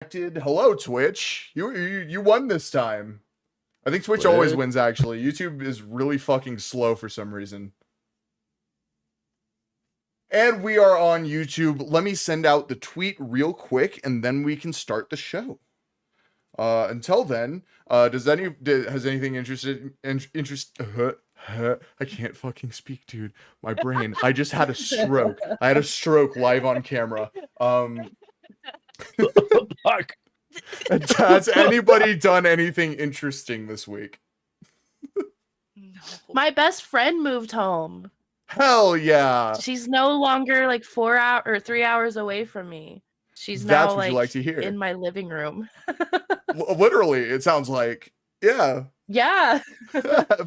Hello, Twitch. You won this time. I think Twitch always wins, actually. YouTube is really fucking slow for some reason. And we are on YouTube. Let me send out the tweet real quick, and then we can start the show. Until then, has anything I can't fucking speak, dude. My brain. I just had a stroke. I had a stroke live on camera. Fuck. Has anybody done anything interesting this week? No. My best friend moved home. Hell yeah. She's no longer like 4 hours or 3 hours away from me. She's That's now what you like to hear. in my living room. Literally, it sounds like. Yeah. Yeah.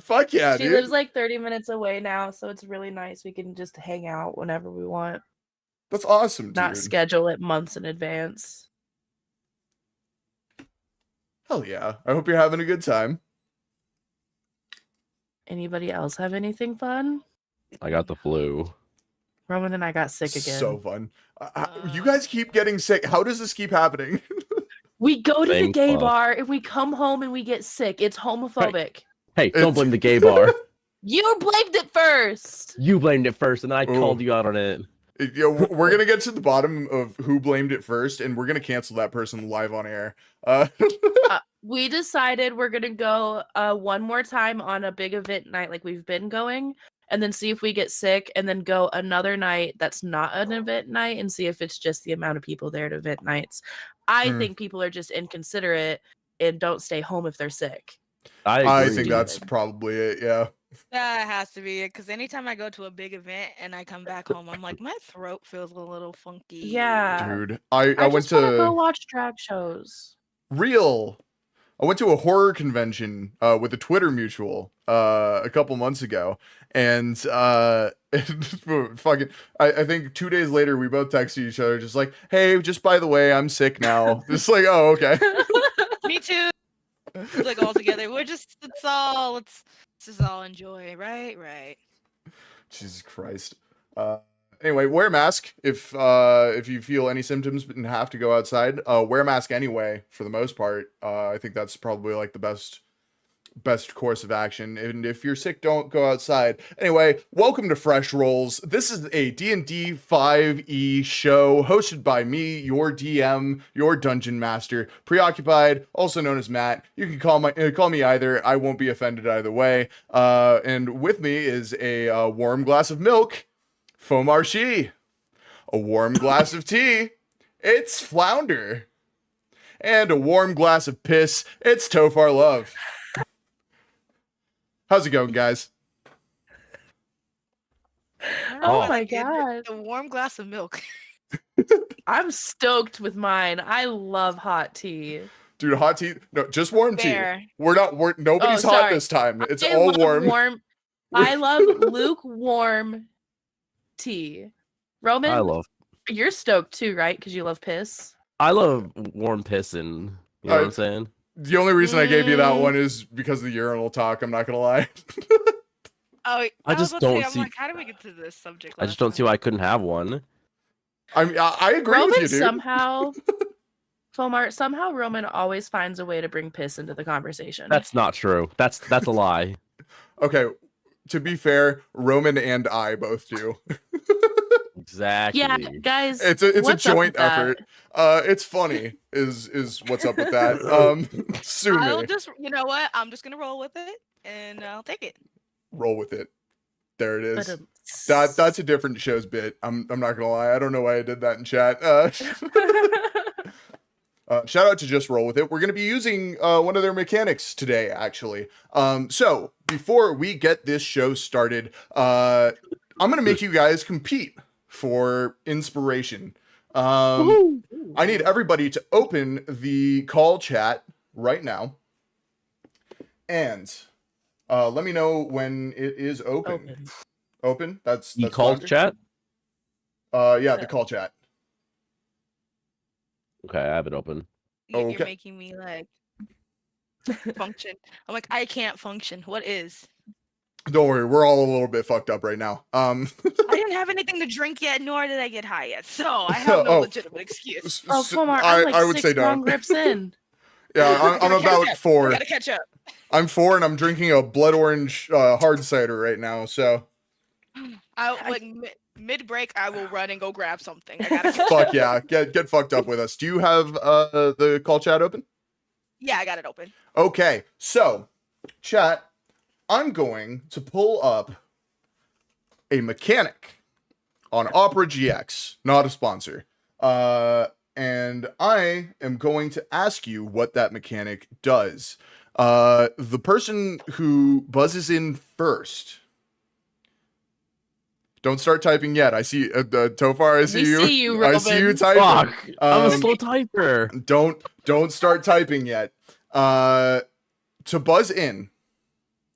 Fuck yeah, She dude. lives like 30 minutes away now, so it's really nice. We can just hang out whenever we want. That's awesome, dude. Not schedule it months in advance. Hell yeah. I hope you're having a good time. Anybody else have anything fun? I got the flu. Roman and I got sick again. So fun. You guys keep getting sick. How does this keep happening? We go to the Thank gay fuck. bar and we come home and we get sick. It's homophobic. Hey, don't blame the gay bar. You blamed it first. You blamed it first, and then I Ooh. called you out on it. We're gonna get to the bottom of who blamed it first, and we're gonna cancel that person live on air. We decided we're gonna go one more time on a big event night like we've been going, and then see if we get sick, and then go another night that's not an event night and see if it's just the amount of people there at event nights. I think people are just inconsiderate and don't stay home if they're sick. I agree. think that's probably it. Yeah. That has to be it, because anytime I go to a big event and I come back home, I'm like, my throat feels a little funky. Yeah. Dude, I went just wanna go to watch drag shows. I went to a horror convention with a Twitter mutual a couple months ago, and fucking I think 2 days later we both texted each other just like, hey, just by the way, I'm sick now. Just like, oh, okay. Me too. It's like all together. Let's just all enjoy, right? Jesus Christ. Anyway, wear a mask if you feel any symptoms and have to go outside. Wear a mask anyway, for the most part. I think that's probably like the best course of action. And if you're sick, don't go outside. Anyway, welcome to Fresh Rolls. This is a D&D 5e show hosted by me, your DM, your dungeon master, Preoccupied, also known as Matt. You can call me either. I won't be offended either way. And with me is a warm glass of milk, Fomarchi. A warm glass of tea, it's Flounder. And a warm glass of piss, it's Tofar Love. How's it going, guys? Oh my god. A warm glass of milk. I'm stoked with mine. I love hot tea. Dude, hot tea? No, just warm Fair. tea. Nobody's hot sorry. this time. It's I all love warm. I love lukewarm tea. Roman, you're stoked too, right? Because you love piss. I love warm pissing. You know what I'm saying? The only reason I gave you that one is because of the urinal talk, I'm not gonna lie. Oh, I just don't I'm see- like, how do we get to this subject? I just don't see why I couldn't have one. I mean, I agree Roman with you, dude. somehow Roman always finds a way to bring piss into the conversation. That's not true. That's a lie. Okay, to be fair, Roman and I both do. Exactly. yeah, guys. It's a what's up joint with that? effort. It's funny is what's up with that. Sue I'll me. just, you know what? I'm just gonna roll with it, and I'll take it. Roll with it. There it is. But, That's a different show's bit. I'm not gonna lie. I don't know why I did that in chat. Shout out to Just Roll With It. We're gonna be using one of their mechanics today, actually. So before we get this show started, I'm gonna make you guys compete for inspiration. I need everybody to open the call chat right now, and let me know when it is open. Open. That's The call Flounder? chat? Yeah, the call chat. Okay, I have it open. Oh, You're okay. making me like function. I'm like, I can't function. What is? Don't worry, we're all a little bit fucked up right now. I didn't have anything to drink yet, nor did I get high yet, so I have no Oh. legitimate excuse. Oh, Fomar, I'm like I would say 6 long don't. grips in. Yeah, I'm Gotta catch about up. 4. Gotta catch up. I'm 4, and I'm drinking a blood orange hard cider right now. So Mid break, I will run and go grab something. I gotta catch fuck up. yeah, get fucked up with us. Do you have the call chat open? Yeah, I got it open. Okay, so chat, I'm going to pull up a mechanic on Opera GX, not a sponsor. And I am going to ask you what that mechanic does. The person who buzzes in first. Don't start typing yet. I see Tofar. I see We you. see you, I see you Robin. typing. Fuck. I'm a slow typer. Don't start typing yet. To buzz in,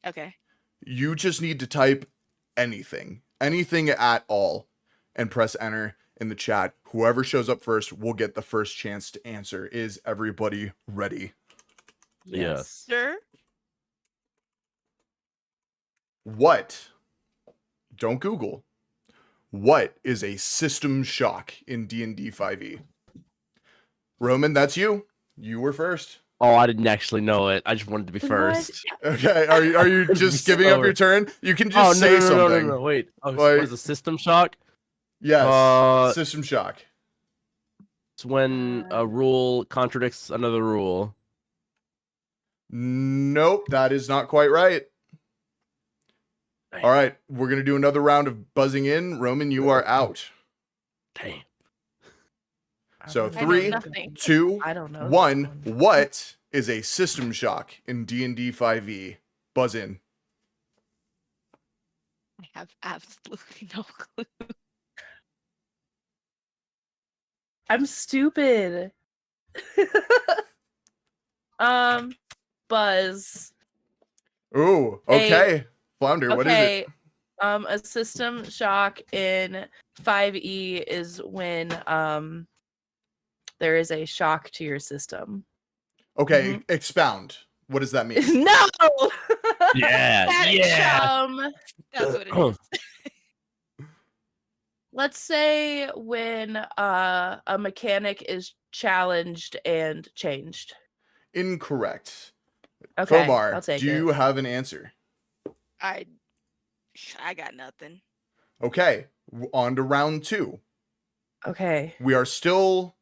Okay. you just need to type anything at all, and press enter in the chat. Whoever shows up first will get the first chance to answer. Is everybody ready? Yes. Sure. What? Don't Google. What is a system shock in D&D 5e? Roman, that's you. You were first. Oh, I didn't actually know it. I just wanted to be What? first. Okay, are you just giving up Slower. your turn? You can Oh, just say no, something. no. Wait. Oh, Like- what is a system shock? Yes, system shock. It's when a rule contradicts another rule. Nope, that is not quite right. Dang. All right, we're gonna do another round of buzzing in. Roman, you are out. Damn. So I know 3, nothing. 2, I don't know. 1. What is a system shock in D&D 5e? Buzz in. I have absolutely no clue. I'm stupid. Buzz. Ooh, okay. Flounder, what is it? Okay. A system shock in 5e is when there is a shock to your system. Okay, expound. What does that mean? No. Yeah. That Yeah. That's what it is. Let's say when a mechanic is challenged and changed. Incorrect. Okay, Fomar, I'll take do it. you have an answer? I got nothing. Okay, on to round 2. Okay. We are still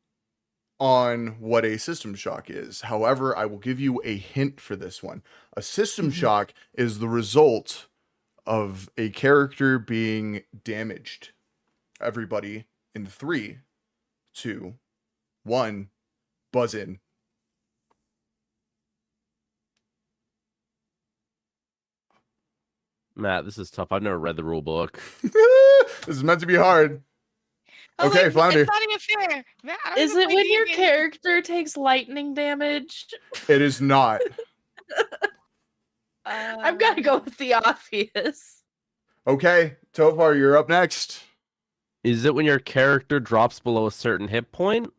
on what a system shock is. However, I will give you a hint for this one. A system shock is the result of a character being damaged. Everybody in 3, 2, 1, buzz in. Matt, this is tough. I've never read the rule book. This is meant to be hard. Oh, Okay, wait, Flounder. It's not even fair. Man, I don't Is even it play when your D&D. character takes lightning damage? It is not. I'm gonna go with the obvious. Okay, Tofar, you're up next. Is it when your character drops below a certain hit point?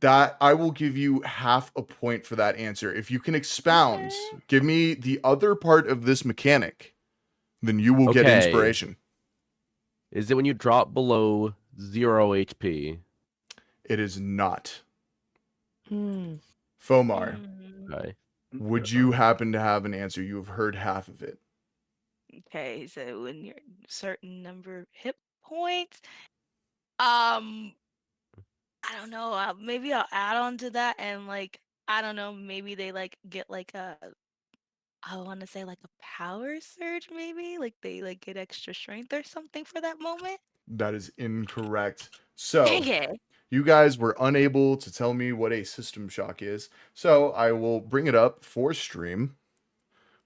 That I will give you half a point for that answer. If you can expound, Okay. give me the other part of this mechanic, then you will get Okay. inspiration. Is it when you drop below 0 HP? It is not. Hmm. Fomar, Okay. would you happen to have an answer? You have heard half of it. Okay, so when you're certain number of hit points, I don't know. Maybe I'll add on to that, and I don't know. Maybe they get I want to say a power surge. Maybe they get extra strength or something for that moment. That is incorrect. So, Dang it! you guys were unable to tell me what a system shock is. So, I will bring it up for stream.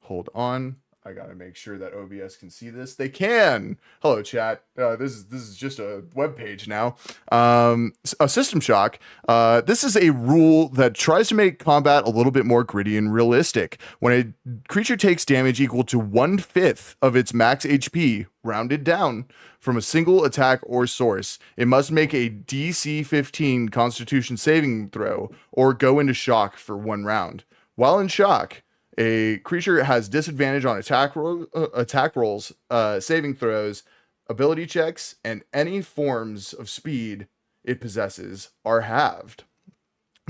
Hold on. I gotta make sure that OBS can see this. They can. Hello, chat. This is just a web page now. A system shock. This is a rule that tries to make combat a little bit more gritty and realistic. When a creature takes damage equal to 1/5 of its max HP, rounded down, from a single attack or source, it must make a DC 15 Constitution saving throw or go into shock for 1 round. While in shock, A creature has disadvantage on attack rolls, saving throws, ability checks, and any forms of speed it possesses are halved.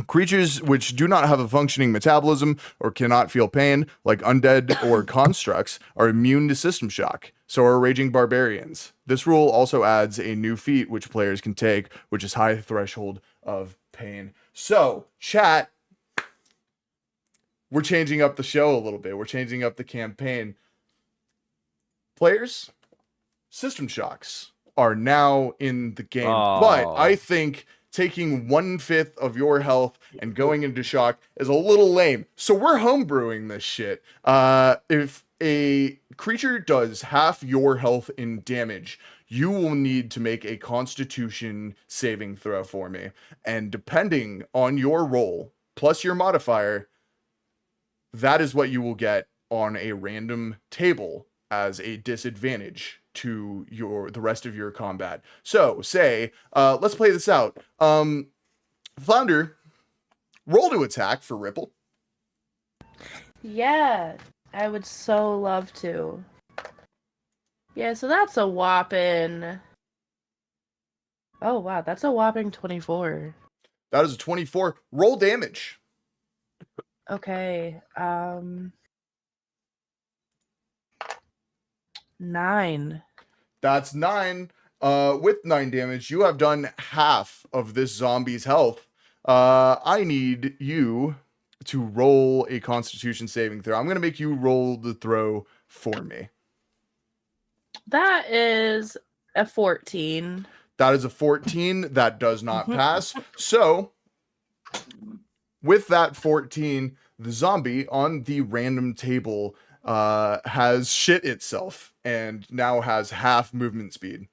Creatures which do not have a functioning metabolism or cannot feel pain, like undead or constructs, are immune to system shock. So are raging barbarians. This rule also adds a new feat which players can take, which is high threshold of pain. So, chat, we're changing up the show a little bit. We're changing up the campaign. Players, system shocks are now in the game. But I think taking 1/5 of your health and going into shock is a little lame. So we're homebrewing this shit. If a creature does half your health in damage, you will need to make a Constitution saving throw for me. And depending on your roll, plus your modifier, that is what you will get on a random table as a disadvantage to the rest of your combat. So, say, let's play this out. Flounder, roll to attack for Ripple. Yeah, I would so love to. Yeah, so that's a whopping... Oh, wow, that's a whopping 24. That is a 24. Roll damage. Okay, 9. That's 9. With 9 damage, you have done half of this zombie's health. I need you to roll a Constitution saving throw. I'm going to make you roll the throw for me. That is a 14. That is a 14. That does not pass. So, with that 14, the zombie on the random table has shit itself and now has half movement speed.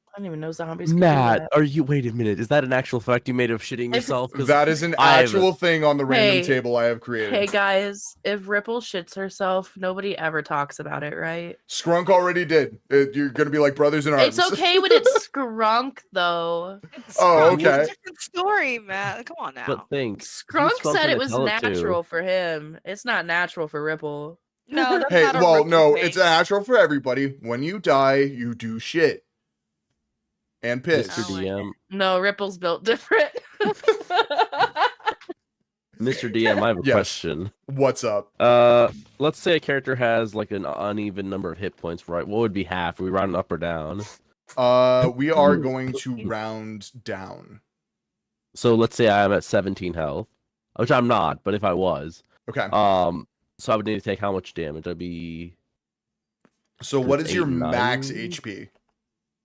I don't even know zombies can do Matt, that. are you? Wait a minute. Is that an actual fact you made of shitting yourself? 'Cause That is an actual thing on the random table I have created. Hey guys, if Ripple shits herself, nobody ever talks about it, right? Skrunk already did. You're going to be like brothers in arms. It's okay when it's Skrunk, though. Oh, It's a okay. different story, Matt. Come on now. But think. Skrunk who's said gonna it was tell to? natural for him. It's not natural for Ripple. No, that's Hey, not a well, Ripple no, thing. it's natural for everybody. When you die, you do shit. And piss. Mr. Oh, I DM, No, Ripple's built different. Mr. DM, I have a Yes. question. What's up? Let's say a character has like an uneven number of hit points, right? What would be half? Are we round up or down? We are going to round down. So let's say I'm at 17 health, which I'm not, but if I was, Okay. so I would need to take how much damage? I'd be So what is your 8, 9? max HP?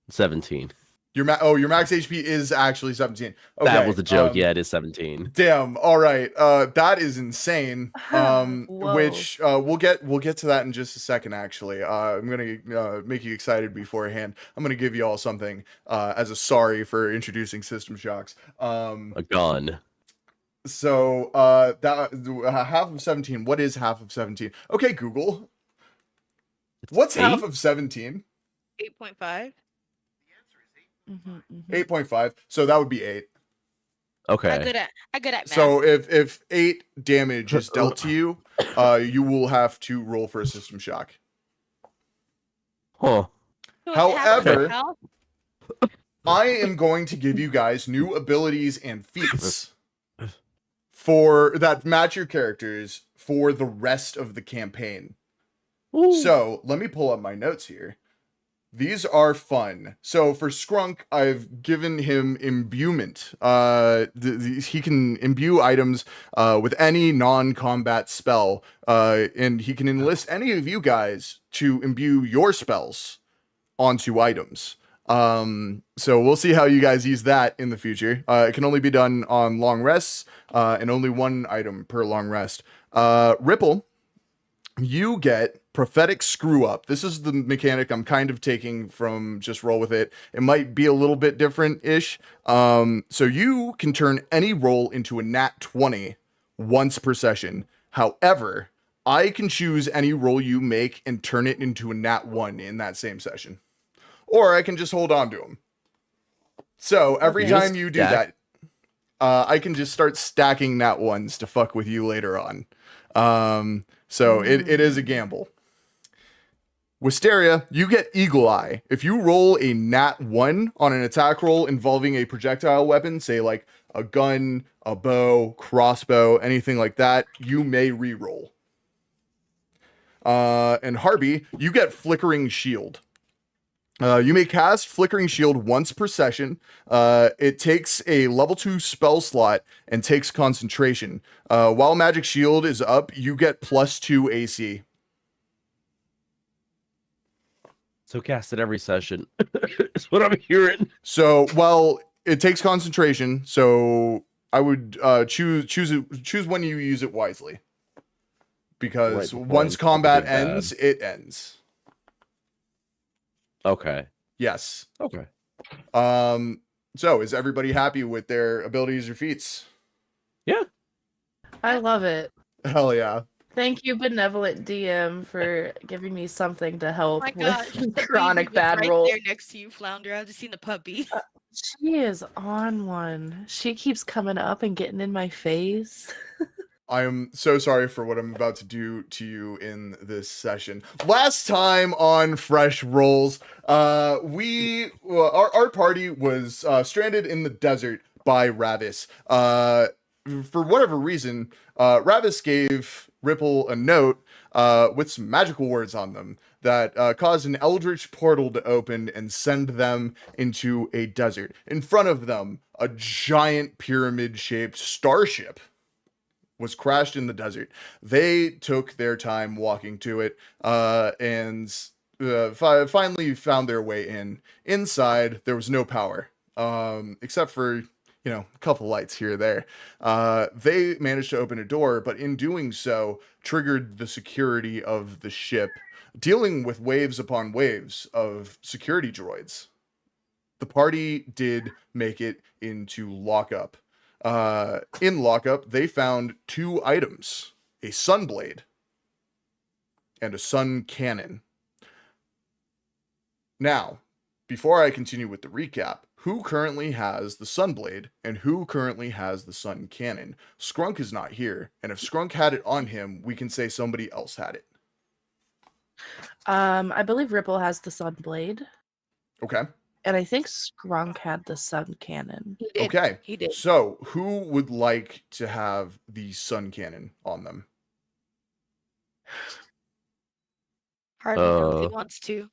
17. Your max HP is actually 17. Okay. That was a joke. Yeah, it is 17. Damn. All right. That is insane. Whoa. Which we'll get to that in just a second. Actually, I'm gonna make you excited beforehand. I'm gonna give you all something as a sorry for introducing system shocks. A gun. So that half of 17. What is half of 17? Okay, Google. What's half 8? of 17? 8.5. 8.5. So that would be 8. I'm Okay. good at math. So if 8 damage is dealt to you, you will have to roll for a system shock. Huh. So it's half of however- your health? I am going to give you guys new abilities and feats for that match your characters for the rest of the campaign. So let me pull up my notes here. These are fun. So for Skrunk, I've given him imbuement. He can imbue items with any non-combat spell, and he can enlist any of you guys to imbue your spells onto items. So we'll see how you guys use that in the future. It can only be done on long rests, and only one item per long rest. Ripple, you get prophetic screw up. This is the mechanic I'm kind of taking from just roll with it. It might be a little bit different-ish. So you can turn any roll into a nat 20 once per session. However, I can choose any roll you make and turn it into a nat 1 in that same session. Or I can just hold on to them. So every Okay. time you do that, I can just start stacking nat 1s to fuck with you later on. So it is a gamble. Wisteria, you get Eagle Eye. If you roll a nat 1 on an attack roll involving a projectile weapon, say like a gun, a bow, crossbow, anything like that, you may reroll. And Harvey, you get Flickering Shield. You may cast Flickering Shield once per session. It takes a level 2 spell slot and takes concentration. While Magic Shield is up, you get +2 AC. So cast it every session. That's what I'm hearing. So, well, it takes concentration, so I would choose when you use it wisely. Because Right before once I'm combat fucking bad. ends, it ends. Okay. Yes. Okay. So is everybody happy with their abilities or feats? Yeah. I love it. Hell yeah. Thank you, benevolent DM, for giving me something to help my gosh, with the chronic baby was bad right rolls. there next to you, Flounder. I've just seen the puppy. She is on one. She keeps coming up and getting in my face. I am so sorry for what I'm about to do to you in this session. Last time on Fresh Rolls, our party was stranded in the desert by Ravis. For whatever reason, Ravis gave Ripple a note with some magical words on them that caused an eldritch portal to open and send them into a desert. In front of them, a giant pyramid-shaped starship was crashed in the desert. They took their time walking to it and finally found their way in. Inside, there was no power, except for, a couple lights here or there. They managed to open a door, but in doing so, triggered the security of the ship, dealing with waves upon waves of security droids. The party did make it into lockup. In lockup, they found 2 items, a sunblade and a sun cannon. Now, before I continue with the recap, who currently has the sunblade and who currently has the sun cannon? Skrunk is not here, and if Skrunk had it on him, we can say somebody else had it. I believe Ripple has the sun blade, Okay. and I think Skrunk had the sun cannon. He did. Okay. He did. So, who would like to have the sun cannon on them? Harvey knows he Uh, wants to.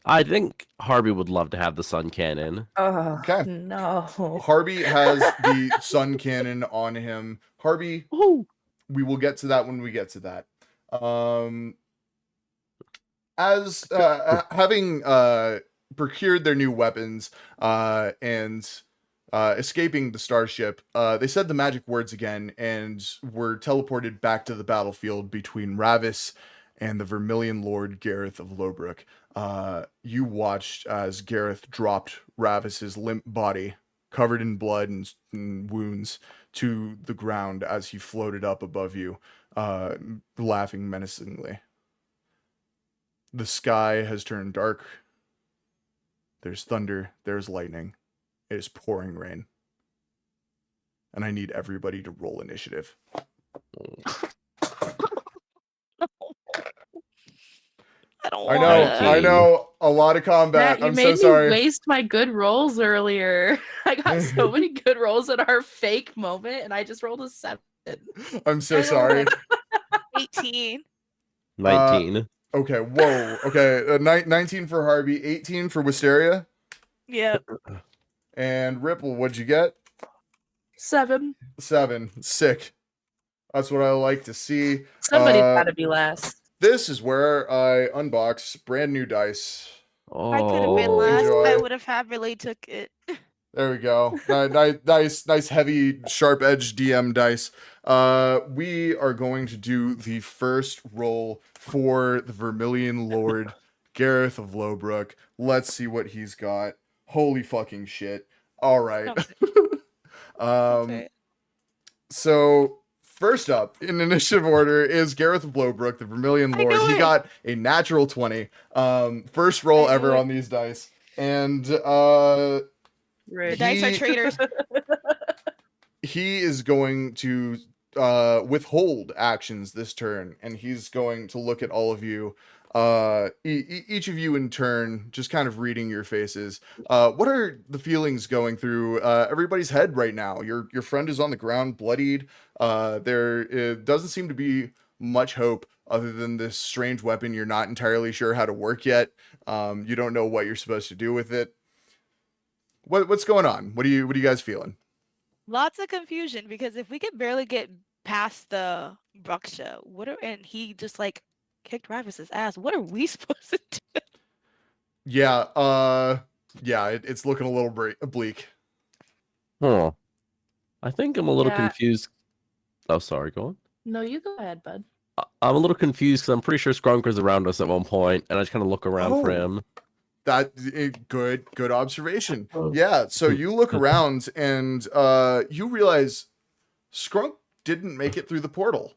I think Harvey would love to have the sun cannon. Oh, Okay. no. Harvey has the sun cannon on him. Harvey, Ooh. we will get to that when we get to that. As having procured their new weapons and escaping the starship, they said the magic words again and were teleported back to the battlefield between Ravis and the Vermilion Lord Gareth of Lowbrook. You watched as Gareth dropped Ravis's limp body, covered in blood and wounds, to the ground as he floated up above you, laughing menacingly. The sky has turned dark. There's thunder. There's lightning. It is pouring rain. And I need everybody to roll initiative. I don't I want know, to. I know, a lot of combat. Matt, you I'm made so me sorry. waste my good rolls earlier. I got so many good rolls in our fake moment, and I just rolled a 7. I'm so sorry. 18. 19. Okay, whoa. Okay, 19 for Harvey, 18 for Wisteria. Yep. And Ripple, what'd you get? 7. 7. Sick. That's what I like to see. Somebody's gotta be last. This is where I unbox brand new dice. I could have been Oh. last. I Enjoy. would have happily took it. There we go. Nice, heavy, sharp-edged DM dice. We are going to do the first roll for the Vermilion Lord, Gareth of Lowbrook. Let's see what he's got. Holy fucking shit. All right. Okay. So, first up in initiative order is Gareth of Lowbrook, the Vermilion I Lord. knew He it. got a natural 20. First roll I ever knew it. on these dice. And The Rude. dice are He- traitors. he is going to withhold actions this turn, and he's going to look at all of you. Each of you in turn, just kind of reading your faces. What are the feelings going through everybody's head right now? Your friend is on the ground, bloodied. There it doesn't seem to be much hope other than this strange weapon you're not entirely sure how to work yet. You don't know what you're supposed to do with it. What's going on? What are you guys feeling? Lots of confusion because if we could barely get past the Bruksha, and he just like kicked Ravis's ass, what are we supposed to do? Yeah, it's looking a little bleak. Huh. I think I'm a little Yeah. confused. Oh, sorry, go on. No, you go ahead, bud. I'm a little confused because I'm pretty sure Skrunk was around us at one point, and I just kind of look around for Oh. him. Good observation. Oh. Yeah, so you look around and you realize Skrunk didn't make it through the portal.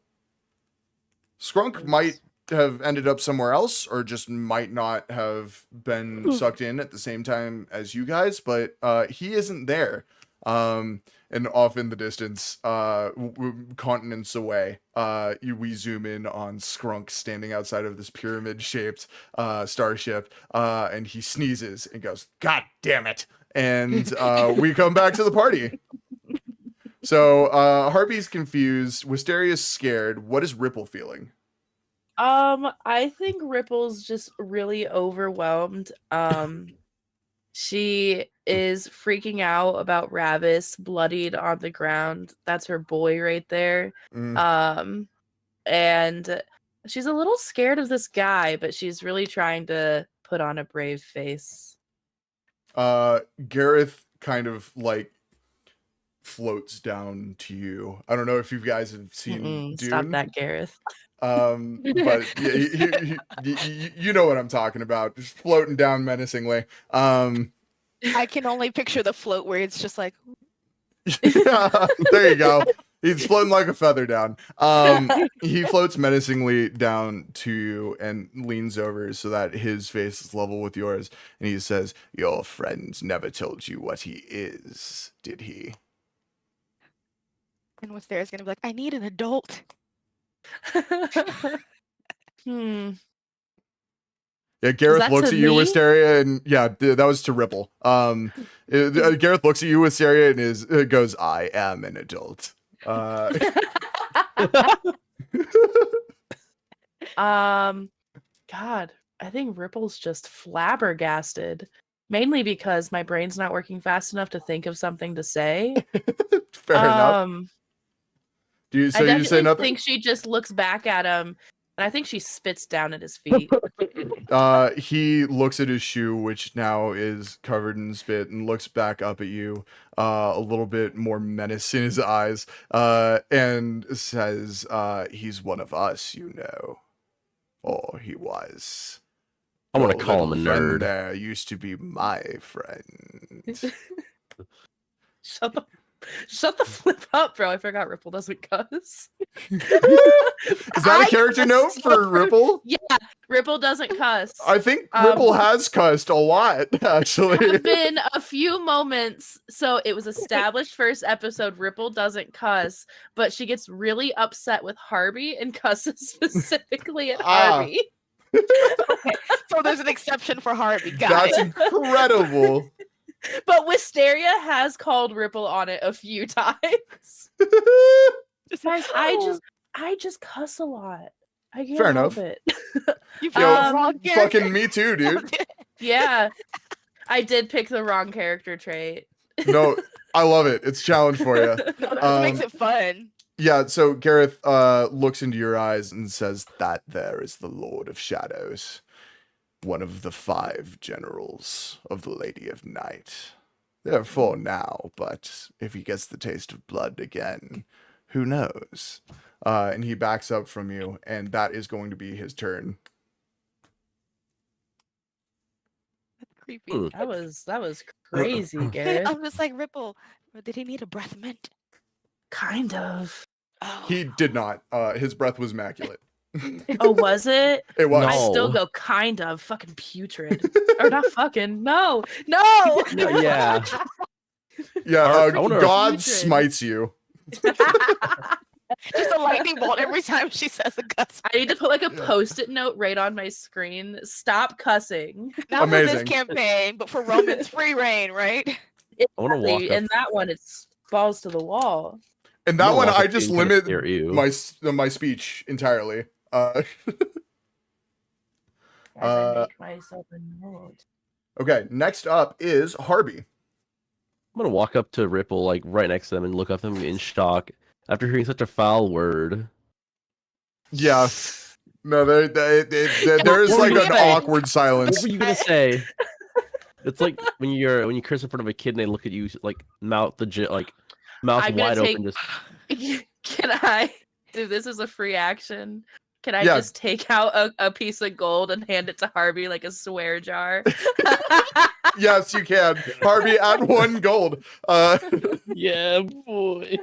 Skrunk might have ended up somewhere else, or just might not have been sucked in at the same time as you guys, but he isn't there. And off in the distance, continents away, we zoom in on Skrunk standing outside of this pyramid-shaped starship, and he sneezes and goes, "God damn it!" And we come back to the party. So Harpy's confused, Wisteria's scared. What is Ripple feeling? I think Ripple's just really overwhelmed. She is freaking out about Ravis bloodied on the ground. That's her boy right there. Mm. And she's a little scared of this guy, but she's really trying to put on a brave face. Gareth kind of like floats down to you. I don't know if you guys have seen Dune. Stop that, Gareth. But yeah, you know what I'm talking about. Just floating down menacingly. I can only picture the float where it's just like, yeah, there you go. He's floating like a feather down. He floats menacingly down to you and leans over so that his face is level with yours. And he says, "Your friend never told you what he is, did he?" and Wisteria's gonna be like, I need an adult. Yeah, Gareth that looks to at you, me? Wisteria, and yeah, that was to Ripple. Gareth looks at you, Wisteria, and goes, "I am an adult." God, I think Ripple's just flabbergasted. Mainly because my brain's not working fast enough to think of something to say. Fair enough. I You say definitely nothing? think she just looks back at him, and I think she spits down at his feet. He looks at his shoe, which now is covered in spit, and looks back up at you, a little bit more menace in his eyes, and says, "He's one of us, you know, or he was. I want to Your call him a little friend nerd. There used to be my friend." Shut the flip up, bro. I forgot Ripple doesn't cuss. Is that a character cuss note so for Ripple? Yeah, Ripple doesn't cuss. I think Ripple has cussed a lot, actually. There have been a few moments. So it was established first episode, Ripple doesn't cuss, but she gets really upset with Harvey and cusses specifically at Harvey. Okay, so there's an exception for Harvey. That's incredible. But Wisteria has called Ripple on it a few times. Guys, I just cuss a lot. I can't Fair help enough. it. You Yo, wrong character. fucking me too, dude. Yeah. I did pick the wrong character trait. No, I love it. It's a challenge for you. That makes it fun. Yeah, so Gareth looks into your eyes and says, "That there is the Lord of Shadows, one of the 5 generals of the Lady of Night. There are 4 now, but if he gets the taste of blood again, who knows?" And he backs up from you, and that is going to be his turn. That's creepy. That was crazy, Gareth. I'm just like, Ripple, did he need a breath mint? Kind of. Oh. He did not. His breath was immaculate. Oh, was it? It was. I still No. go kind of fucking putrid. Or not fucking. No. No. Yeah. Yeah, I wonder if- God Putrid. smites you. Just a lightning bolt every time she says a cuss. I need to put like a Yeah. post-it note right on my screen. Stop cussing. Not for this Amazing. campaign, but for Roman's free reign, right? I want to walk up. And that one, it's balls to the wall. And I'm that gonna one, walk I up to just you and kinda limit stare at you. my speech entirely. As I Uh, make myself a note. Okay, next up is Harvey. I'm gonna walk up to Ripple, like right next to them, and look up at them in shock after hearing such a foul word. Yeah. No, there is What like were you an saying? awkward What silence. were you gonna say? It's like when you curse in front of a kid and they look at you like mouth mouth I'm gonna wide take- open. Just Can I do this as a free action? Can I Yeah. just take out a piece of gold and hand it to Harvey like a swear jar? Yes, you can. Harvey at 1 gold. yeah, boy.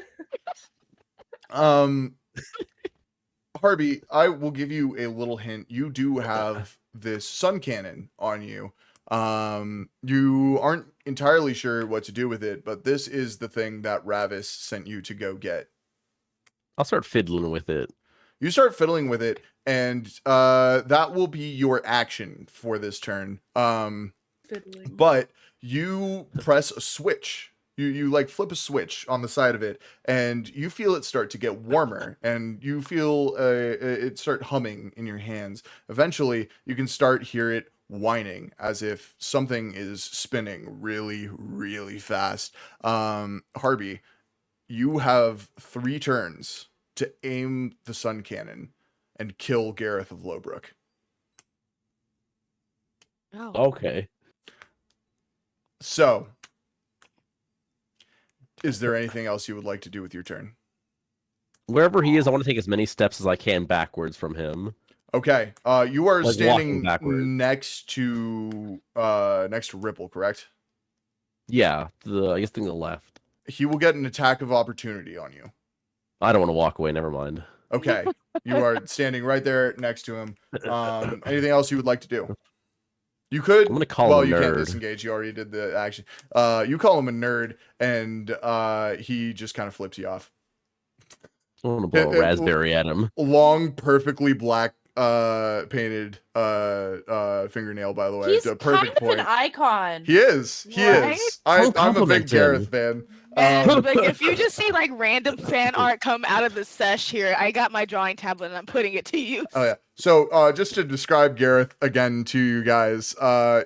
Harvey, I will give you a little hint. You do have this sun cannon on you. You aren't entirely sure what to do with it, but this is the thing that Ravis sent you to go get. I'll start fiddling with it. You start fiddling with it, and that will be your action for this turn. Fiddling. But you press a switch. You like flip a switch on the side of it, and you feel it start to get warmer, and you feel it start humming in your hands. Eventually, you can start hear it whining as if something is spinning really, really fast. Harvey, you have 3 turns to aim the sun cannon and kill Gareth of Lowbrook. Oh. Okay. So, is there anything else you would like to do with your turn? Wherever he is, I want to take as many steps as I can backwards from him. Okay. You are Like standing walking backwards. next to Ripple, correct? Yeah, I guess to the left. He will get an attack of opportunity on you. I don't want to walk away. Never mind. Okay. You are standing right there next to him. Anything else you would like to do? You could. I'm gonna call well, him you can't nerd. disengage. You already did the action. You call him a nerd, and he just kind of flips you off. I want to blow a raspberry at him. Long, perfectly black painted fingernail, by the way. He's A perfect kind of point. an icon. He is. He Right? is. Don't I'm a big compliment him. Gareth fan. Man, like if you just see like random fan art come out of the sesh here, I got my drawing tablet and I'm putting it to use. Oh yeah. So just to describe Gareth again to you guys,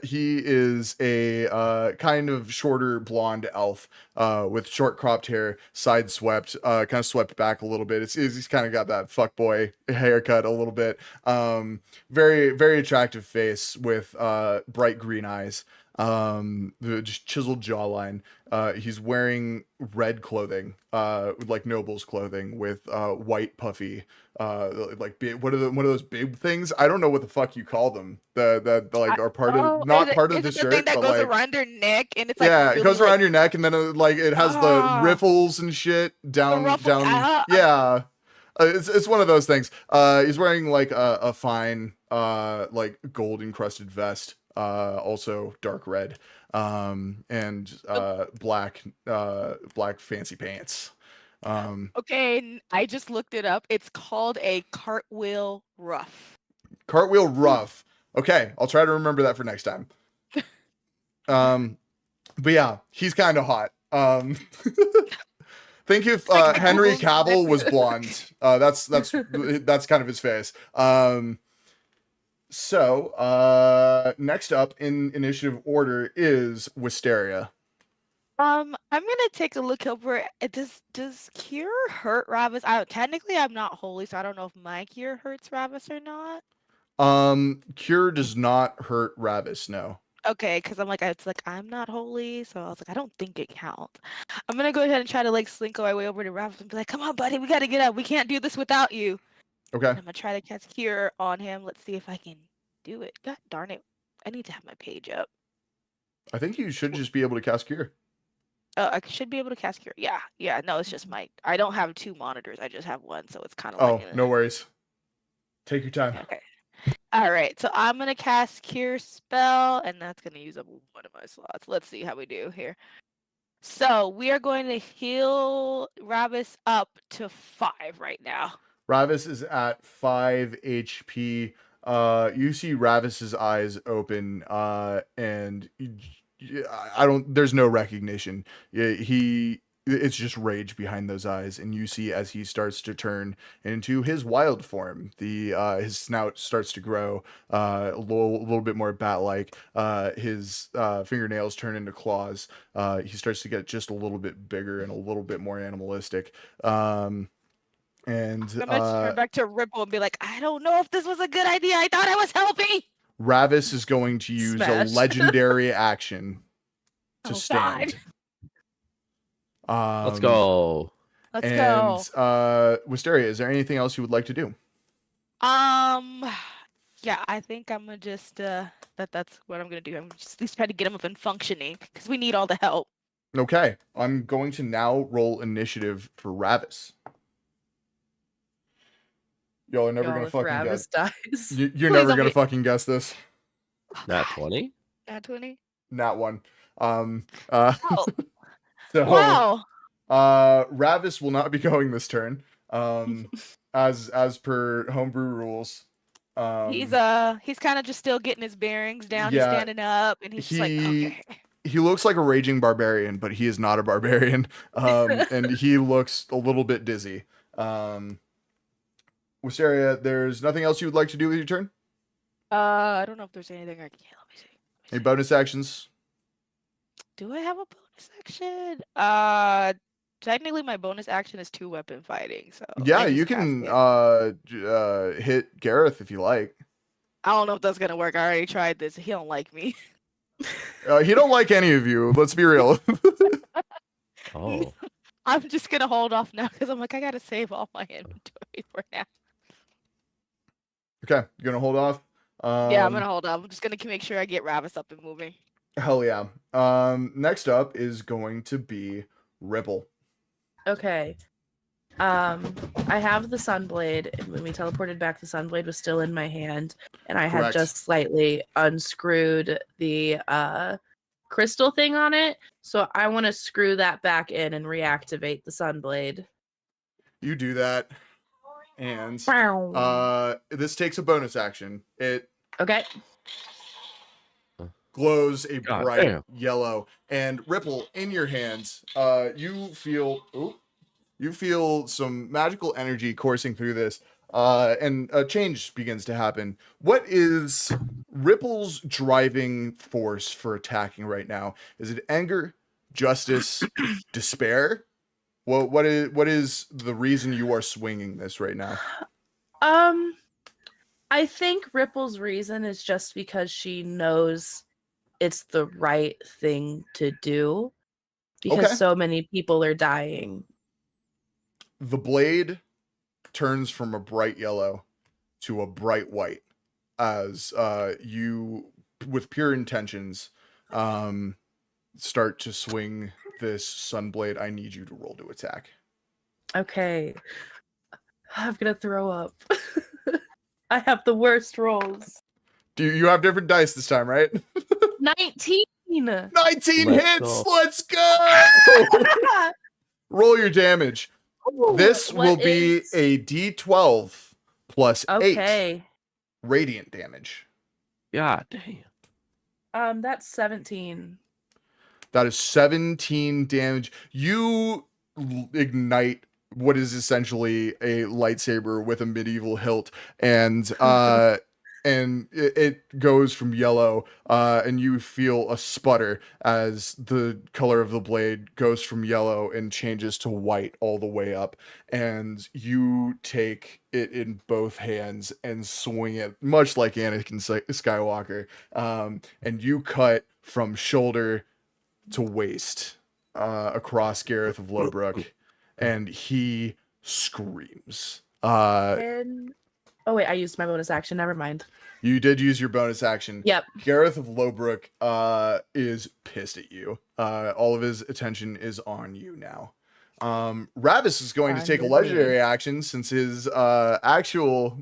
he is a kind of shorter blonde elf with short cropped hair, side swept, kind of swept back a little bit. He's kind of got that fuckboy haircut a little bit. Very very attractive face with bright green eyes. Just chiseled jawline. He's wearing red clothing, like nobles clothing with white puffy like what are those big things? I don't know what the fuck you call them. That like are part of not part of the is it shirt, thing that but goes like around your neck and it's like yeah, it really, goes like, around your neck and then like it has the Ah. riffles and shit down ruffle- yeah. It's one of those things. He's wearing like a fine like gold encrusted vest, also dark red, and black fancy pants. Okay, I just looked it up. It's called a cartwheel ruff. Cartwheel rough. Okay, I'll try to remember that for next time. But yeah, he's kind of hot. Think if like Henry Google's Cavill was blonde. That's kind of his face. So next up in initiative order is Wisteria. I'm gonna take a look over. Does cure hurt Ravis? Technically I'm not holy, so I don't know if my cure hurts Ravis or not. Cure does not hurt Ravis, no. Okay, because it's like I'm not holy, so I was like, I don't think it counts. I'm gonna go ahead and try to like slink my way over to Ravis and be like, come on, buddy, we gotta get up. We can't do this without you. Okay. And I'm gonna try to cast cure on him. Let's see if I can do it. God darn it. I need to have my page up. I think you should just be able to cast cure. I should be able to cast cure. Yeah. No, it's just I don't have 2 monitors. I just have 1, so it's kind of Oh, like. no worries. Take your time. Okay. All right. So I'm gonna cast cure spell, and that's gonna use up 1 of my slots. Let's see how we do here. So we are going to heal Ravis up to 5 right now. Ravis is at 5 HP. You see Ravis's eyes open, and I don't. There's no recognition. It's just rage behind those eyes, and you see as he starts to turn into his wild form. His snout starts to grow, little bit more bat-like. His fingernails turn into claws. He starts to get just a little bit bigger and a little bit more animalistic. And I'm gonna turn back to Ripple and be like, I don't know if this was a good idea. I thought I was helping. Ravis is going to use Smash. a legendary action to Oh, stand. Let's go. Let's and, go. Wisteria, is there anything else you would like to do? Yeah, I think I'm gonna just that's what I'm gonna do. I'm just at least try to get him up and functioning because we need all the help. Okay, I'm going to now roll initiative for Ravis. Y'all are never Y'all, gonna if fucking Ravis guess. dies. You're Please never don't gonna be- fucking guess this. Oh, Nat God. 20. Nat 20. Not one. Oh, So, wow. Ravis will not be going this turn. As per homebrew rules. He's kind of just still getting his bearings down. yeah, He's standing up, and he's just like, okay. He looks like a raging barbarian, but he is not a barbarian. And he looks a little bit dizzy. Wisteria, there's nothing else you would like to do with your turn? I don't know if there's anything I can. Yeah, let me see. Any bonus actions? Do I have a bonus action? Technically, my bonus action is 2-weapon fighting. So Yeah, and you he's can casting. hit Gareth if you like. I don't know if that's gonna work. I already tried this. He don't like me. He don't like any of you. Let's be real. Oh. I'm just gonna hold off now because I'm like, I gotta save all my inventory for now. Okay, you're gonna hold off. Yeah, I'm gonna hold off. I'm just gonna make sure I get Ravis up and moving. Hell yeah. Next up is going to be Ripple. Okay. I have the Sunblade, and when we teleported back, the Sunblade was still in my hand, and I had Correct. just slightly unscrewed the crystal thing on it. So I want to screw that back in and reactivate the Sunblade. You do that, and Bow. this takes a bonus action. It Okay. glows a God bright damn. yellow, and Ripple in your hands. You feel some magical energy coursing through this, and a change begins to happen. What is Ripple's driving force for attacking right now? Is it anger, justice, despair? What is the reason you are swinging this right now? I think Ripple's reason is just because she knows it's the right thing to do because Okay. so many people are dying. The blade turns from a bright yellow to a bright white as you, with pure intentions, start to swing this sunblade. I need you to roll to attack. Okay. I'm gonna throw up. I have the worst rolls. Do you have different dice this time, right? 19. 19 Let's hits. go. Let's go. Roll your damage. This What will be is- a D12 plus 8 Okay. radiant damage. God damn. That's 17. That is 17 damage. You ignite what is essentially a lightsaber with a medieval hilt, and it goes from yellow, and you feel a sputter as the color of the blade goes from yellow and changes to white all the way up, and you take it in both hands and swing it much like Anakin Skywalker, and you cut from shoulder to waist across Gareth of Lowbrook, and he screams. And... Oh, wait, I used my bonus action. Never mind. You did use your bonus action. Yep. Gareth of Lowbrook is pissed at you. All of his attention is on you now. Ravis is going to take a legendary action since his actual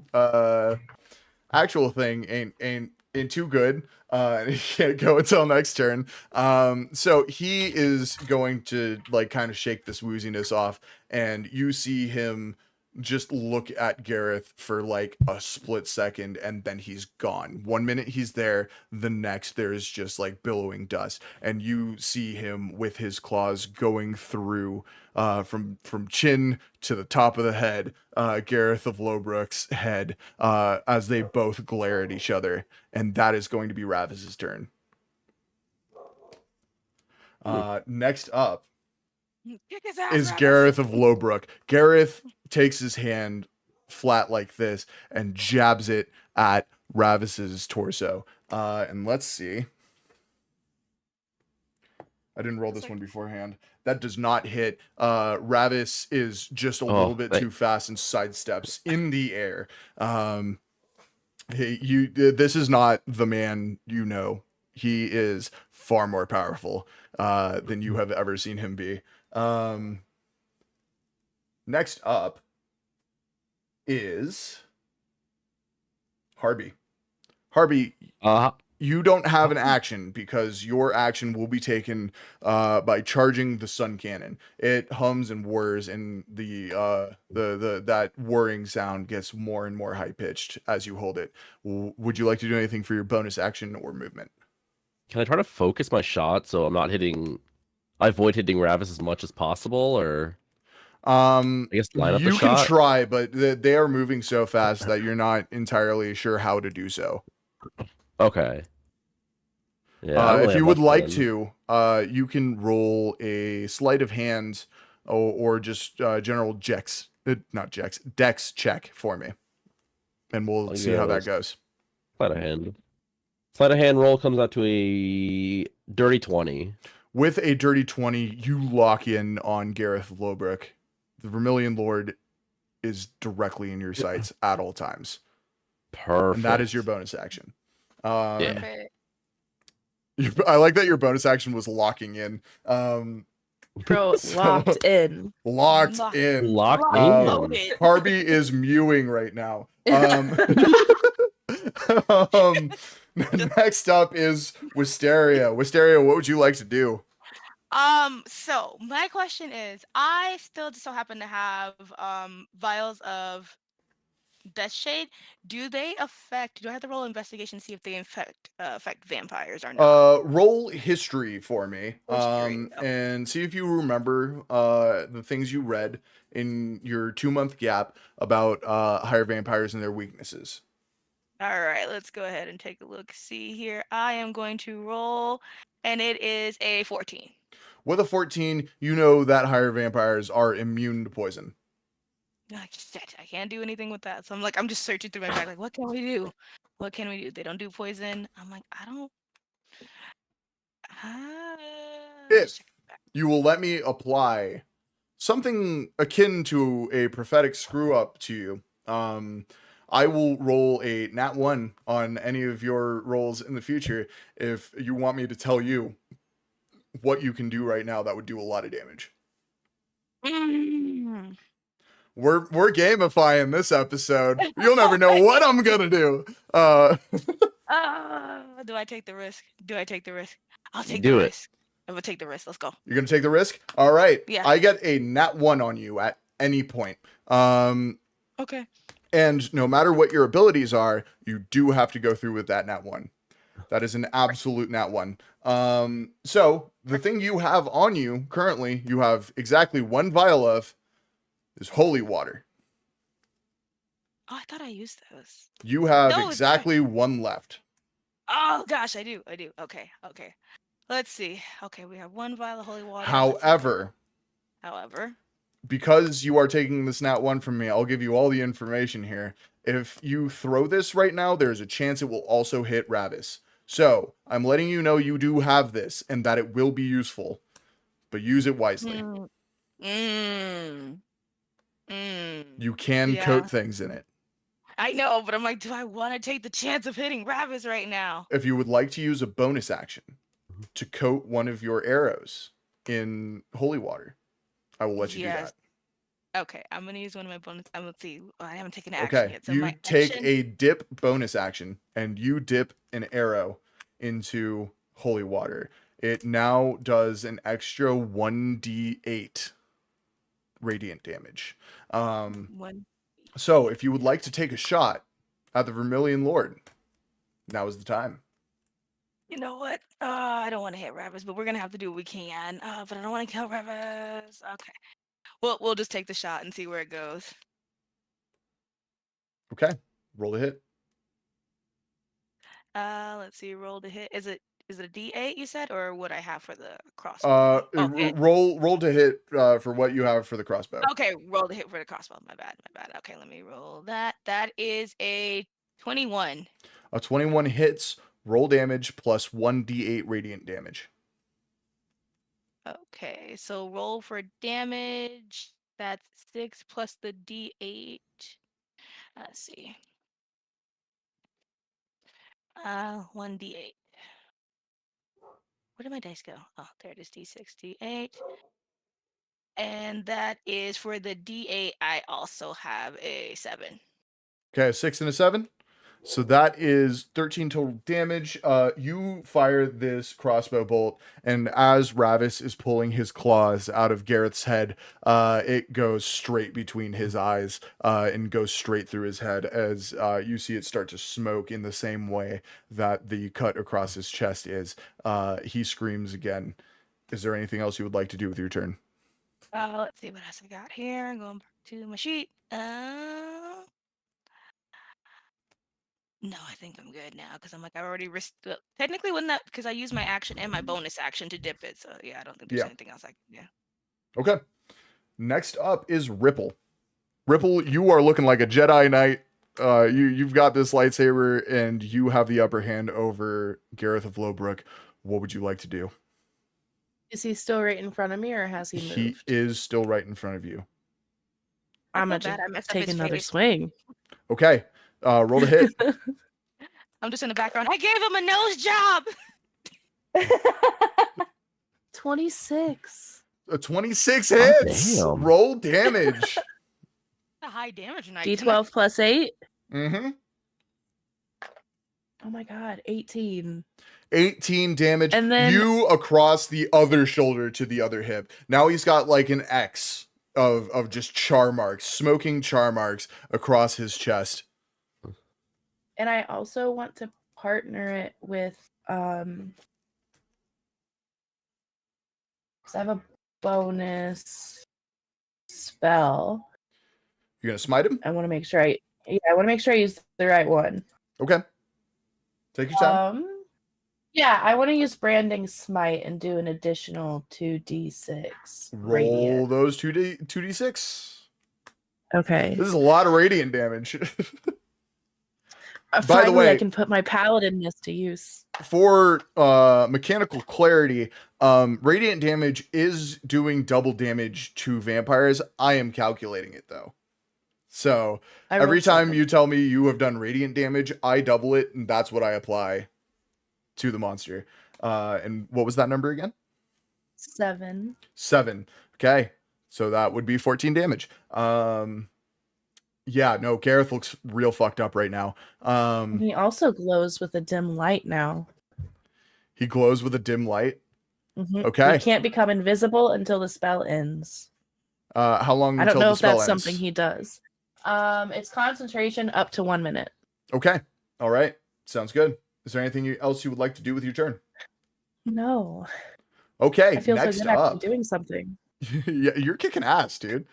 thing ain't Into good. And he can't go until next turn. So he is going to like kind of shake this wooziness off, and you see him just look at Gareth for like a split second, and then he's gone. 1 minute he's there, the next there's just like billowing dust, and you see him with his claws going through from chin to the top of the head, Gareth of Lowbrook's head, as they both glare at each other, and that is going to be Ravis's turn. Next up Kick his ass, is Ravis. Gareth of Lowbrook. Gareth takes his hand flat like this and jabs it at Ravis's torso. And let's see. I didn't roll this one beforehand. That does not hit. Ravis is just a little bit too fast and sidesteps in the air. This is not the man you know. He is far more powerful than you have ever seen him be. Next up is Harby. Harby, you don't have an action because your action will be taken by charging the sun cannon. It hums and whirs, and that whirring sound gets more and more high pitched as you hold it. Would you like to do anything for your bonus action or movement? Can I try to focus my shot so I'm not hitting? I avoid hitting Ravis as much as possible, or I guess line up the you shot. can try, but they are moving so fast that you're not entirely sure how to do so. Okay. Yeah. If you would like to, you can roll a sleight of hand or just general dex check for me, and we'll see how that goes. Sleight of hand. Sleight of hand roll comes out to a dirty 20. With a dirty 20, you lock in on Gareth Lowbrook. The Vermilion Lord is directly in your sights at all times. Perfect. And that is your bonus action. Yeah. I like that your bonus action was locking in. Bro, locked in. Locked in. Locked in. Harby is mewing right now. Next up is Wisteria. Wisteria, what would you like to do? So my question is, I still just so happen to have vials of Death Shade. Do I have to roll investigation to see if they affect vampires or not? Roll history for me. History, And see if you remember the things you read in your 2-month gap about higher vampires and their weaknesses. All right, let's go ahead and take a look. See here. I am going to roll, and it is a 14. With a 14, you know that higher vampires are immune to poison. Shit, I can't do anything with that. So I'm just searching through my bag, like, what can we do? What can we do? They don't do poison. I'm like, I don't. If you will let me apply something akin to a prophetic screw up to you, I will roll a nat 1 on any of your rolls in the future if you want me to tell you what you can do right now that would do a lot of damage. We're gamifying this episode. You'll never know what I'm gonna do. Do I take the risk? I'll take the risk. I'm gonna take the risk. Let's go. You're gonna take the risk? All right. Yeah. I get a nat 1 on you at any point. Okay. And no matter what your abilities are, you do have to go through with that nat 1. That is an absolute nat 1. So the thing you have on you currently, you have exactly 1 vial of is holy water. Oh, I thought I used those. You have No, exactly 1 left. Oh gosh, I do. Okay. Let's see. Okay, we have 1 vial of holy water. However, because you are taking this nat 1 from me, I'll give you all the information here. If you throw this right now, there's a chance it will also hit Ravis. So I'm letting you know you do have this and that it will be useful, but use it wisely. You can coat things in it. I know, but I'm like, do I want to take the chance of hitting Ravis right now? If you would like to use a bonus action to coat one of your arrows in holy water, I will let you do that. Okay, I'm gonna use one of my bonus. I'm gonna see. I haven't taken action Okay, yet, so you my take action. a dip bonus action, and you dip an arrow into holy water. It now does an extra 1d8 radiant damage. One. So if you would like to take a shot at the Vermilion Lord, now is the time. You know what? I don't want to hit Ravis, but we're gonna have to do what we can. But I don't want to kill Ravis. Okay. We'll just take the shot and see where it goes. Okay, roll the hit. Let's see. Roll to hit. Is it a D8 you said, or what I have for the crossbow? Okay. Roll to hit for what you have for the crossbow. Okay. Roll to hit for the crossbow. My bad. My bad. Okay. Let me roll that. That is a 21. A 21 hits. Roll damage plus 1d8 radiant damage. Okay. So roll for damage. That's 6 plus the D8. Let's see. 1d8. Where did my dice go? Oh, there it is. D6, D8. And that is for the D8. I also have a 7. Okay, a 6 and a 7. So that is 13 total damage. You fire this crossbow bolt, and as Ravis is pulling his claws out of Gareth's head, it goes straight between his eyes and goes straight through his head as you see it start to smoke in the same way that the cut across his chest is. He screams again. Is there anything else you would like to do with your turn? Let's see what else I got here. Going back to my sheet. No, I think I'm good now because I'm like I already risked. Technically, wouldn't that because I used my action and my bonus action to dip it. So yeah, I don't think there's Yeah. anything else I can do. Okay. Next up is Ripple. Ripple, you are looking like a Jedi Knight. You've got this lightsaber, and you have the upper hand over Gareth of Lowbrook. What would you like to do? Is he still right in front of me, or has he moved? He is still right in front of you. I I'm feel gonna bad. I messed up take his another face. swing. Okay, roll to hit. I'm just in the background. I gave him a nose job. 26. A 26 hits. damn. Roll damage. A high damage night. D12 plus 8. Mm-hmm. Oh my god, 18. 18 damage. And then- you across the other shoulder to the other hip. Now he's got like an X of just char marks, smoking char marks across his chest. And I also want to partner it with because I have a bonus spell. You're gonna smite him? I want to make sure I use the right one. Okay. Take your time. Yeah, I want to use branding smite and do an additional 2d6 Roll radiant. those 2d6. Okay. This is a lot of radiant damage. By the Finally, way- I can put my paladin-ness to use. For mechanical clarity, radiant damage is doing double damage to vampires. I am calculating it though. So I every rolled time 7. you tell me you have done radiant damage, I double it, and that's what I apply to the monster. And what was that number again? 7. 7. Okay. So that would be 14 damage. Yeah, no, Gareth looks real fucked up right now. He also glows with a dim light now. He glows with a dim light. Mhm. Okay. He can't become invisible until the spell ends. How long I don't until know the if spell that's ends? something he does. It's concentration up to 1 minute. Okay. All right. Sounds good. Is there anything else you would like to do with your turn? No. Okay. I feel so Next good up. after doing something. Yeah, you're kicking ass, dude.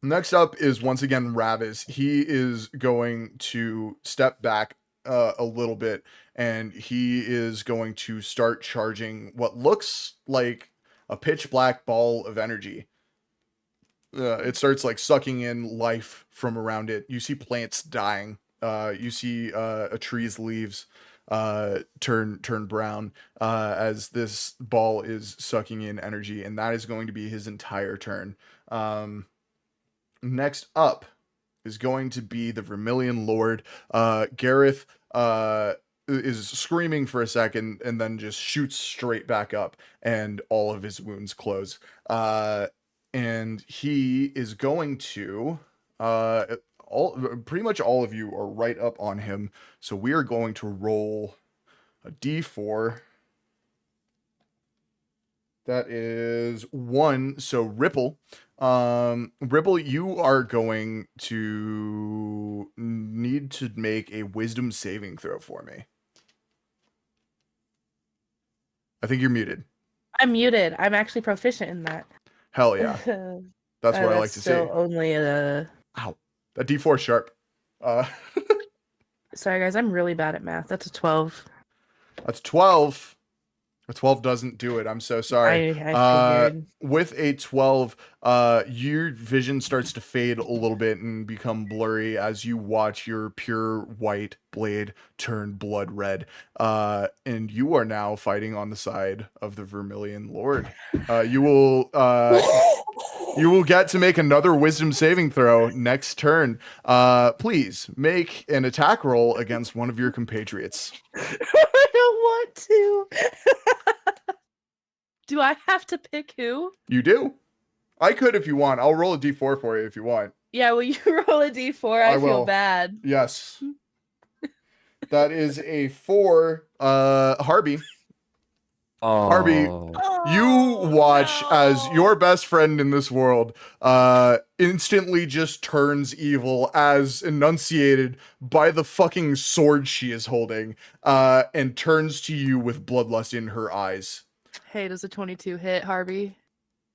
Next up is once again Ravis. He is going to step back a little bit, and he is going to start charging what looks like a pitch black ball of energy. It starts like sucking in life from around it. You see plants dying. You see a tree's leaves turn brown as this ball is sucking in energy, and that is going to be his entire turn. Next up is going to be the Vermilion Lord. Gareth is screaming for a second and then just shoots straight back up, and all of his wounds close. and he is going to pretty much all of you are right up on him. So we are going to roll a d4. That is 1. So Ripple, Ripple, you are going to need to make a wisdom saving throw for me. I think you're muted. I'm muted. I'm actually proficient in that. Hell yeah. That's what I like to see. Still only a. Ow. That D4 sharp. Sorry guys, I'm really bad at math. That's a 12. That's 12. A 12 doesn't do it. I'm so sorry. I figured. With a 12, your vision starts to fade a little bit and become blurry as you watch your pure white blade turn blood red. And you are now fighting on the side of the Vermilion Lord. You will get to make another wisdom saving throw next turn. Please make an attack roll against one of your compatriots. I don't want to. Do I have to pick who? You do. I could if you want. I'll roll a d4 for you if you want. Yeah, will you roll a d4? I feel will. bad. Yes. That is a 4. Harvey. Oh. Harvey, you watch as your best friend in this world instantly just turns evil as enunciated by the fucking sword she is holding and turns to you with bloodlust in her eyes. Hey, does a 22 hit, Harvey?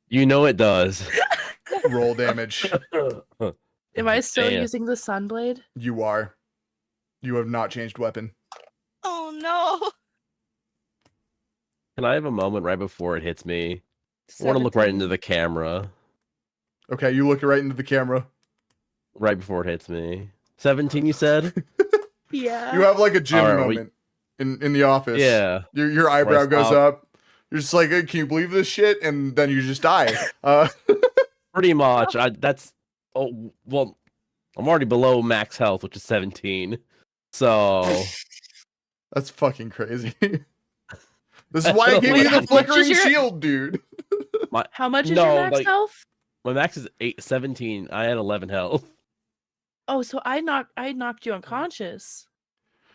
You know it does. Roll damage. Am I still Damn. using the Sunblade? You are. You have not changed weapon. Oh no. Can I have a moment right before it hits me? I want to look right into the camera. Okay, you look right into the camera. Right before it hits me. 17, you said? Yeah. You have like a gym All right, moment in the office. Yeah. Your eyebrow Right, goes stop. up. You're just like, can you believe this shit? And then you just die. Pretty much. That's... Oh, well, I'm already below max health, which is 17. So... That's fucking crazy. This is why I gave you the much is flickering your- shield, dude. How much is your max health? My max is 17. I had 11 health. Oh, so I knocked you unconscious.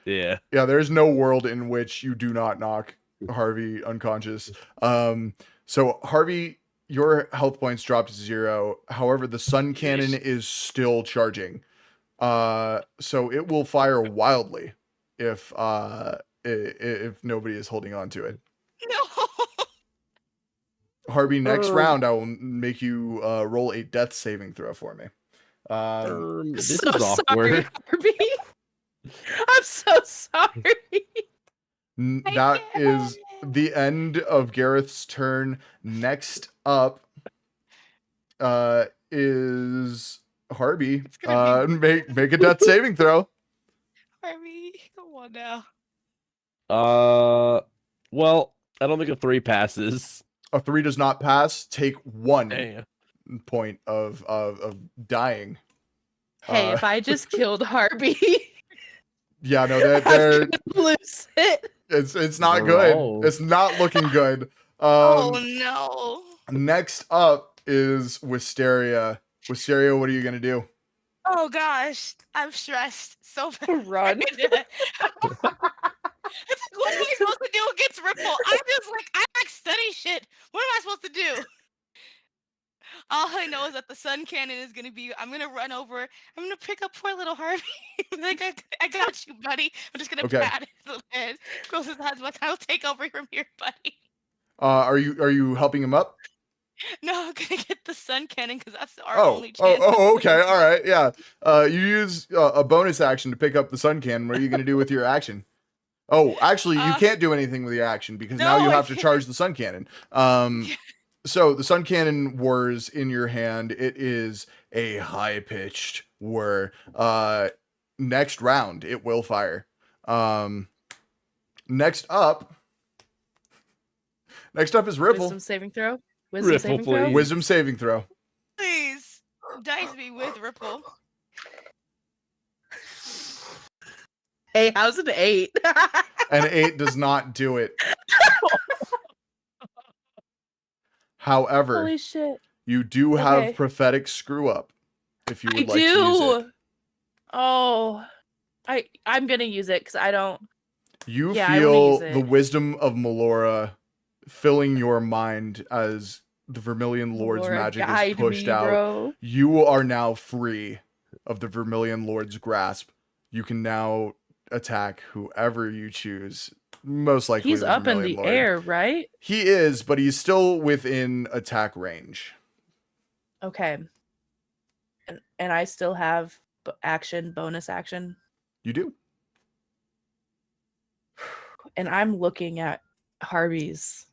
Yeah. Yeah, there's no world in which you do not knock Harvey unconscious. So Harvey, your health points drop to 0. However, the sun cannon is still charging. So it will fire wildly if nobody is holding on to it. No. Harvey, next round I will make you roll a death saving throw for me. This So is sorry, awkward. Harvey. I'm so sorry. That is the end of Gareth's turn. Next up is Harvey. Make a death saving throw. Harvey, come on now. Well, I don't think a 3 passes. A 3 does not pass. Take 1 Damn. point of dying. Hey, if I just killed Harvey, Yeah, no, I'm they're gonna lose it. it's not They're good. all- It's not looking good. Oh no. Next up is Wisteria. Wisteria, what are you gonna do? Oh gosh, I'm stressed so bad. Run. It's like, what am I supposed to do against Ripple? I like study shit. What am I supposed to do? All I know is that the sun cannon is gonna be. I'm gonna run over. I'm gonna pick up poor little Harvey. Like I got you, buddy. I'm just gonna Okay. pat his little head, close his eyes, like I'll take over from here, buddy. Are you helping him up? No, I'm gonna get the sun cannon because that's our only chance. Okay, all right, yeah. You use a bonus action to pick up the sun cannon. What are you gonna do with your action? Oh, actually, you can't do anything with your action because now No, you I have to charge the sun cannon. So the sun cannon whirs in your hand. It is a high pitched whir. Next round, it will fire. Next up is Ripple. Wisdom saving throw. Ripple, Saving throw. please. Wisdom saving throw. Please, dice me with Ripple. Hey, how's an 8? An 8 does not do it. However, Holy shit. You do have Okay. prophetic screw up if you I would like to use it. do. Oh, I'm gonna use it because I don't. You Yeah, I want to use feel it. the wisdom of Melora filling your mind as the Vermilion Lord's Laura, magic is guide pushed me, out. bro. You are now free of the Vermilion Lord's grasp. You can now attack whoever you choose. Most likely He's the up in Vermilion the Lord. air, right? He is, but he's still within attack range. Okay. And I still have bonus action. You do. And I'm looking at Harvey's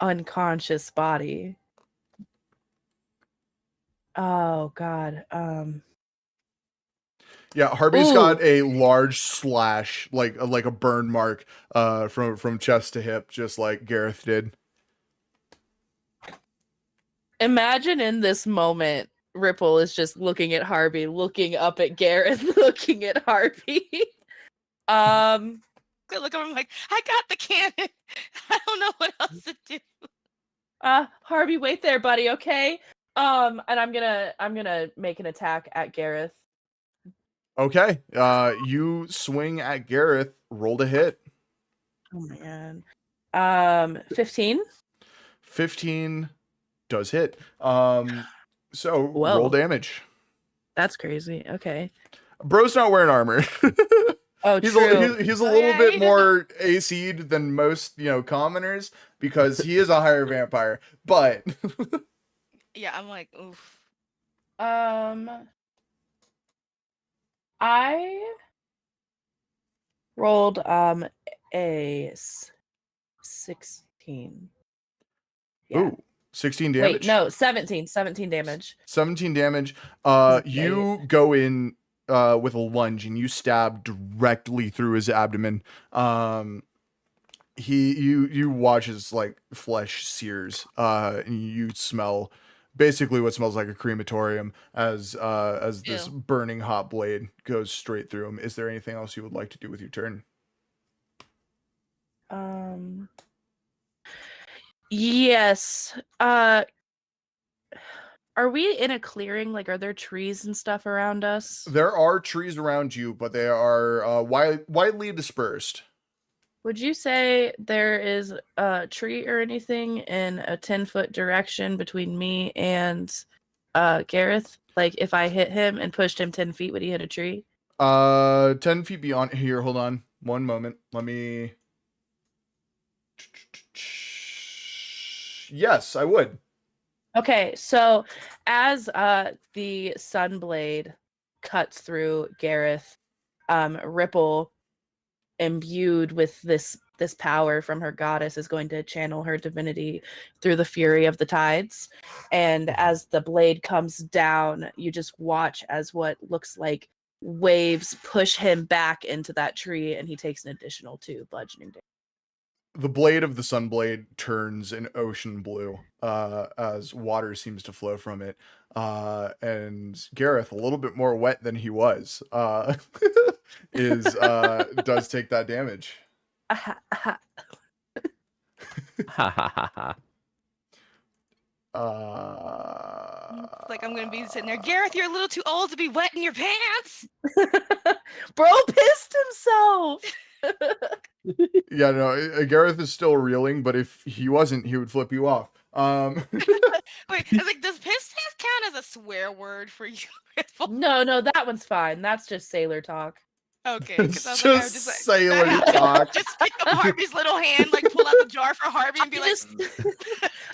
unconscious body. Oh God. Yeah, Harvey's Ooh. got a large slash, like a burn mark, from chest to hip, just like Gareth did. Imagine in this moment, Ripple is just looking at Harvey, looking up at Gareth, looking at Harvey. Good look over. I'm like, I got the cannon. I don't know what else to do. Harvey, wait there, buddy. Okay. And I'm gonna make an attack at Gareth. Okay. You swing at Gareth. Roll to hit. Oh my god. 15. 15 does hit. So Whoa. roll damage. That's crazy. Okay. Bro's not wearing armor. Oh, he's true. he's a Oh, little yeah, bit he more AC'd than most, commoners because he is a higher vampire. But Yeah, I'm like, oof. I rolled a 16. Yeah. ooh, 16 damage. Wait, no, 17 damage. 17 damage. Yeah, You go in with a lunge and you stab directly through his abdomen. You watch his like flesh sears, and you smell basically what smells like a crematorium as this Ew. burning hot blade goes straight through him. Is there anything else you would like to do with your turn? Yes. Are we in a clearing? Like, are there trees and stuff around us? There are trees around you, but they are widely dispersed. Would you say there is a tree or anything in a 10-foot direction between me and Gareth? Like, if I hit him and pushed him 10 feet, would he hit a tree? 10 feet beyond here. Hold on one moment. Let me. Yes, I would. Okay, so as the Sunblade cuts through Gareth, Ripple, imbued with this power from her goddess, is going to channel her divinity through the fury of the tides. And as the blade comes down, you just watch as what looks like waves push him back into that tree, and he takes an additional 2 bludgeoning damage. The blade of the Sunblade turns an ocean blue as water seems to flow from it. And Gareth, a little bit more wet than he was, does take that damage. Ha ha ha. It's like I'm gonna be sitting there. Gareth, you're a little too old to be wet in your pants. Bro pissed himself. Yeah, no, Gareth is still reeling, but if he wasn't, he would flip you off. Wait, I was like, does piss count as a swear word for you? No, that one's fine. That's just sailor talk. Okay, It's I was just like, sailor talk. Just pick up Harvey's little hand, like pull out the jar for Harvey and be like,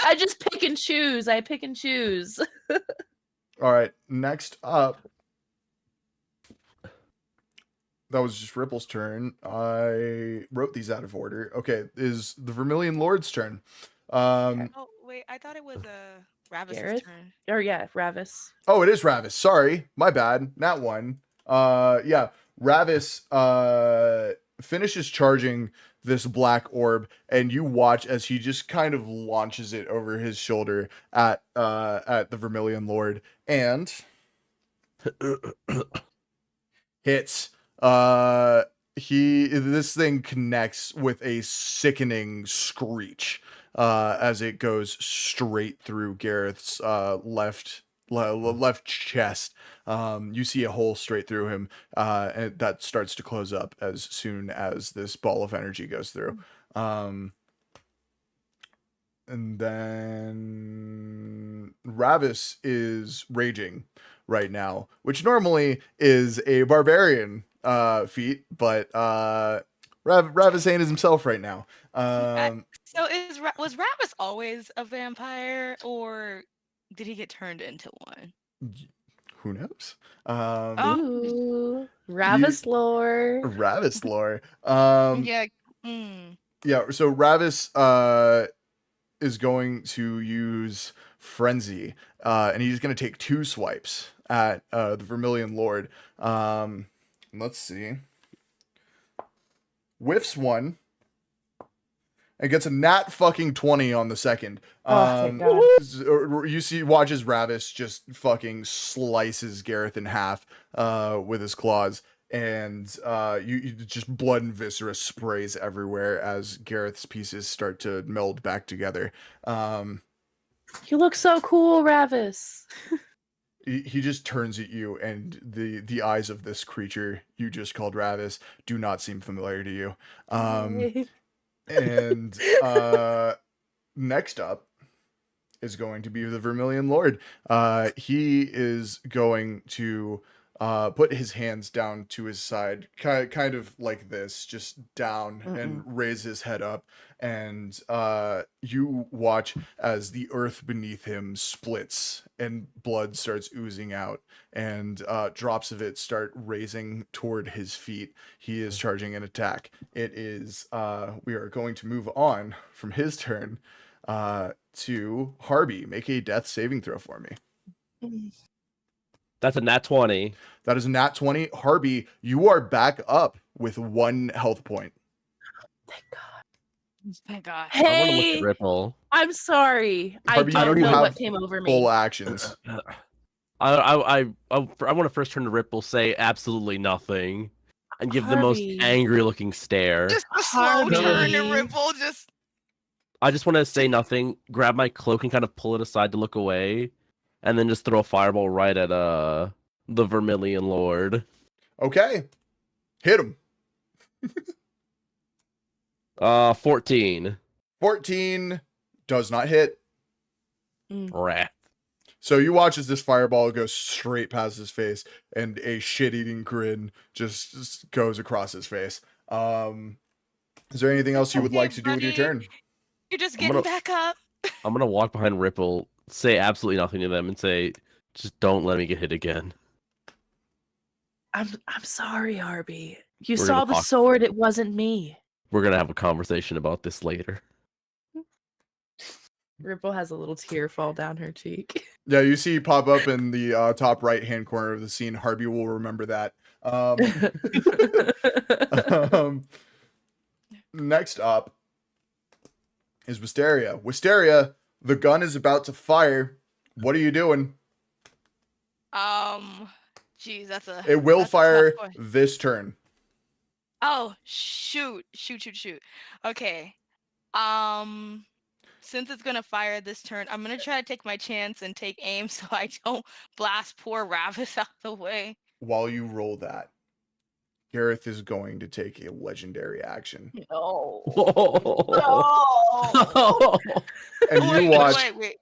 I just pick and choose. I pick and choose. All right, next up. That was just Ripple's turn. I wrote these out of order. Okay, is the Vermilion Lord's turn. oh wait, I thought it was Ravis's Gareth? turn. Or yeah, Ravis. Oh, it is Ravis. Sorry, my bad. Not one. Yeah, Ravis finishes charging this black orb, and you watch as he just kind of launches it over his shoulder at the Vermilion Lord and hits. This thing connects with a sickening screech as it goes straight through Gareth's left chest. You see a hole straight through him, and that starts to close up as soon as this ball of energy goes through. And then Ravis is raging right now, which normally is a barbarian feat, but Ravis ain't is himself right now. So was Rabbis always a vampire, or did he get turned into one? Who knows? Ooh, Ravis lore. Ravis lore. Yeah. Yeah, so Ravis is going to use Frenzy, and he's going to take 2 swipes at the Vermilion Lord. Let's see. Whiffs 1 and gets a nat fucking 20 on the second. Thank God. You see, watches Ravis just fucking slices Gareth in half with his claws. And you just blood and viscera sprays everywhere as Gareth's pieces start to meld back together. You look so cool, Ravis. He just turns at you, and the eyes of this creature you just called Ravis do not seem familiar to you. And next up is going to be the Vermilion Lord. He is going to put his hands down to his side, kind of like this, just down, and raise his head up. And you watch as the earth beneath him splits and blood starts oozing out, and drops of it start raising toward his feet. He is charging an attack. It is, we are going to move on from his turn to Harby. Make a death saving throw for me. That's a nat 20. That is a nat 20. Harby, you are back up with 1 health point. Thank God. Thank God. I want to look Hey, at Ripple. I'm sorry. Harby, I don't you know have what came over me. Full actions. I want to first turn to Ripple, say absolutely nothing, and give the most Harvey. angry looking stare. Just a slow Harvey. turn and Ripple just. I just want to say nothing, grab my cloak and kind of pull it aside to look away, and then just throw a fireball right at the Vermilion Lord. Okay. Hit him. 14. 14 does not hit. Rat. So you watch as this fireball goes straight past his face, and a shit-eating grin just goes across his face. Is there anything else you would like to do with your turn? You're just I'm getting gonna- back up. I'm gonna walk behind Ripple, say absolutely nothing to them, and say, just don't let me get hit again. I'm sorry, Harvey. You We're saw gonna the talk- sword. It wasn't me. We're gonna have a conversation about this later. Ripple has a little tear fall down her cheek. Yeah, you see pop up in the top right-hand corner of the scene. Harby will remember that. Next up is Wisteria. Wisteria, the gun is about to fire. What are you doing? Geez, that's a. It will that's a tough fire question. this turn. Oh, shoot. Okay. Since it's gonna fire this turn, I'm gonna try to take my chance and take aim so I don't blast poor Ravis out the way. While you roll that, Gareth is going to take a legendary action. No. No. And you watch Wait.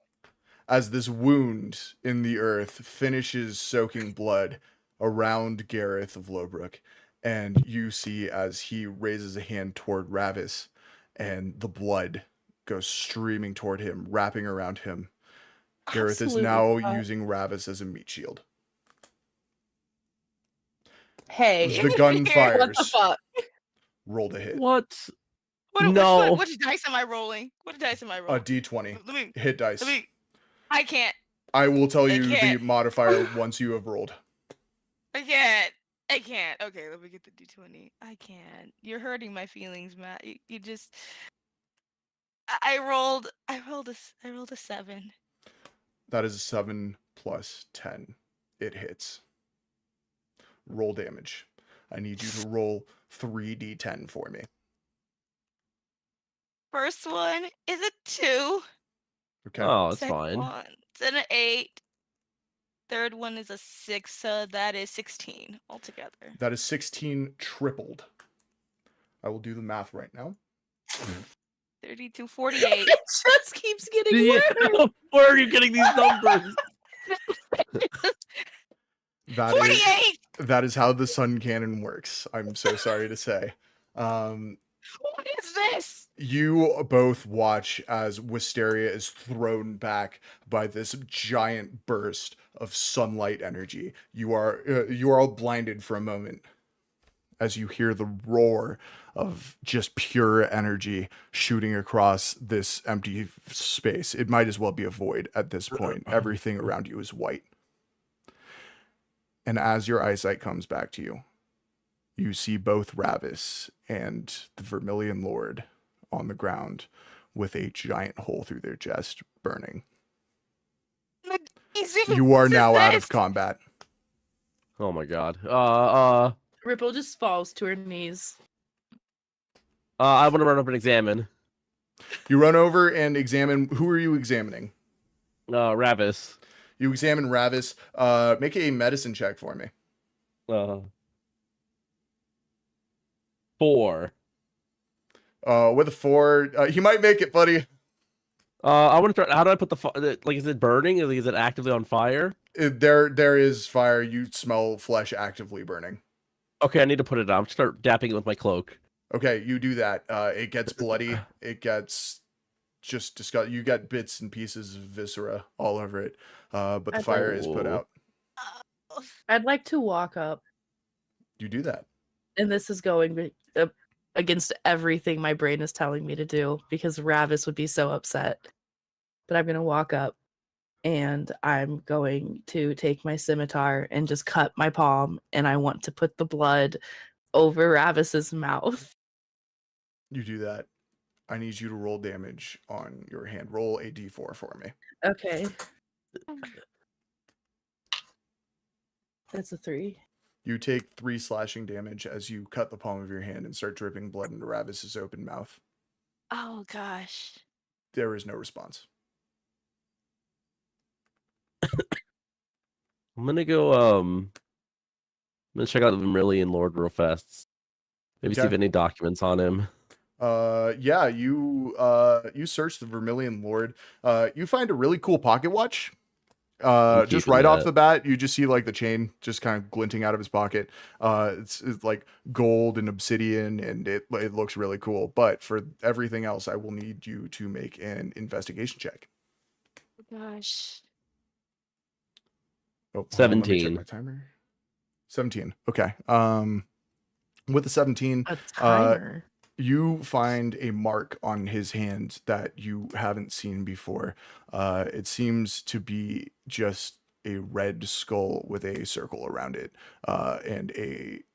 as this wound in the earth finishes soaking blood around Gareth of Lowbrook. And you see as he raises a hand toward Ravis, and the blood goes streaming toward him, wrapping around him. Gareth is now using Ravis as a meat shield. Hey. The gun fires. What the fuck? Roll to hit. What? No. Which dice am I rolling? What dice am I A rolling? D20. Let me. Hit dice. I can't. I will tell you the can't. modifier once you have rolled. I can't. Okay, let me get the D20. I can't. You're hurting my feelings, Matt. You just. I rolled a 7. That is a 7 plus 10. It hits. Roll damage. I need you to roll 3d10 for me. First one is a 2. Okay. Oh, it's Second fine. one's an 8. Third one is a 6, so that is 16 altogether. That is 16 tripled. I will do the math right now. 32, 48. It just keeps getting Yeah, worse. where are you getting these numbers? That is 48! that is how the sun cannon works. I'm so sorry to say. What is this? You both watch as Wisteria is thrown back by this giant burst of sunlight energy. You are all blinded for a moment as you hear the roar of just pure energy shooting across this empty space. It might as well be a void at this point. Everything around you is white. And as your eyesight comes back to you, you see both Ravis and the Vermilion Lord on the ground with a giant hole through their chest burning. You are now out of combat. Oh my god. Ripple just falls to her knees. I want to run up and examine. You run over and examine. Who are you examining? Ravis. You examine Ravis. Make a medicine check for me. 4. With a 4, he might make it, buddy. I want to try. How do I put like? Is it burning? Is it actively on fire? There is fire. You smell flesh actively burning. Okay, I need to put it out. I'm gonna start dapping it with my cloak. Okay, you do that. It gets bloody. It gets just disgusting. You get bits and pieces of viscera all over it. But the fire is put out. I'd like to walk up, You do that. and this is going against everything my brain is telling me to do because Ravis would be so upset. But I'm going to walk up and I'm going to take my scimitar and just cut my palm, and I want to put the blood over Ravis's mouth. You do that. I need you to roll damage on your hand. Roll a d4 for me. Okay. That's a 3. You take 3 slashing damage as you cut the palm of your hand and start dripping blood into Ravis's open mouth. Oh gosh. There is no response. I'm gonna go. I'm gonna check out the Vermilion Lord real fast. Maybe see Okay. if any documents on him. Yeah, you search the Vermilion Lord. You find a really cool pocket watch. Just keeping right off that. the bat, you just see like the chain just kind of glinting out of his pocket. It's like gold and obsidian, and it looks really cool. But for everything else, I will need you to make an investigation check. Gosh. Oh, hold on, let me check 17. my timer. 17. Okay. With the 17, A timer. you find a mark on his hand that you haven't seen before. It seems to be just a red skull with a circle around it, and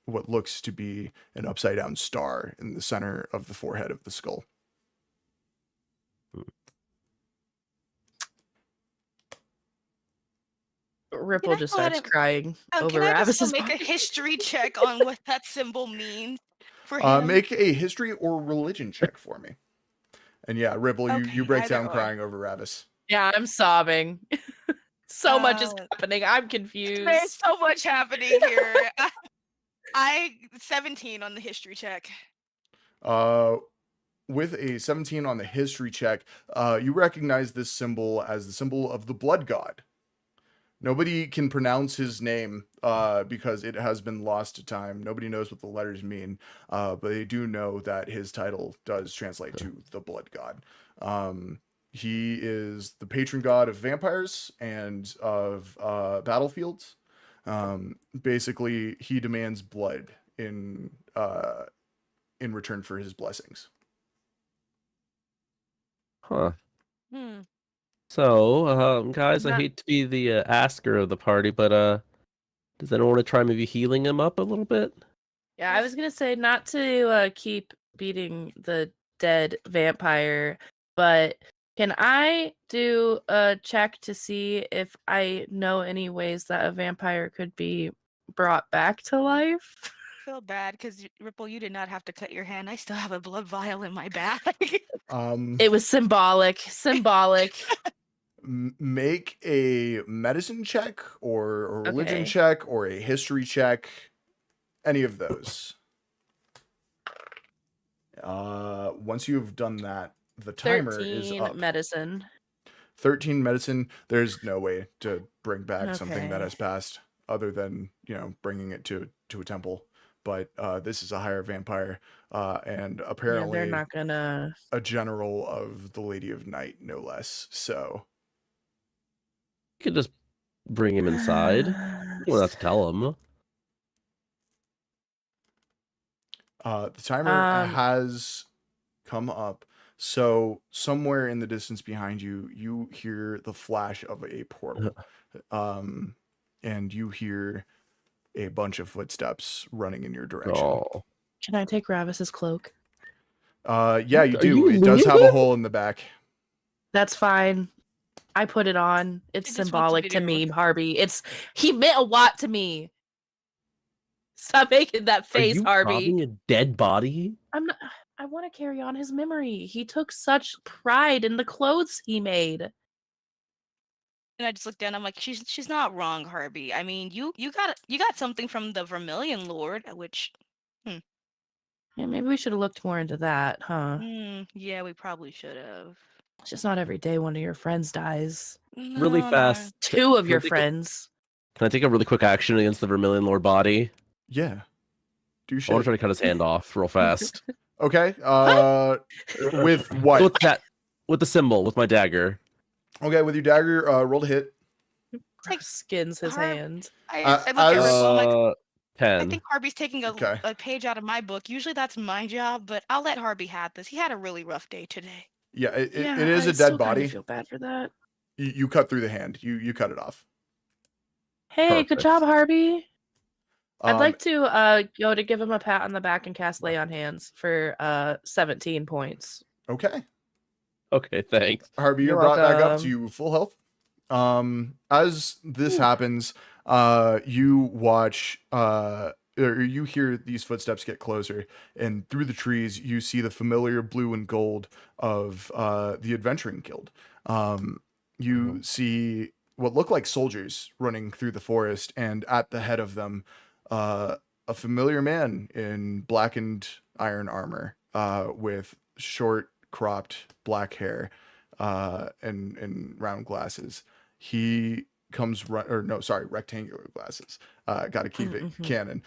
what looks to be an upside down star in the center of the forehead of the skull. Ripple I just go ahead starts and- crying over Can I just go Ravis's make a mouth. history check on what that symbol means for him? Make a history or religion check for me. And yeah, Ripple, you Okay, break either down or. crying over Ravis. Yeah, I'm sobbing. So much is Oh. happening. I'm confused. There's so much happening here. I 17 on the history check. With a 17 on the history check, you recognize this symbol as the symbol of the blood god. Nobody can pronounce his name because it has been lost to time. Nobody knows what the letters mean, but they do know that his title does translate to the blood god. He is the patron god of vampires and of battlefields. Basically, he demands blood in return for his blessings. Huh. Hmm. So, guys, I Not- hate to be the asker of the party, but does anyone want to try maybe healing him up a little bit? Yeah, I was gonna say not to keep beating the dead vampire, but can I do a check to see if I know any ways that a vampire could be brought back to life? feel bad because Ripple, you did not have to cut your hand. I still have a blood vial in my bag. It was symbolic. Symbolic. Make a medicine check or a religion Okay. check or a history check. Any of those. Once you've done that, the timer is 13 up. medicine. 13 medicine. There's no way to bring back something that Okay. has passed other than, bringing it to a temple. But this is a higher vampire, and Yeah, apparently they're not gonna. a general of the Lady of Night, no less. So You could just bring him inside. You don't have to tell him. the timer has come up. So somewhere in the distance behind you, you hear the flash of a portal, and you hear a bunch of footsteps running in your direction. Oh. Can I take Ravis's cloak? Yeah, you Are do. you It does have a hole in the back. That's fine. I put it on. It's just want you symbolic to to do me, Harvey. He meant a lot to me. Stop making that Are face, you Harvey. robbing a dead body? I'm not. I want to carry on his memory. He took such pride in the clothes he made. And I just looked down. I'm like, she's not wrong, Harvey. I mean, you got something from the Vermilion Lord, which, Yeah, maybe we should have looked more into that, huh? yeah, we probably should have. It's just not every day one of your friends dies. Really No, fast. Two of your Can I take friends. Can I take a really quick action against the Vermilion Lord body? Yeah. Do I want shit. to try to cut his hand off real fast. Okay. With what? With that, with the symbol, with my dagger. Okay, with your dagger, roll to hit. Like, Skins his Harv- hand. I as- look at Ripple. I'm like, I 10. think Harvey's taking Okay. a page out of my book. Usually that's my job, but I'll let Harvey have this. He had a really rough day today. Yeah, it Yeah, is I a still dead kinda body. feel bad for that. You cut through the hand. You cut it off. Hey, good job, Perfect. Harvey. I'd Um, like to go to give him a pat on the back and cast Lay on Hands for 17 points. Okay. Okay, thanks. Harvey, you're You're brought back up welcome. to full health. As this Ooh. happens, you watch, or you hear these footsteps get closer, and through the trees, you see the familiar blue and gold of the Adventuring Guild. You see what look like soldiers running through the forest, and at the head of them, a familiar man in blackened iron armor, with short, cropped black hair, and round glasses. He comes rectangular glasses. Got to keep it Mhm. canon.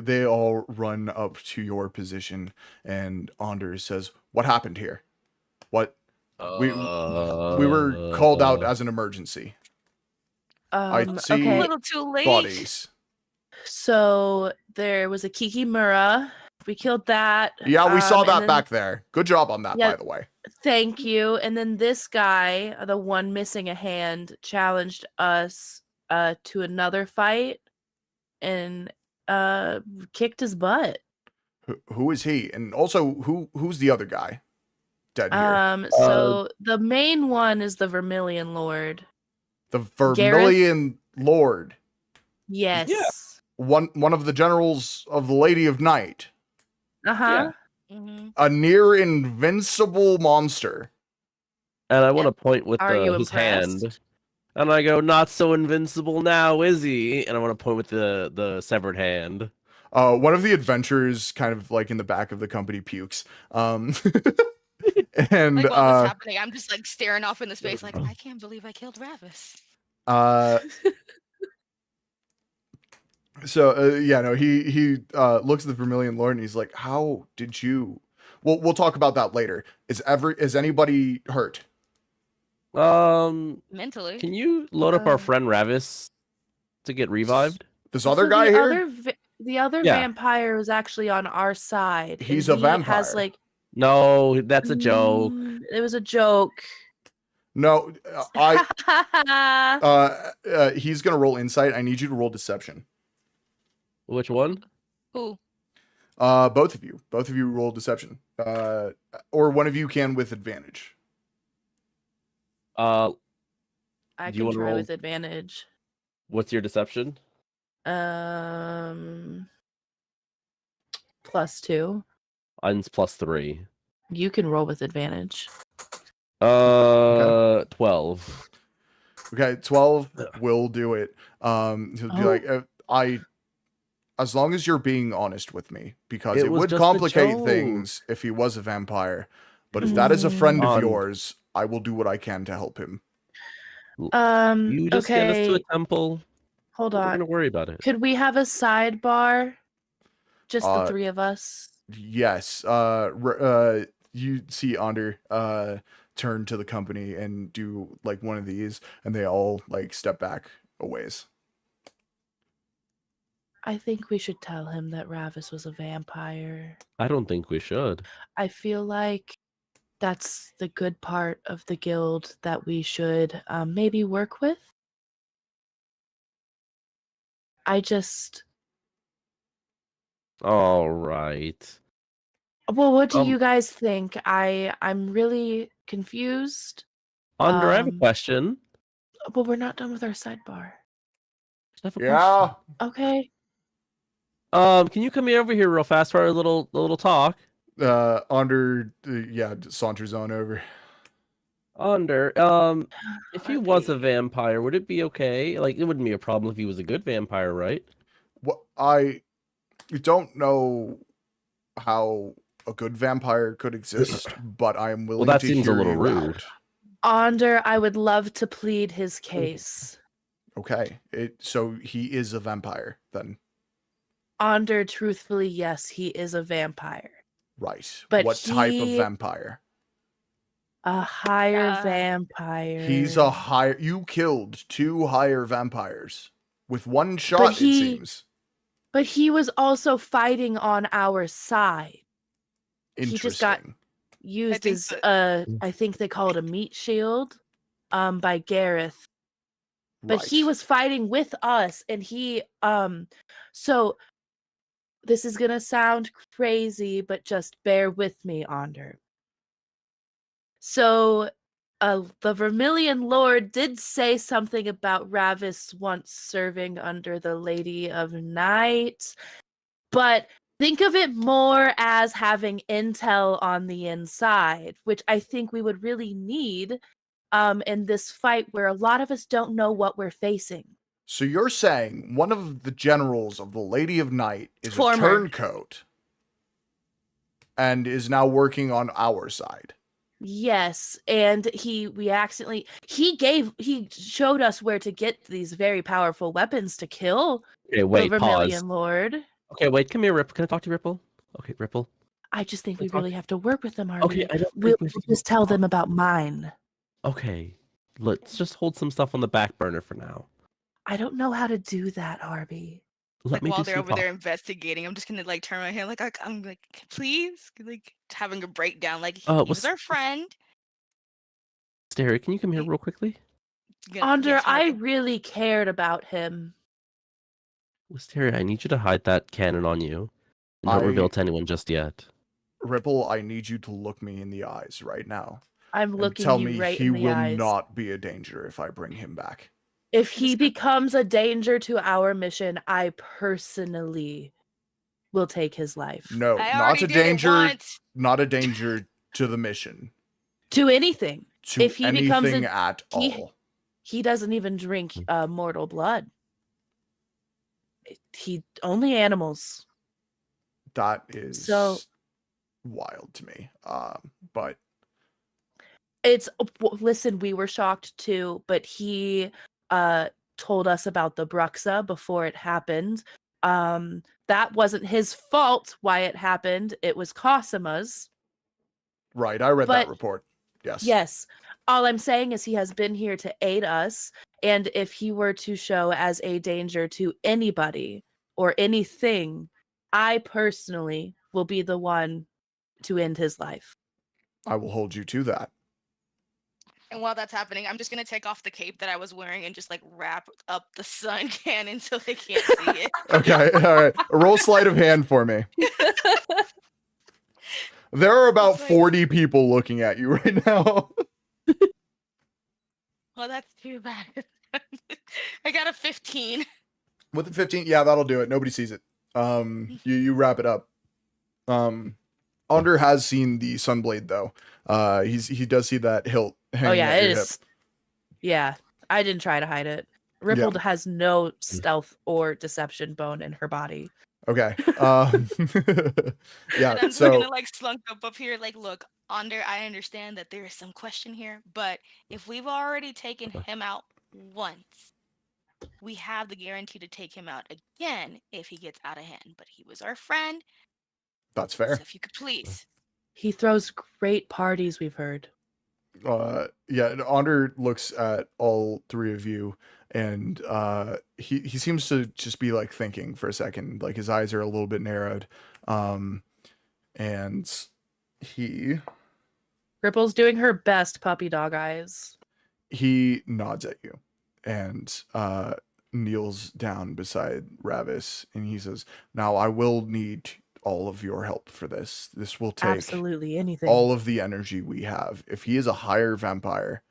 They all run up to your position, and Anders says, "What happened here? What we were called out as an emergency. I see A Okay, little too late. bodies." so there was a Kikimura. We killed that. Yeah, we saw and that then- back there. Good job on that, Yeah. by the way. Thank you. And then this guy, the one missing a hand, challenged us to another fight and kicked his butt. Who is he? And also, who's the other guy dead here? So the main one is the Vermilion Lord. The Vermilion Lord, Yes. one of the generals of the Lady of Night, Uh-huh. a near invincible monster. And I want to point with Are you his hand. impressed? And I go, not so invincible now, is he? And I want to point with the severed hand. One of the adventurers, kind of like in the back of the company, pukes. And Like while this happening, I'm just like staring off into space, like I can't believe I killed Ravis. He looks at the Vermilion Lord and he's like, "How did you?" We'll talk about that later. Is anybody hurt? Mentally. Can you load up our friend Ravis to get revived? This other guy here? The other Yeah. vampire was actually on our side. He's and a he vampire. Has, like, No, that's a joke. It was a joke. No, he's gonna roll insight. I need you to roll deception. Which one? Who? Both of you roll deception. Or one of you can with advantage. I Do you can wanna try roll? with advantage. What's your deception? +2. Mine's +3. You can roll with advantage. 12. Okay, 12 will do it. He'll be like, as long as you're being honest with me, because It it was would just a complicate joke. things if he was a vampire. But if that is a friend of yours, I will do what I can to help him. You just get us to a Okay. temple. Hold We're on. gonna worry about it. Could we have a sidebar? Just the 3 of us. Yes. You see Ander turn to the company and do like one of these, and they all like step back a ways. I think we should tell him that Ravis was a vampire. I don't think we should. I feel like that's the good part of the guild that we should maybe work with. All right. Well, what do you guys think? I'm really confused. Ander, I have a question. Well, we're not done with our sidebar. I have a Yeah. Okay. question. Can you come over here real fast for our little talk? Ander, saunters on over. Ander, if he was a vampire, would it be okay? Like, it wouldn't be a problem if he was a good vampire, right? Well, I don't know how a good vampire could exist, but I am willing Well, that to seems a hear little you rude. out. Ander, I would love to plead his case. Okay, so he is a vampire then. Ander, truthfully, yes, he is a vampire. Right. But what type of vampire? A higher vampire. He's a higher. You killed 2 higher vampires with 1 shot, it seems. But he was also fighting on our side. Interesting. He just got used as I think they call it a meat shield, by Gareth. But he was fighting with us, and he so this is gonna sound crazy, but just bear with me, Ander. So the Vermilion Lord did say something about Ravis once serving under the Lady of Night, but think of it more as having intel on the inside, which I think we would really need in this fight where a lot of us don't know what we're facing. So you're saying one of the generals of the Lady of Night is a turncoat and is now working on our side. Yes, and he showed us where to get these very powerful weapons to kill the Vermilion Lord. Okay, wait, come here, Ripple. Can I talk to Ripple? Okay, Ripple. I just think we really have to work with them, Harvey. Okay, we'll just tell them about mine. Okay, let's just hold some stuff on the back burner for now. I don't know how to do that, Harvey. While they're over there investigating, I'm just gonna like turn my head, like I'm like, please, like having a breakdown. Like he was our friend. Stary, can you come here real quickly? Ander, I really cared about him. Wisteria, I need you to hide that cannon on you. And don't reveal it to anyone just yet. Ripple, I need you to look me in the eyes right now. I'm looking you right in the eyes. Tell me he will not be a danger if I bring him back. If he becomes a danger to our mission, I personally will take his life. No, not a danger. Not a danger to the mission. To anything. If he becomes at all. He doesn't even drink mortal blood. He only animals. That is wild to me. But listen, we were shocked too, but he told us about the Bruxa before it happened. That wasn't his fault why it happened. It was Cosima's. Right, I read that report. Yes. Yes. All I'm saying is he has been here to aid us, and if he were to show as a danger to anybody or anything, I personally will be the one to end his life. I will hold you to that. And while that's happening, I'm just gonna take off the cape that I was wearing and just like wrap up the sun cannon so they can't see it. Okay, all right. Roll sleight of hand for me. There are about 40 people looking at you right now. Well, that's too bad. I got a 15. With the 15, yeah, that'll do it. Nobody sees it. You wrap it up. Onder has seen the Sunblade though. He does see that hilt hanging Oh yeah, at it your hip. is. Yeah, I didn't try to hide it. Ripple has no stealth or deception bone in her body. Okay. Yeah. And So we're gonna like slunk up here. Like, look, Onder, I understand that there is some question here, but if we've already taken him out once, we have the guarantee to take him out again if he gets out of hand. But he was our friend, that's so fair. if you could please. He throws great parties, we've heard. Yeah. Onder looks at all three of you, and he seems to just be like thinking for a second. Like his eyes are a little bit narrowed, and he Ripple's doing her best puppy dog eyes. he nods at you and kneels down beside Ravis, and he says, "Now I will need all of your help for this. This will take Absolutely anything. all of the energy we have. If he is a higher vampire,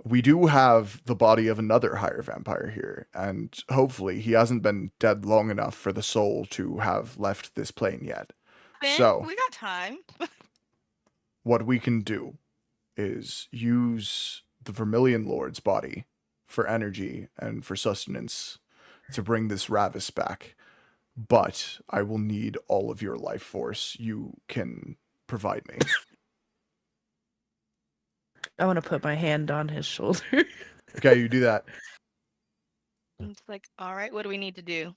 we do have the body of another higher vampire here, and hopefully he hasn't been dead long enough for the soul to have left this plane yet. Ben, So we got time. what we can do is use the Vermilion Lord's body for energy and for sustenance to bring this Ravis back. But I will need all of your life force you can provide me." I want to put my hand on his shoulder. Okay, you do that. It's like, all right, what do we need to do?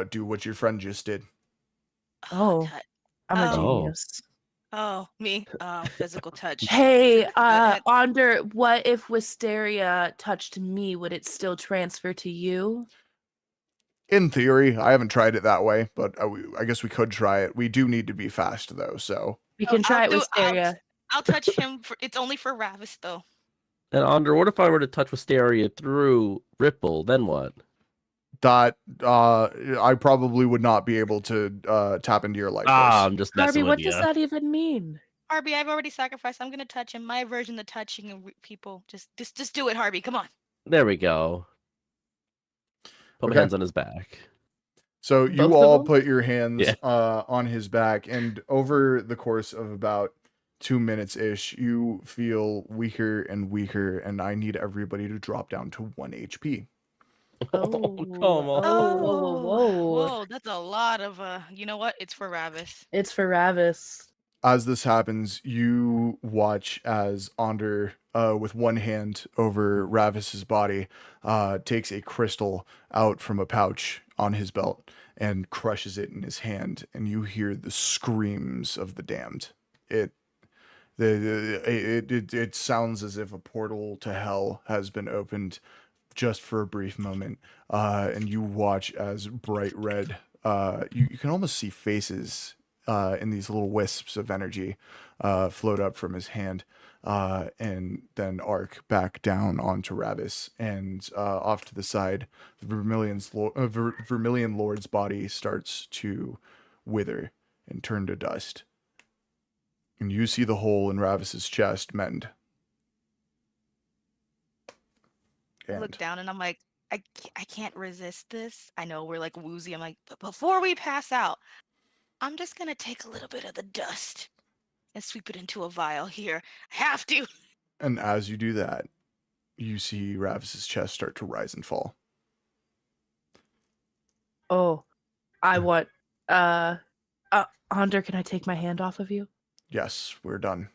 Do what your friend just did. Oh. Touch. I'm a Oh. genius. Oh, me. Oh, physical touch. Hey, Uh, Onder, what if Wisteria touched me? Would it still transfer to you? In theory, I haven't tried it that way, but I guess we could try it. We do need to be fast, though, so... We can try it, I'll Wisteria. I'll touch him. It's only for Ravis, though. And Onder, what if I were to touch Wisteria through Ripple? Then what? That, I probably would not be able to tap into your life force. I'm just messing Harvey, with what you. does that even mean? Harvey, I've already sacrificed. I'm gonna touch him. My version of touching people. Just do it, Harvey. Come on. There we go. Put my Okay. hands on his back. So you Both of all them? put your hands Yeah. on his back, and over the course of about 2 minutes-ish, you feel weaker and weaker, and I need everybody to drop down to 1 HP. Oh, come on. Whoa. That's a lot of you know what? It's for Ravis. It's for Ravis. As this happens, you watch as Onder, with one hand over Ravis's body, takes a crystal out from a pouch on his belt and crushes it in his hand, and you hear the screams of the damned. It sounds as if a portal to hell has been opened just for a brief moment, and you watch as bright red, you can almost see faces in these little wisps of energy float up from his hand, and then arc back down onto Ravis, and off to the side, the Vermilion Lord's body starts to wither and turn to dust. And you see the hole in Ravis's chest mend. I look down and I'm like, I can't resist this. I know we're like woozy. I'm like, but before we pass out, I'm just gonna take a little bit of the dust and sweep it into a vial here. I have to. And as you do that, you see Ravis's chest start to rise and fall. Oh, I want. Onder, can I take my hand off of you? Yes, we're done.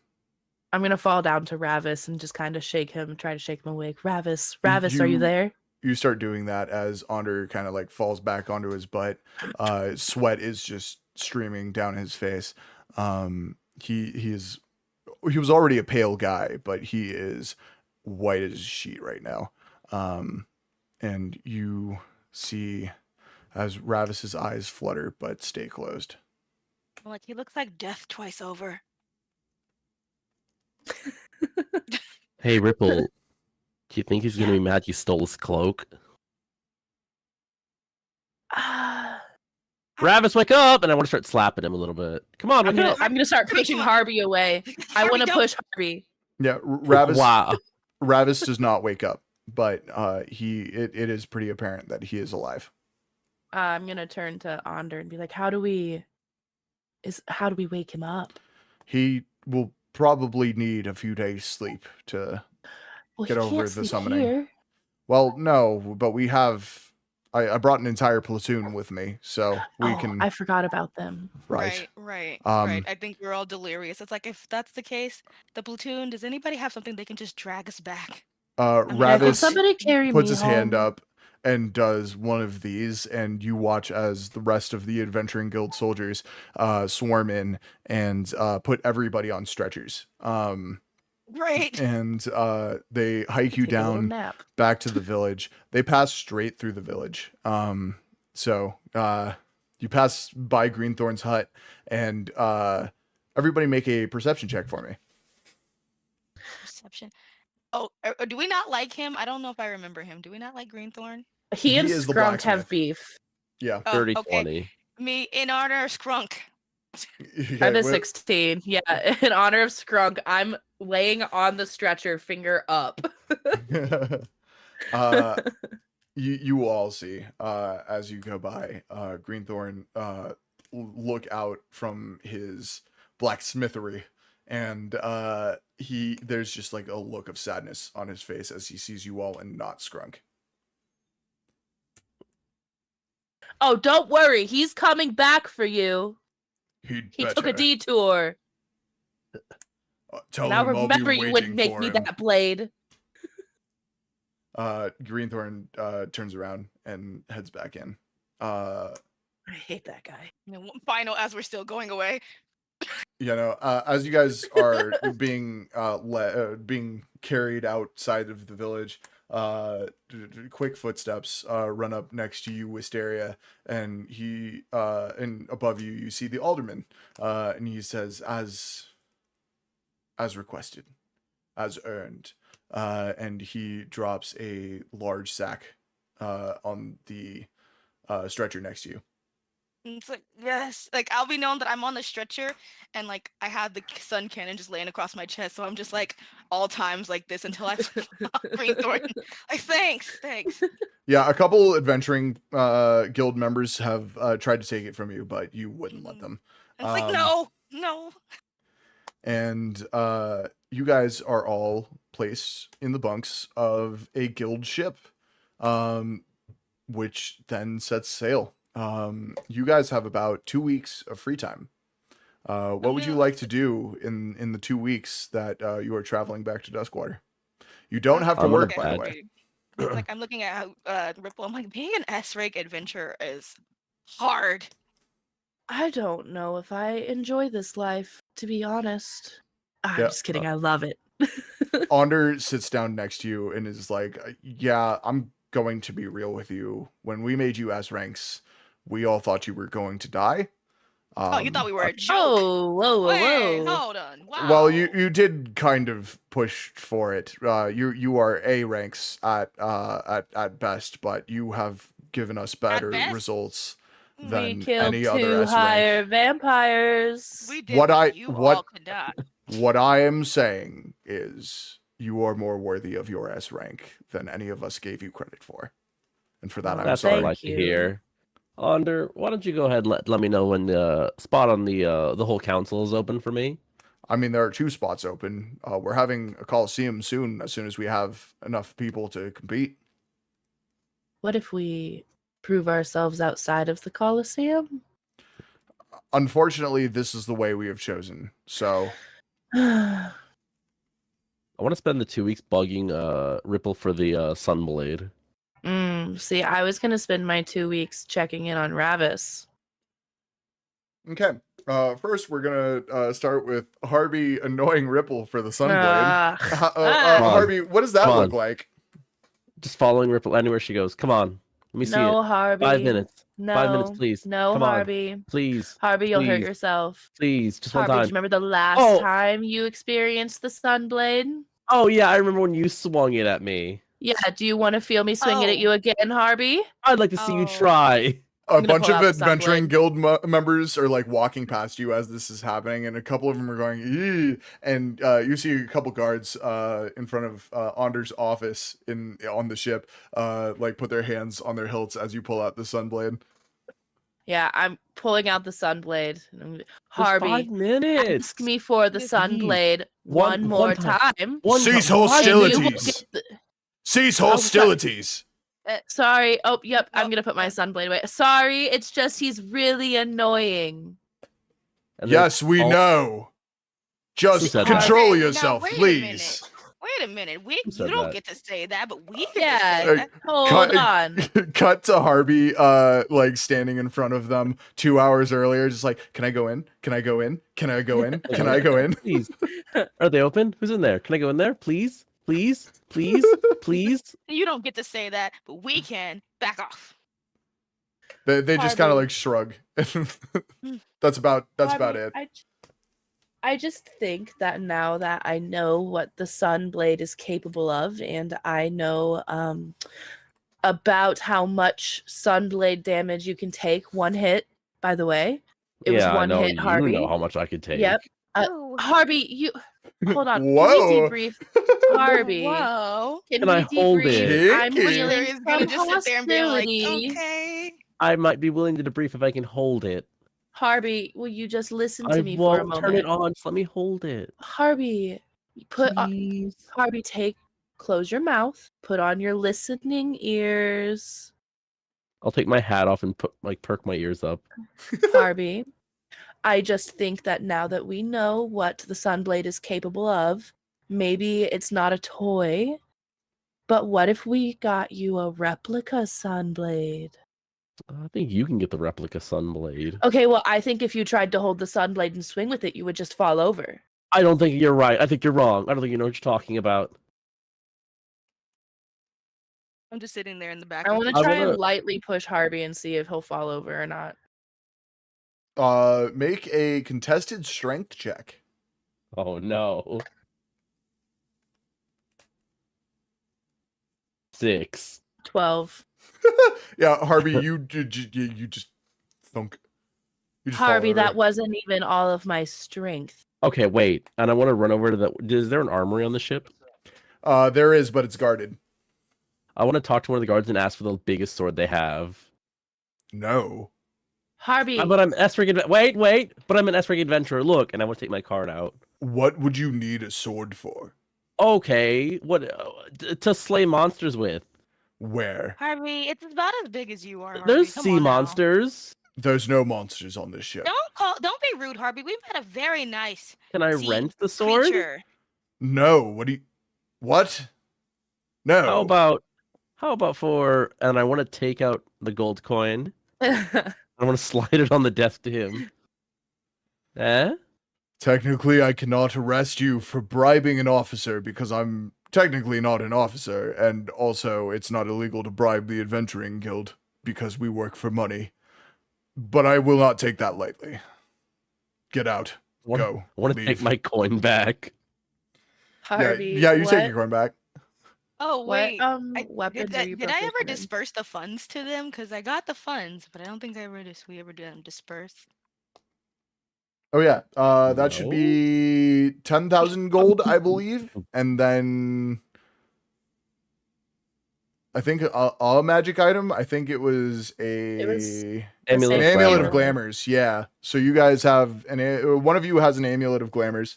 I'm gonna fall down to Ravis and just kind of shake him, try to shake him awake. Ravis, are you You- there? You start doing that as Onder kind of like falls back onto his butt. Sweat is just streaming down his face. He was already a pale guy, but he is white as a sheet right now. And you see as Ravis's eyes flutter but stay closed. I'm like, he looks like death twice over. Hey, Ripple. Do you think he's gonna be mad you stole his cloak? Ravis, wake up! And I want to start slapping him a little bit. Come on, I'm wake up. gonna start pushing Harvey away. I Harvey, want to don't. push Harvey. Yeah, Ravis. Wow. Ravis does not wake up. but it is pretty apparent that he is alive. I'm gonna turn to Onder and be like, how do we wake him up? He will probably need a few days sleep to Well, get he over can't the sleep summoning. here. Well, no, but we have. I brought an entire platoon with me, so we can. I forgot about them. Right. Right. Um, I think we're all delirious. It's like if that's the case, the platoon. Does anybody have something they can just drag us back? I'm gonna Yeah, can Ravis somebody carry puts me his home? hand up and does one of these, and you watch as the rest of the adventuring guild soldiers swarm in and put everybody on stretchers. Right. And they hike you Take a little down nap. back to the village. They pass straight through the village. So you pass by Greenthorn's hut, and everybody make a perception check for me. Perception. Oh, do we not like him? I don't know if I remember him. Do we not like Greenthorn? He and is the Skrunk have blacksmith. beef. Yeah. Oh, 30, okay. 20. Me in honor of Skrunk. I'm a 16. Yeah, in honor of Skrunk, I'm laying on the stretcher, finger up. You will all see as you go by Greenthorn look out from his blacksmithery, and there's just like a look of sadness on his face as he sees you all and not Skrunk. Oh, don't worry, he's coming back for you. He took a detour. Tell Now him I'll remember, be you wouldn't waiting make for me him. that blade. Greenthorn turns around and heads back in. I hate that guy. And then one final, as we're still going away. You know, as you guys are being being carried outside of the village, quick footsteps run up next to you, Wisteria, and he and above you, you see the alderman, and he says, as requested, as earned, and he drops a large sack on the stretcher next to you. And it's like, yes, like I'll be known that I'm on the stretcher, and like I have the sun cannon just laying across my chest, so I'm just like all times like this until I Greenthorn. Like, thanks. Yeah, a couple adventuring guild members have tried to take it from you, but you wouldn't let them. And it's like, no. And you guys are all placed in the bunks of a guild ship, which then sets sail. You guys have about 2 weeks of free time. What would you like to do in the 2 weeks that you are traveling back to Duskwater? You don't have to work, by the way. Like, I'm looking at Ripple. I'm like, being an S-rank adventurer is hard. I don't know if I enjoy this life, to be honest. I'm Yeah, just kidding. I love it. Onder sits down next to you and is like, yeah, I'm going to be real with you. When we made you S-ranks, we all thought you were going to die. You thought we were a joke. Oh, whoa. Wait, hold on. Wow. Well, you did kind of push for it. You are A ranks at best, but you have given us better results than We killed any other 2 S higher rank. vampires. We did all could not. What I am saying is you are more worthy of your S rank than any of us gave you credit for. And for that, I'm That's sorry. what I like to hear. Onder, why don't you go ahead and let me know when the spot on the whole council is open for me? I mean, there are 2 spots open. We're having a Coliseum soon, as soon as we have enough people to compete. What if we prove ourselves outside of the Coliseum? Unfortunately, this is the way we have chosen. So I want to spend the 2 weeks bugging Ripple for the Sunblade. See, I was gonna spend my 2 weeks checking in on Ravis. okay. First, we're gonna start with Harvey annoying Ripple for the Sunblade. Harvey, what does that Come look on. like? Just following Ripple anywhere she goes. Come on. Let me see No, it. Harvey. 5 minutes. No. 5 minutes, please. No, Come Harvey. on. Please. Harvey, you'll hurt Please. yourself. Please. Just one Harvey, do you time. remember the last Oh. time you experienced the Sunblade? Oh, yeah. I remember when you swung it at me. Yeah, do you want to feel me swing it at you again, Harvey? I'd like to see you try. a gonna bunch pull of out the adventuring Sunblade. guild members are like walking past you as this is happening, and a couple of them are going, "Eee," and you see a couple guards in front of Anders' office on the ship, like put their hands on their hilts as you pull out the Sunblade. Yeah, I'm pulling out the Sunblade. There's Harvey, 5 minutes. ask me for the Please. Sunblade One one more time. time. Cease time. hostilities. Cease sorry. hostilities. Sorry. Oh, yep. I'm Nope. gonna put my Sunblade away. Sorry, it's just he's really annoying. And then Yes, we all- know. Just said that? control Harvey, now, yourself, wait a please. Wait a minute. Who You said don't that? get to say that, but we get to Yeah. say Hey, that. Hold on. Cut to Harvey, like standing in front of them 2 hours earlier, just like, can I go in? Can I go in? Can I go in? Can I go in? Please. Are they open? Who's in there? Can I go in there? Please? Please? Please? Please? You don't get to say that, but we can. Back off. They just kind of Harvey. like shrug. That's about Harvey, it. I just think that now that I know what the Sunblade is capable of, and I know about how much Sunblade damage you can take one hit. By the way, it was Yeah, I one know hit. you Harvey. know how much I could take. Yep. Oh. Harvey, you hold on. Whoa. Can we debrief? Harvey, Whoa. Can I hold debrief? it? I'm Kinky. feeling He's gonna some just sit there and be like, hostility. okay. I might be willing to debrief if I can hold it. Harvey, will you just listen to I me for a won't moment? turn it on. Just let me hold it. Harvey, Please. Harvey, close your mouth, put on your listening ears. I'll take my hat off and perk my ears up. Harvey, I just think that now that we know what the Sunblade is capable of, maybe it's not a toy, but what if we got you a replica Sunblade? I think you can get the replica Sunblade. Okay, well, I think if you tried to hold the Sunblade and swing with it, you would just fall over. I don't think you're right. I think you're wrong. I don't think you know what you're talking about. I'm just sitting there in the back. I want to I try wanna- and lightly push Harvey and see if he'll fall over or not. Make a contested strength check. Oh no. 6. 12. Yeah, Harvey, you just thunk. You just fall Harvey, over. that wasn't even all of my strength. Okay, wait. And I want to run over to the. Is there an armory on the ship? There is, but it's guarded. I want to talk to one of the guards and ask for the biggest sword they have. No. Harvey, But I'm S-rank. Wait. But I'm an S-rank adventurer. Look, and I want to take my card out. What would you need a sword for? Okay, what to slay monsters with? Where? Harvey, it's about as big as you are. Harvey. There's Come sea on now. monsters. There's no monsters on this ship. Don't be rude, Harvey. We've had a very nice Can I sea rent the sword? creature. No. What? No. How about for? And I want to take out the gold coin. I want to slide it on the desk to him. Eh? Technically, I cannot arrest you for bribing an officer because I'm technically not an officer, and also it's not illegal to bribe the adventuring guild because we work for money. But I will not take that lightly. Get out. Go. I want to Leave. take my coin back. Harvey, Yeah, you what, take your coin back. Oh what wait. weapons are you Did I ever proficient in? disperse the funds to them? Because I got the funds, but I don't think we ever did them disperse. Oh yeah, that should No. be 10,000 gold, I believe, and then I think a magic item. I think it was It was an Amulet of amulet of Glamour. glamours. Yeah, so you guys have one of you has an amulet of glamours,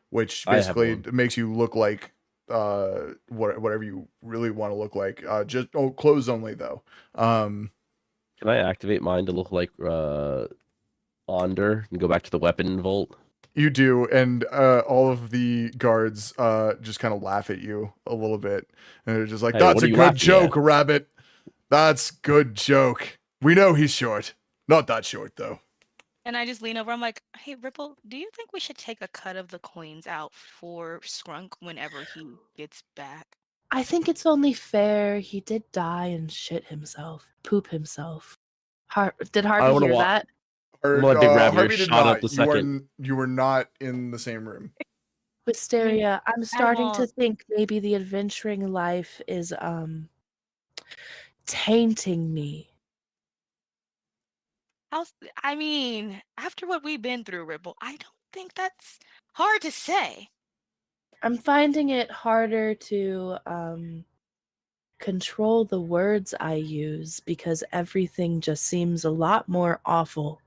which I have basically one. makes you look like whatever you really want to look like. Just clothes only though. Can I activate mine to look like Onder and go back to the weapon vault? You do, and all of the guards just kind of laugh at you a little bit, and they're just like, Hey, "That's what a are you good laughing joke, at?" Rabbit. That's good joke. We know he's short, not that short though." And I just lean over. I'm like, "Hey, Ripple, do you think we should take a cut of the coins out for Skrunk whenever he gets back?" I think it's only fair. He did die and poop himself. Did Harvey wanna hear wa- that? Or, Well, Big Rabbit Harvey did shot up not. the second. You were not in the same room. Wisteria, I'm starting to won't. think maybe the adventuring life is tainting me. I mean, after what we've been through, Ripple, I don't think that's hard to say. I'm finding it harder to control the words I use because everything just seems a lot more awful.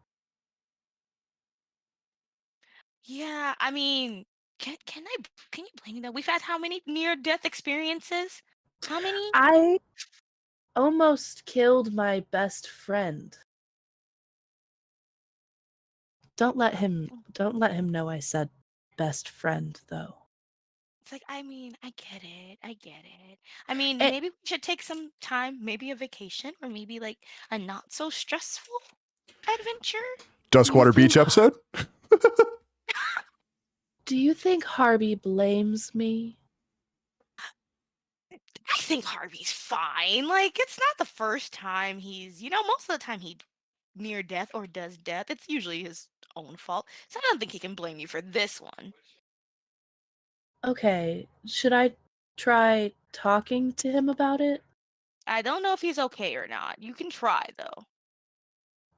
Yeah, I mean, can you blame me though? We've had how many near-death experiences? How many? I almost killed my best friend. Don't let him know I said best friend though. It's like, I mean, I get it. I get it. I mean, Eh, maybe we should take some time, maybe a vacation, or maybe like a not so stressful adventure. Duskwater Beach episode. do you think Harvey blames me? I think Harvey's fine. Like, it's not the first time most of the time he near death or does death. It's usually his own fault. So I don't think he can blame you for this one. Okay, should I try talking to him about it? I don't know if he's okay or not. You can try though.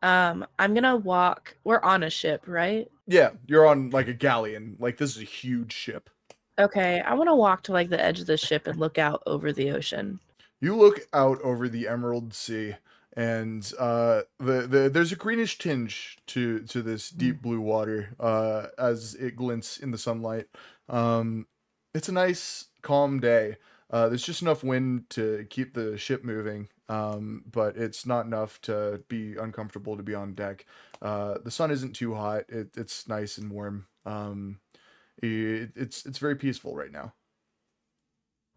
I'm gonna walk. We're on a ship, right? Yeah, you're on like a galleon. Like this is a huge ship. Okay, I want to walk to like the edge of the ship and look out over the ocean. You look out over the Emerald Sea, and there's a greenish tinge to this deep blue water as it glints in the sunlight. It's a nice, calm day. There's just enough wind to keep the ship moving, but it's not enough to be uncomfortable to be on deck. The sun isn't too hot. It's nice and warm. It's very peaceful right now.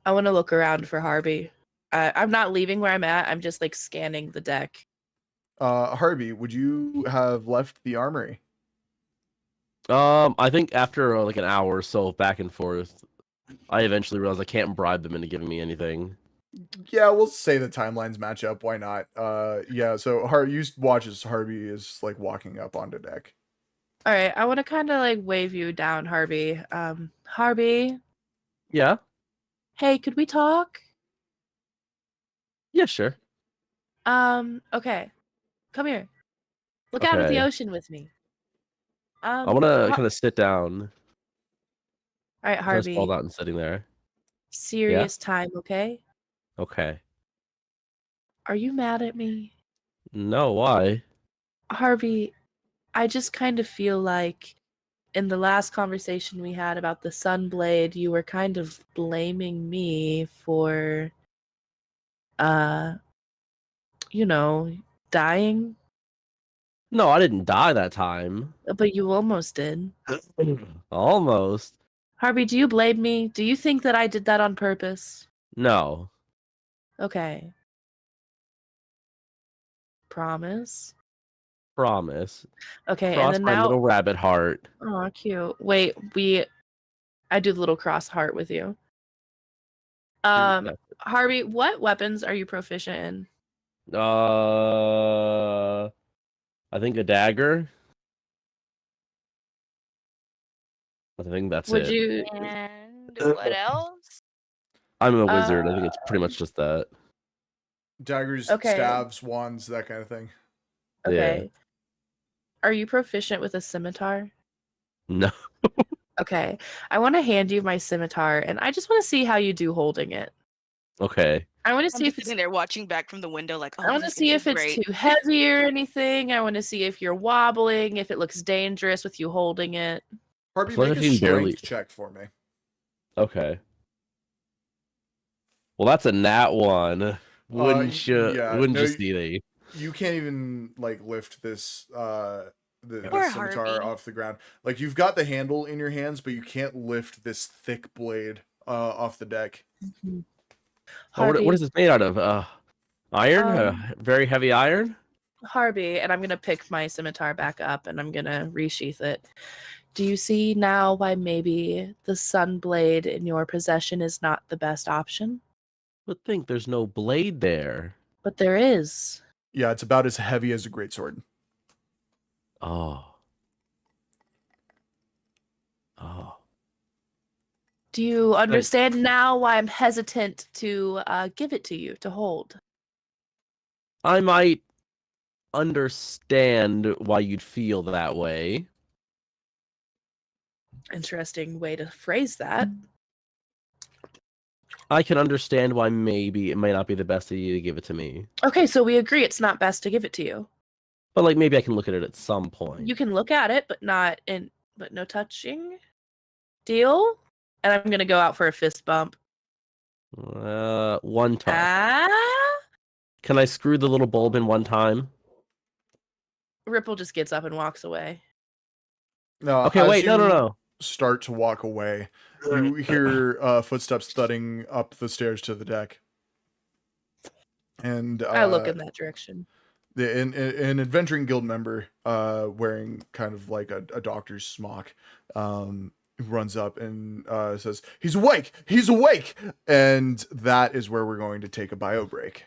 I want to look around for Harvey. I'm not leaving where I'm at. I'm just like scanning the deck. Harvey, would you have left the armory? I think after like an hour or so of back and forth, I eventually realized I can't bribe them into giving me anything. Yeah, we'll say the timelines match up. Why not? Yeah. So you watch as Harvey is like walking up onto deck. All right, I want to kind of like wave you down, Harvey. Harvey, Yeah. hey, could we talk? Yeah, sure. Okay, come here. Look out at the Okay. ocean with me. I want to kind of sit down. All right, Kind of Harvey. sprawled out and sitting there. Serious time, okay? Okay. Are you mad at me? No, why? Harvey, I just kind of feel like in the last conversation we had about the Sunblade, you were kind of blaming me for, you know, dying. No, I didn't die that time. But you almost did. Almost. Harvey, do you blame me? Do you think that I did that on purpose? No. Okay. Promise? Promise. Okay, Cross and then my now... little rabbit heart. Oh, cute. Wait, I do the little cross heart with you. Yeah. Harvey, what weapons are you proficient in? I think a dagger. I think that's Would it. you... And what else? I'm a wizard. I think it's pretty much just that. Daggers, Okay. staves, wands, that kind of thing. Okay. Are you proficient with a scimitar? No. Okay. I want to hand you my scimitar, and I just want to see how you do holding it. Okay. I want to I'm see just if it's... sitting there watching back from the window like, oh, I want to this is see gonna if be it's great. too heavy or anything. I want to see if you're wobbling, if it looks dangerous with you holding it. Harvey, feel like make I a can strength barely- check for me. Okay. Well, that's a nat one. Wouldn't you? yeah, Wouldn't no, you see the? You can't even like lift this the Poor scimitar Harvey. off the ground. Like you've got the handle in your hands, but you can't lift this thick blade off the deck. Oh, Harvey, what is this made out of? Iron? Very heavy iron? Harvey, and I'm going to pick my scimitar back up and I'm going to resheath it. Do you see now why maybe the Sunblade in your possession is not the best option? But think there's no blade there. But there is. Yeah, it's about as heavy as a greatsword. Oh. Oh. Do you understand now why I'm hesitant to give it to you to hold? I might understand why you'd feel that way. Interesting way to phrase that. I can understand why maybe it might not be the best idea to give it to me. Okay, so we agree it's not best to give it to you. But like maybe I can look at it at some point. You can look at it, but no touching. Deal? And I'm gonna go out for a fist bump. One touch. Ah! Can I screw the little bulb in one time? Ripple just gets up and walks away. No, Okay, as wait, no. you start to walk away, you hear footsteps thudding up the stairs to the deck. And I look in that direction. an adventuring guild member wearing kind of like a doctor's smock runs up and says, he's awake, and that is where we're going to take a bio break.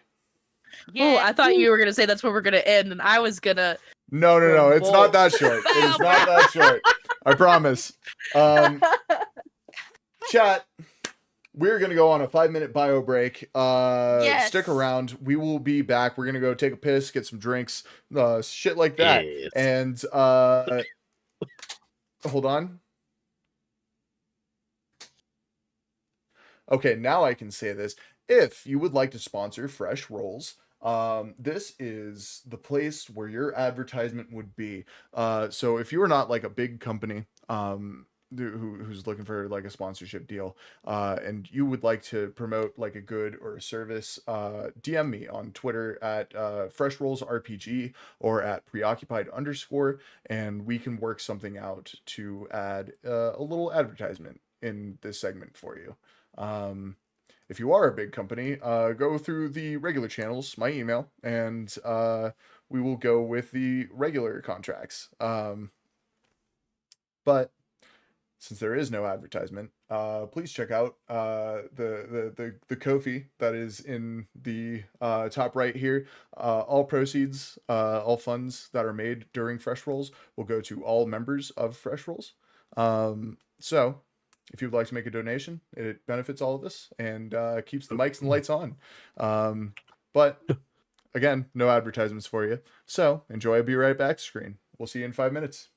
Oh, I thought you were gonna say that's where we're gonna end, and I was gonna. No, it's not that short. It is not that short, I promise. Chat, we're going to go on a 5-minute bio break. Yes. Stick around. We will be back. We're going to go take a piss, get some drinks, shit like that. Yes. And hold on. Okay, now I can say this. If you would like to sponsor Fresh Rolls, this is the place where your advertisement would be. So if you are not like a big company, who's looking for like a sponsorship deal, and you would like to promote like a good or a service, DM me on Twitter at Fresh Rolls RPG or at preoccupied_, and we can work something out to add a little advertisement in this segment for you. If you are a big company, go through the regular channels, my email, and we will go with the regular contracts. But since there is no advertisement, please check out the Ko-fi that is in the top right here. All proceeds, all funds that are made during Fresh Rolls will go to all members of Fresh Rolls. So if you would like to make a donation, it benefits all of us and keeps the mics and lights on. But again, no advertisements for you. So enjoy a Be Right Back screen. We'll see you in 5 minutes.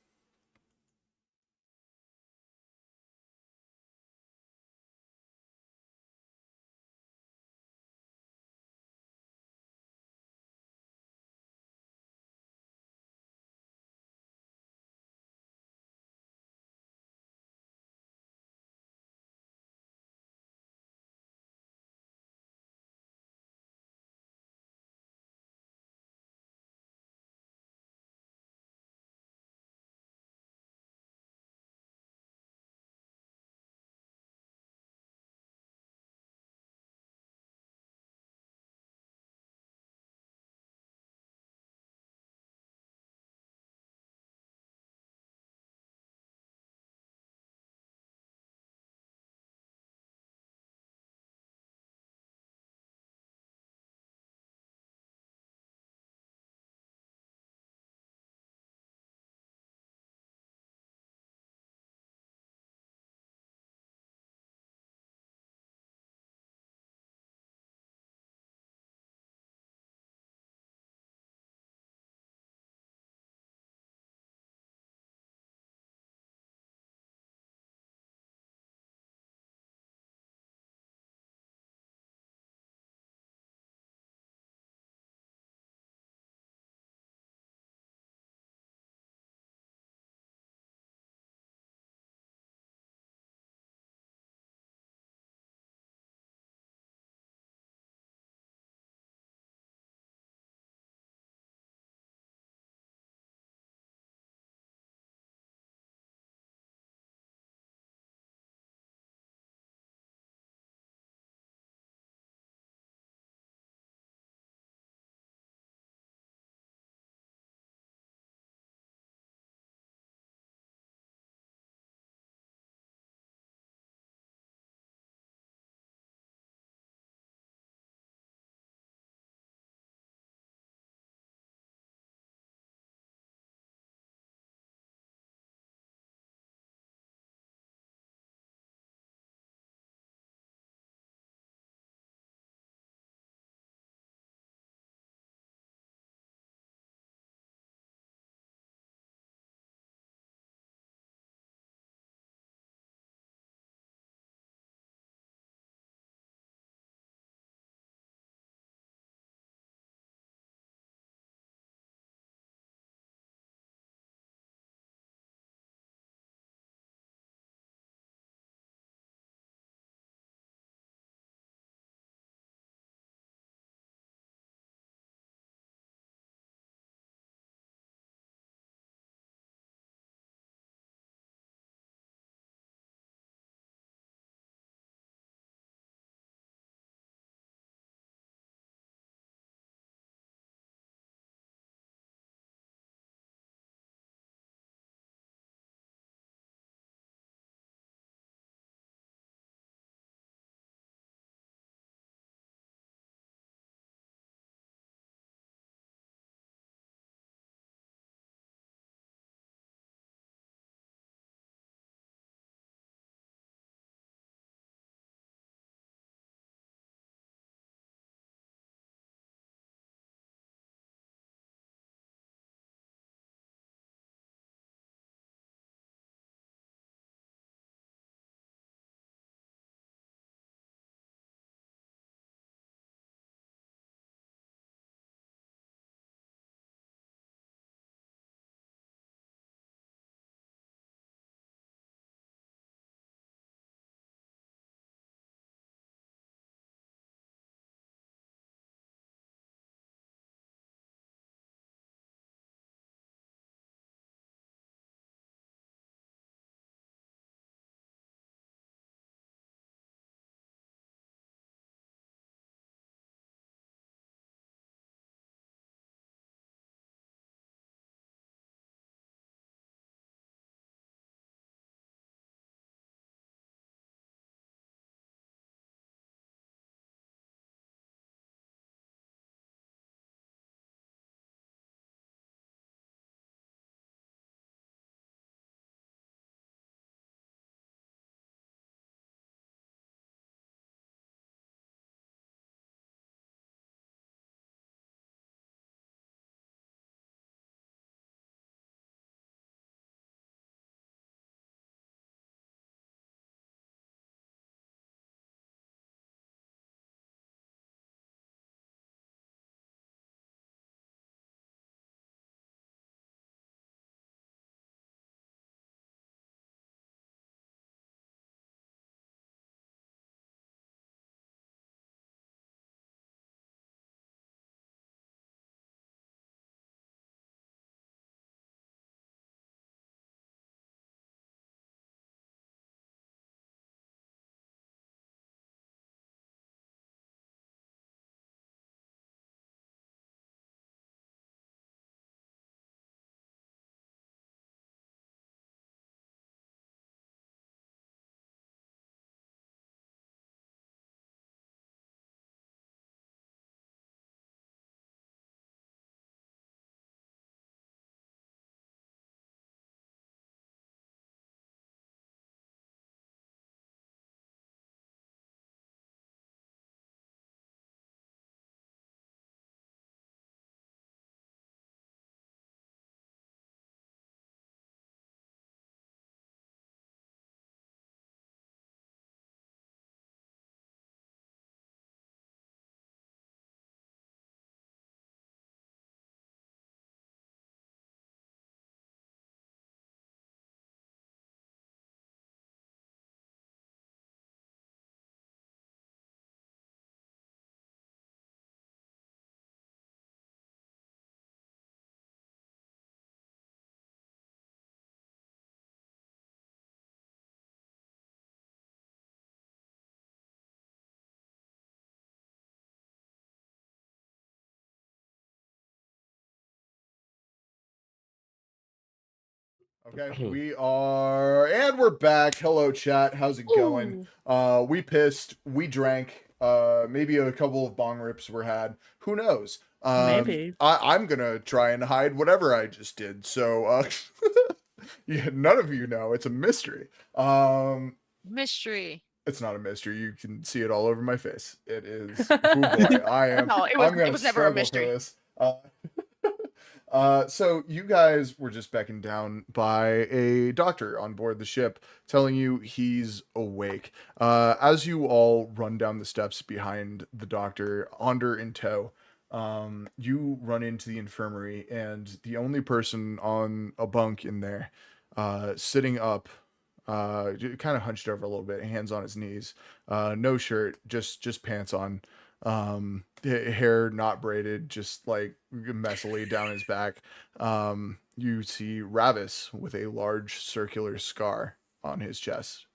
Okay, we're back. Hello, chat. How's it going? We pissed, we drank. Maybe a couple of bong rips were had. Who knows? Maybe. I'm gonna try and hide whatever I just did. So, yeah, none of you know. It's a mystery. Mystery. It's not a mystery. You can see it all over my face. It is. Oh boy, I am. No, it I'm gonna was never a struggle mystery. through this. So you guys were just beckoned down by a doctor on board the ship, telling you he's awake. As you all run down the steps behind the doctor, under in tow, you run into the infirmary, and the only person on a bunk in there, sitting up, kind of hunched over a little bit, hands on his knees, no shirt, just pants on, hair not braided, just like messily down his back. You see Ravis with a large circular scar on his chest.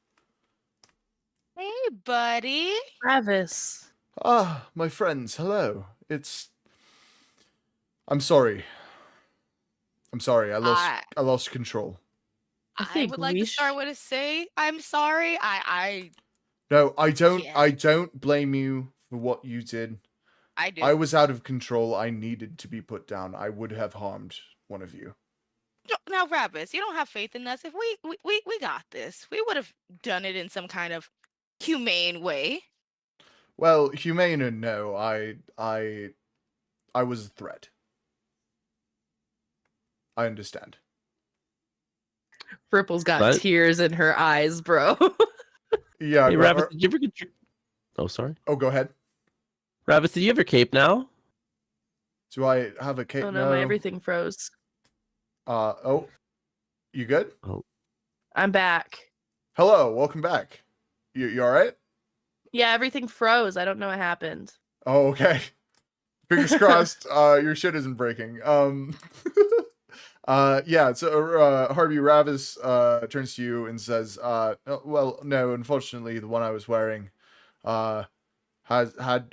Hey, buddy. Travis. Ah, my friends, hello. I'm sorry. I lost control. I I think would like we to start with a say I'm sorry. No, I don't. Yeah. I don't blame you for what you did. I do. I was out of control. I needed to be put down. I would have harmed one of you. Now, Rabbits, you don't have faith in us. If we got this, we would have done it in some kind of humane way. Well, humane or no, I was a threat. I understand. Ripple's got What? tears in her eyes, bro. Yeah. Hey, Ravis, did you ever get your... Oh, sorry. Oh, go ahead. Ravis, did you ever cape now? Do I have a cape? Oh no, my everything froze. Oh, you good? I'm back. Hello, welcome back. You all right? Yeah, everything froze. I don't know what happened. Oh, okay. Fingers crossed. Your shit isn't breaking. Yeah. So, Harvey Ravis turns to you and says, "Well, no. Unfortunately, the one I was wearing, had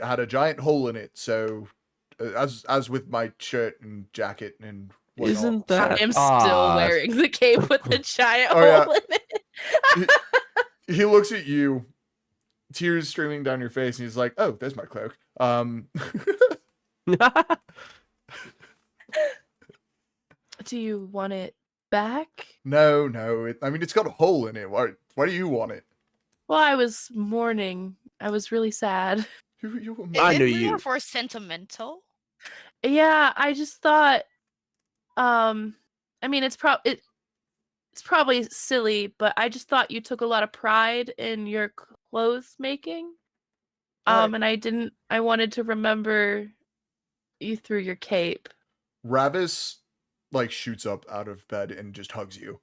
a giant hole in it. So, as with my shirt and jacket and whatnot." Isn't that... I'm still wearing the cape with the giant Oh, hole in it. He looks at you, tears streaming down your face, and he's like, "Oh, there's my cloak." Do you want it back? No. I mean, it's got a hole in it. Why do you want it? Well, I was mourning. I was really sad. You were I Is knew it you. more for sentimental? Yeah, I just thought I mean it's probably silly, but I just thought you took a lot of pride in your clothes making. Alright. And I wanted to remember you through your cape. Ravis like shoots up out of bed and just hugs you.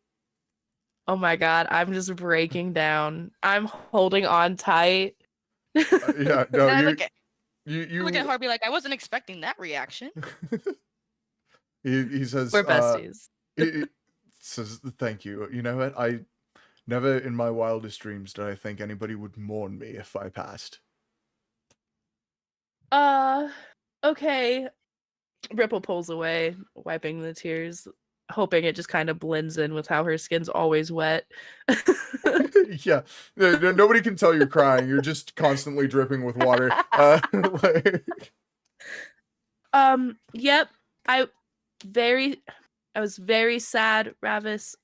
Oh my god, I'm just breaking down. I'm holding on tight. Yeah, no, And I you look at Harvey like I wasn't expecting that reaction. he says We're besties. he says thank you. You know what? I never in my wildest dreams did I think anybody would mourn me if I passed. Okay. Ripple pulls away, wiping the tears, hoping it just kind of blends in with how her skin's always wet. Yeah, nobody can tell you're crying. You're just constantly dripping with water. Yep. I was very sad, Ravis.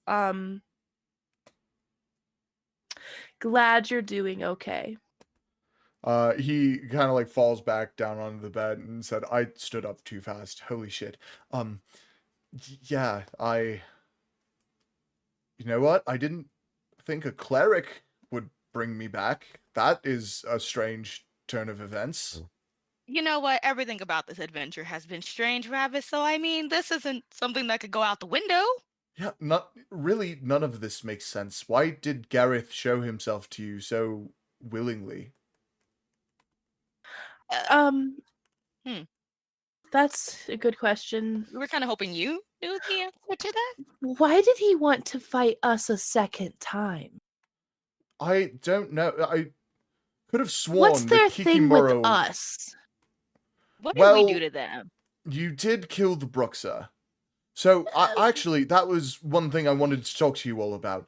Glad you're doing okay. He kind of like falls back down onto the bed and said, "I stood up too fast. Holy shit." Yeah, you know what? I didn't think a cleric would bring me back. That is a strange turn of events. You know what? Everything about this adventure has been strange, Ravis. So I mean, this isn't something that could go out the window. Yeah, none of this makes sense. Why did Gareth show himself to you so willingly? That's a good question. We were kind of hoping you knew the answer to that. Why did he want to fight us a second time? I don't know. I could have sworn What's their the thing with Kikimoro... us? What did we do Well, to them? You did kill the Bruxer. So actually, that was one thing I wanted to talk to you all about.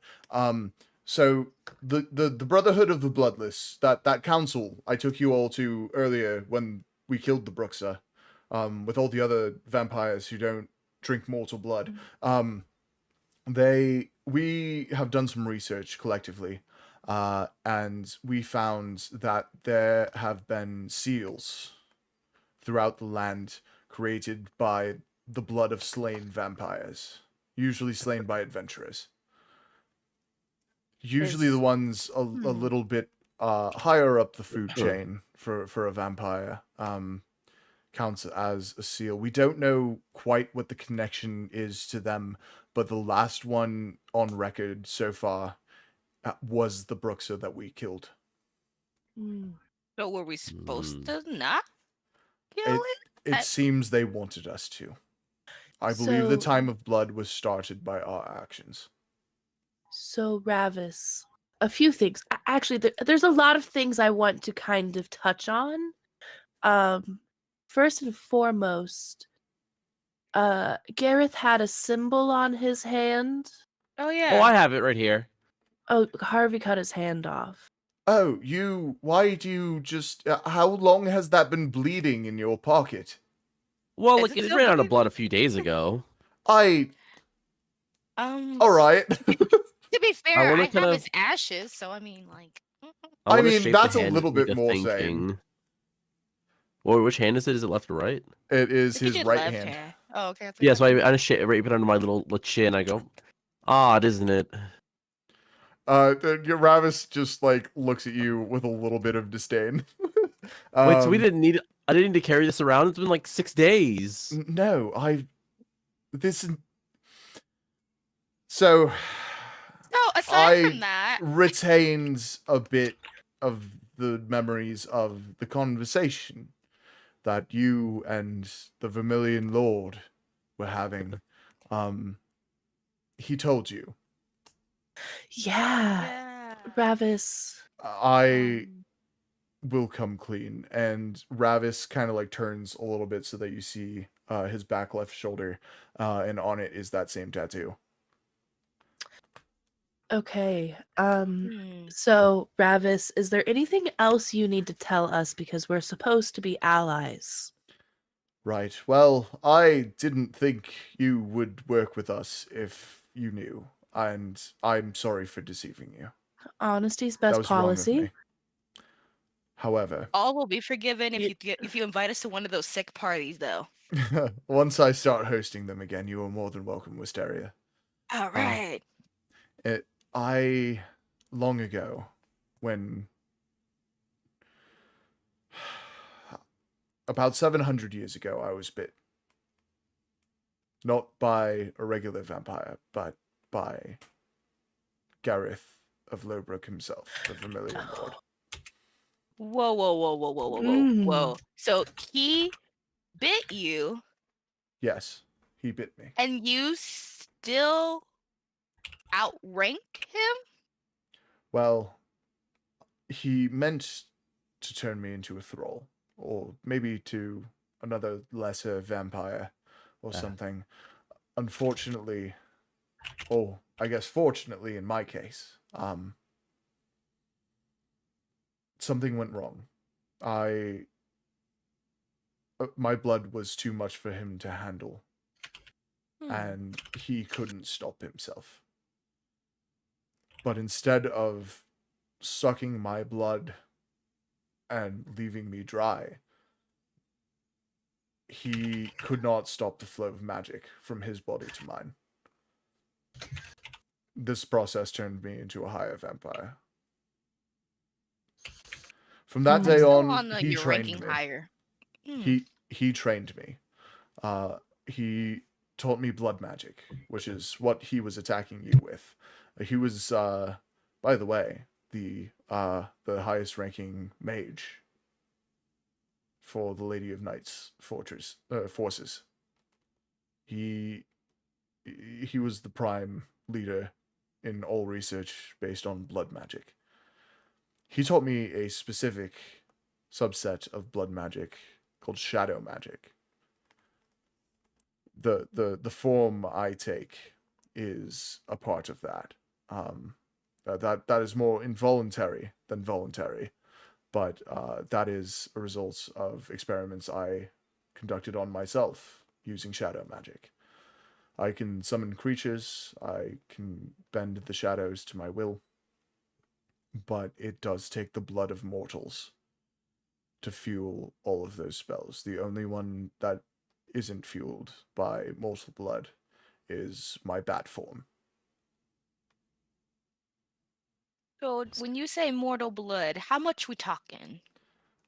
So the Brotherhood of the Bloodless, that council I took you all to earlier when we killed the Bruxa, with all the other vampires who don't drink mortal blood. We have done some research collectively, and we found that there have been seals throughout the land created by the blood of slain vampires, usually slain by adventurers. Usually the ones a little bit higher up the food chain for a vampire counts as a seal. We don't know quite what the connection is to them, but the last one on record so far was the Bruxa that we killed. So were we supposed to not kill It it? it seems they wanted us to. I believe the time of blood was started by our actions. So, Ravis, a few things. Actually, there's a lot of things I want to kind of touch on. First and foremost, Gareth had a symbol on his hand. Oh yeah. Oh, I have it right here. Oh, Harvey cut his hand off. Oh, why do you just, how long has that been bleeding in your pocket? Well, Is like it it still ran out of bleeding? blood a few days ago. Alright. To be fair, wanna I have kinda- his ashes, so I mean, like. I wanna mean, shape the that's a hand little into bit more sane. thinking. Well, which hand is it? Is it left or right? It is I think his it's right left hand. Oh, okay. Yeah, so I just rape it under my little chin. I go, odd, isn't it? Your Ravis just like looks at you with a little bit of disdain. Wait, so we didn't need. I didn't need to carry this around. It's been like 6 days. No, this. So. So aside I from that, retained a bit of the memories of the conversation that you and the Vermilion Lord were having. He told you. Yeah. Ravis. I will come clean. And Ravis kind of like turns a little bit so that you see his back left shoulder, and on it is that same tattoo. Okay. So, Ravis, is there anything else you need to tell us because we're supposed to be allies? Right. Well, I didn't think you would work with us if you knew, and I'm sorry for deceiving you. Honesty's That best was wrong of policy. me. However, all will be forgiven if you invite us to one of those sick parties, though. once I start hosting them again, you are more than welcome, Wisteria. All right. I long ago, when about 700 years ago, I was bit. Not by a regular vampire, but by Gareth of Lowbrook himself, the Vermilion Lord. Whoa. So he bit you, Yes, he bit me. and you still outrank him? Well, he meant to turn me into a thrall, or maybe to another lesser vampire or something. Unfortunately, or I guess fortunately in my case, something went wrong. My blood was too much for him to handle, and he couldn't stop himself. But instead of sucking my blood and leaving me dry, he could not stop the flow of magic from his body to mine. This process turned me into a higher vampire. From that day on, he your trained ranking me. higher. He trained me. He taught me blood magic, which is what he was attacking you with. He was, by the way, the highest ranking mage for the Lady of Night's forces. He was the prime leader in all research based on blood magic. He taught me a specific subset of blood magic called shadow magic. the form I take is a part of that. That is more involuntary than voluntary, but that is a result of experiments I conducted on myself using shadow magic. I can summon creatures, I can bend the shadows to my will, but it does take the blood of mortals to fuel all of those spells. The only one that isn't fueled by mortal blood is my bat form. So when you say mortal blood, how much we talking?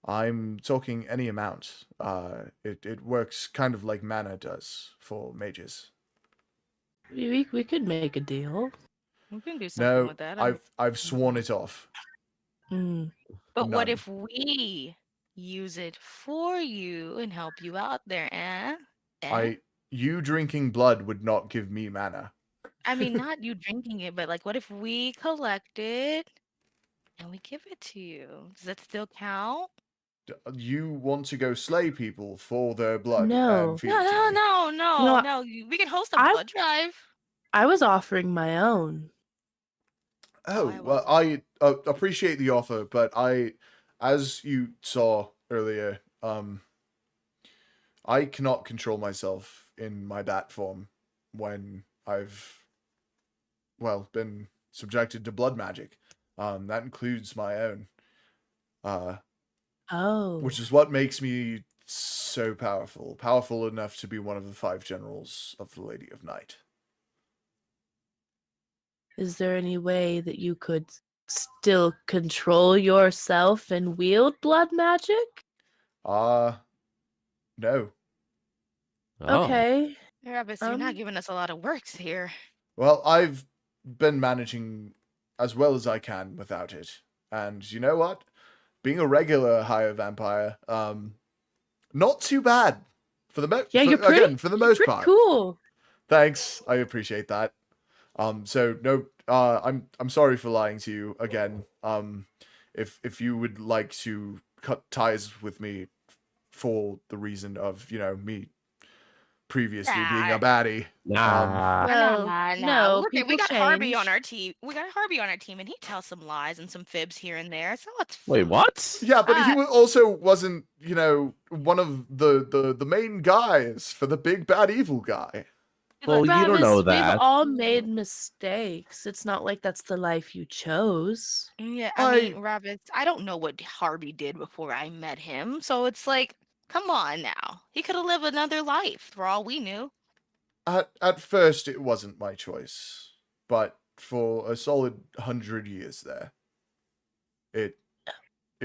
I'm talking any amount. It works kind of like mana does for mages. We could make a deal. We can do something No, with that. I've sworn it off. Mm. But what None. if we use it for you and help you out there, eh? Eh? You drinking blood would not give me mana. I mean, not you drinking it, but like, what if we collect it and we give it to you? Does that still count? You want to go slay people for their blood No. and feed No, it to no, me. no, No, no, I- no. We can host a I- blood drive. I was offering my own. Oh, I well, I appreciate the offer, but as you saw earlier, I cannot control myself in my bat form when I've, well, been subjected to blood magic. That includes my own, Oh. which is what makes me so powerful enough to be one of the 5 generals of the Lady of Night. Is there any way that you could still control yourself and wield blood magic? No. Oh. Okay. Yeah, but you're not Um, giving us a lot of works here. Well, I've been managing as well as I can without it. And you know what? Being a regular higher vampire, not too bad for the Yeah, you're pretty- again, for the most Pretty part. cool. Thanks. I appreciate that. So no, I'm sorry for lying to you again. If you would like to cut ties with me for the reason of, me previously being a baddie. Nah. Well, no, we people got Harvey on change. our team. We got Harvey on our team, and he tells some lies and some fibs here and there. So it's Wait, fine. what? Yeah, but he Uh, also wasn't, one of the main guys for the big bad evil guy. Well, you don't know Travis, that. we've all made mistakes. It's not like that's the life you chose. Yeah, I- I mean, Rabbit, I don't know what Harvey did before I met him, so it's like, come on now. He could have lived another life for all we knew. At first, it wasn't my choice, but for a solid 100 years there, it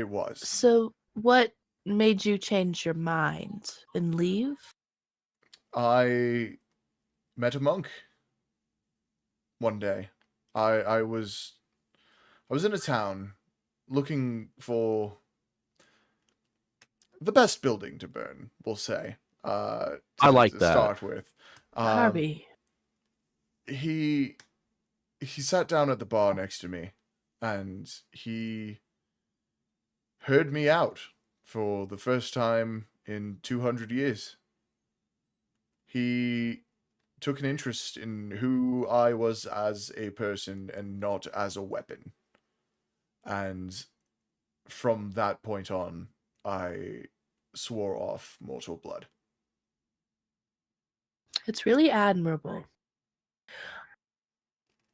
was. So, what made you change your mind and leave? I met a monk one day. I was in a town looking for the best building to burn, we'll say. I like to that. start with. Harvey. He sat down at the bar next to me and he heard me out for the first time in 200 years. He took an interest in who I was as a person and not as a weapon. And from that point on, I swore off mortal blood. It's really admirable.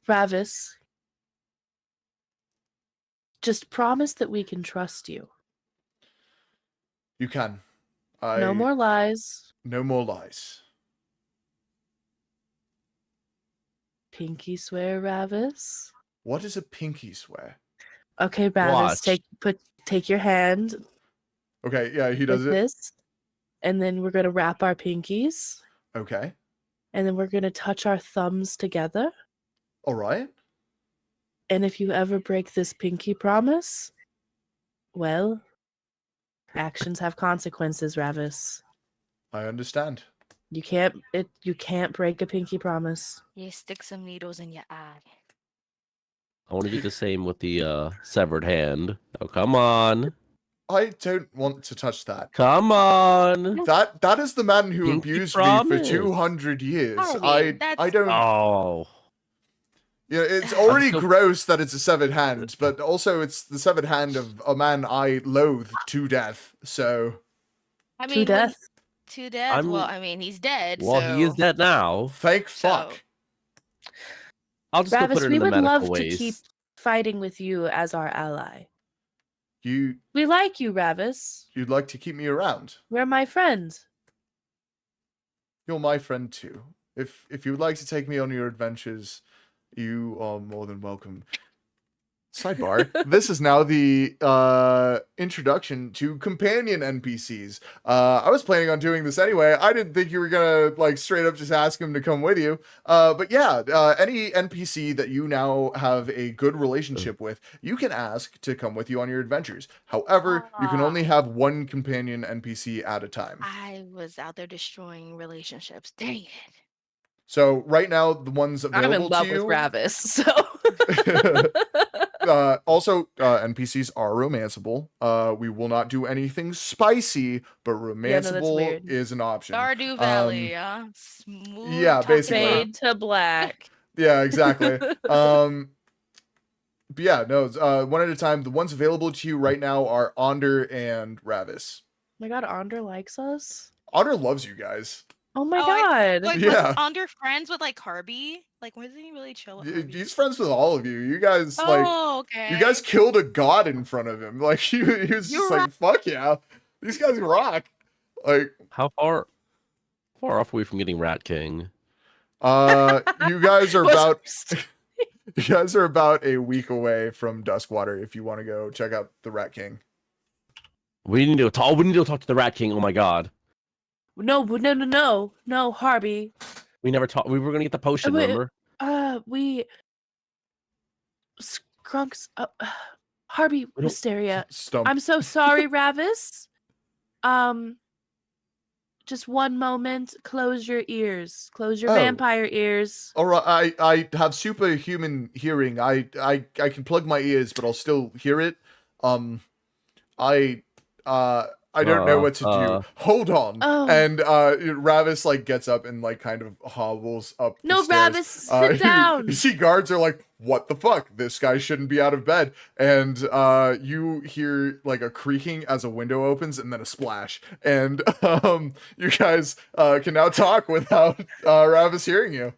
Travis, just promise that we can trust you. You can. No more lies. No more lies. Pinky swear, Ravis. What is a pinky swear? Okay, Ravis, Watch. take your hand Okay, yeah, he like does it. this, and then we're gonna wrap our pinkies, Okay. and then we're gonna touch our thumbs together. All right. And if you ever break this pinky promise, well, actions have consequences, Ravis. I understand. You can't break a pinky promise. You stick some needles in your eye. I want to do the same with the severed hand. Oh, come on. I don't want to touch that. Come on. That is the man who Pinky abused me promise. for 200 years. Harvey, I that's don't. Oh. Yeah, it's I'm already so- gross that it's a severed hand, but also it's the severed hand of a man I loathe to death. So I To mean, death. to death. I'm- Well, I mean, he's dead. Well, he is so- dead now. thank So- fuck. I'll just go Travis, put it we in the would medical love waste. to keep fighting with you as our ally. You'd We like you, Ravis. like to keep me around. We're my friends. You're my friend too. If you would like to take me on your adventures, you are more than welcome. Sidebar. This is now the introduction to companion NPCs. I was planning on doing this anyway. I didn't think you were gonna like straight up just ask him to come with you. But yeah, any NPC that you now have a good relationship with, you can ask to come with you on your adventures. However, you can only have one companion NPC at a time. I was out there destroying relationships. Dang it. So right now, the ones I'm in available love to with you. Ravis, so Also, NPCs are romanceable. We will not do anything spicy, but that's romanceable weird. is an option. Stardew Valley, smooth. yeah, talking basically. rock. fade to black. Yeah, exactly. But yeah, no, one at a time. The ones available to you right now are Onder and Ravis. Oh my god, Onder likes us. Onder loves you guys. Oh my Oh, god. Like, Yeah. was Onder friends with like Harvey? Like, wasn't he really chill with Harvey? He's friends with all of you. You guys like. Oh, okay. You guys killed a god in front of him. Like he was just You're like, "Fuck yeah, these guys rock." Like, How far off are we from getting Rat King? you guys are What's about first? you guys are about a week away from Duskwater if you want to go check out the Rat King. We need to talk. We need to talk to the Rat King. Oh my god. No, Harvey. We never talked. We were gonna get the potion. Wait, Remember? We Skrunks. Harvey, don't- Wisteria. Stump. I'm so sorry, Ravis. Just one moment. Close your ears. Close your Oh. vampire ears. All right, I have superhuman hearing. I can plug my ears, but I'll still hear it. I don't know what to do. Hold on. Oh. And Ravis like gets up and like kind of hobbles up. the No, stairs. Ravis, sit You down. see guards are like, "What the fuck? This guy shouldn't be out of bed." And you hear like a creaking as a window opens and then a splash. And you guys can now talk without Ravis hearing you.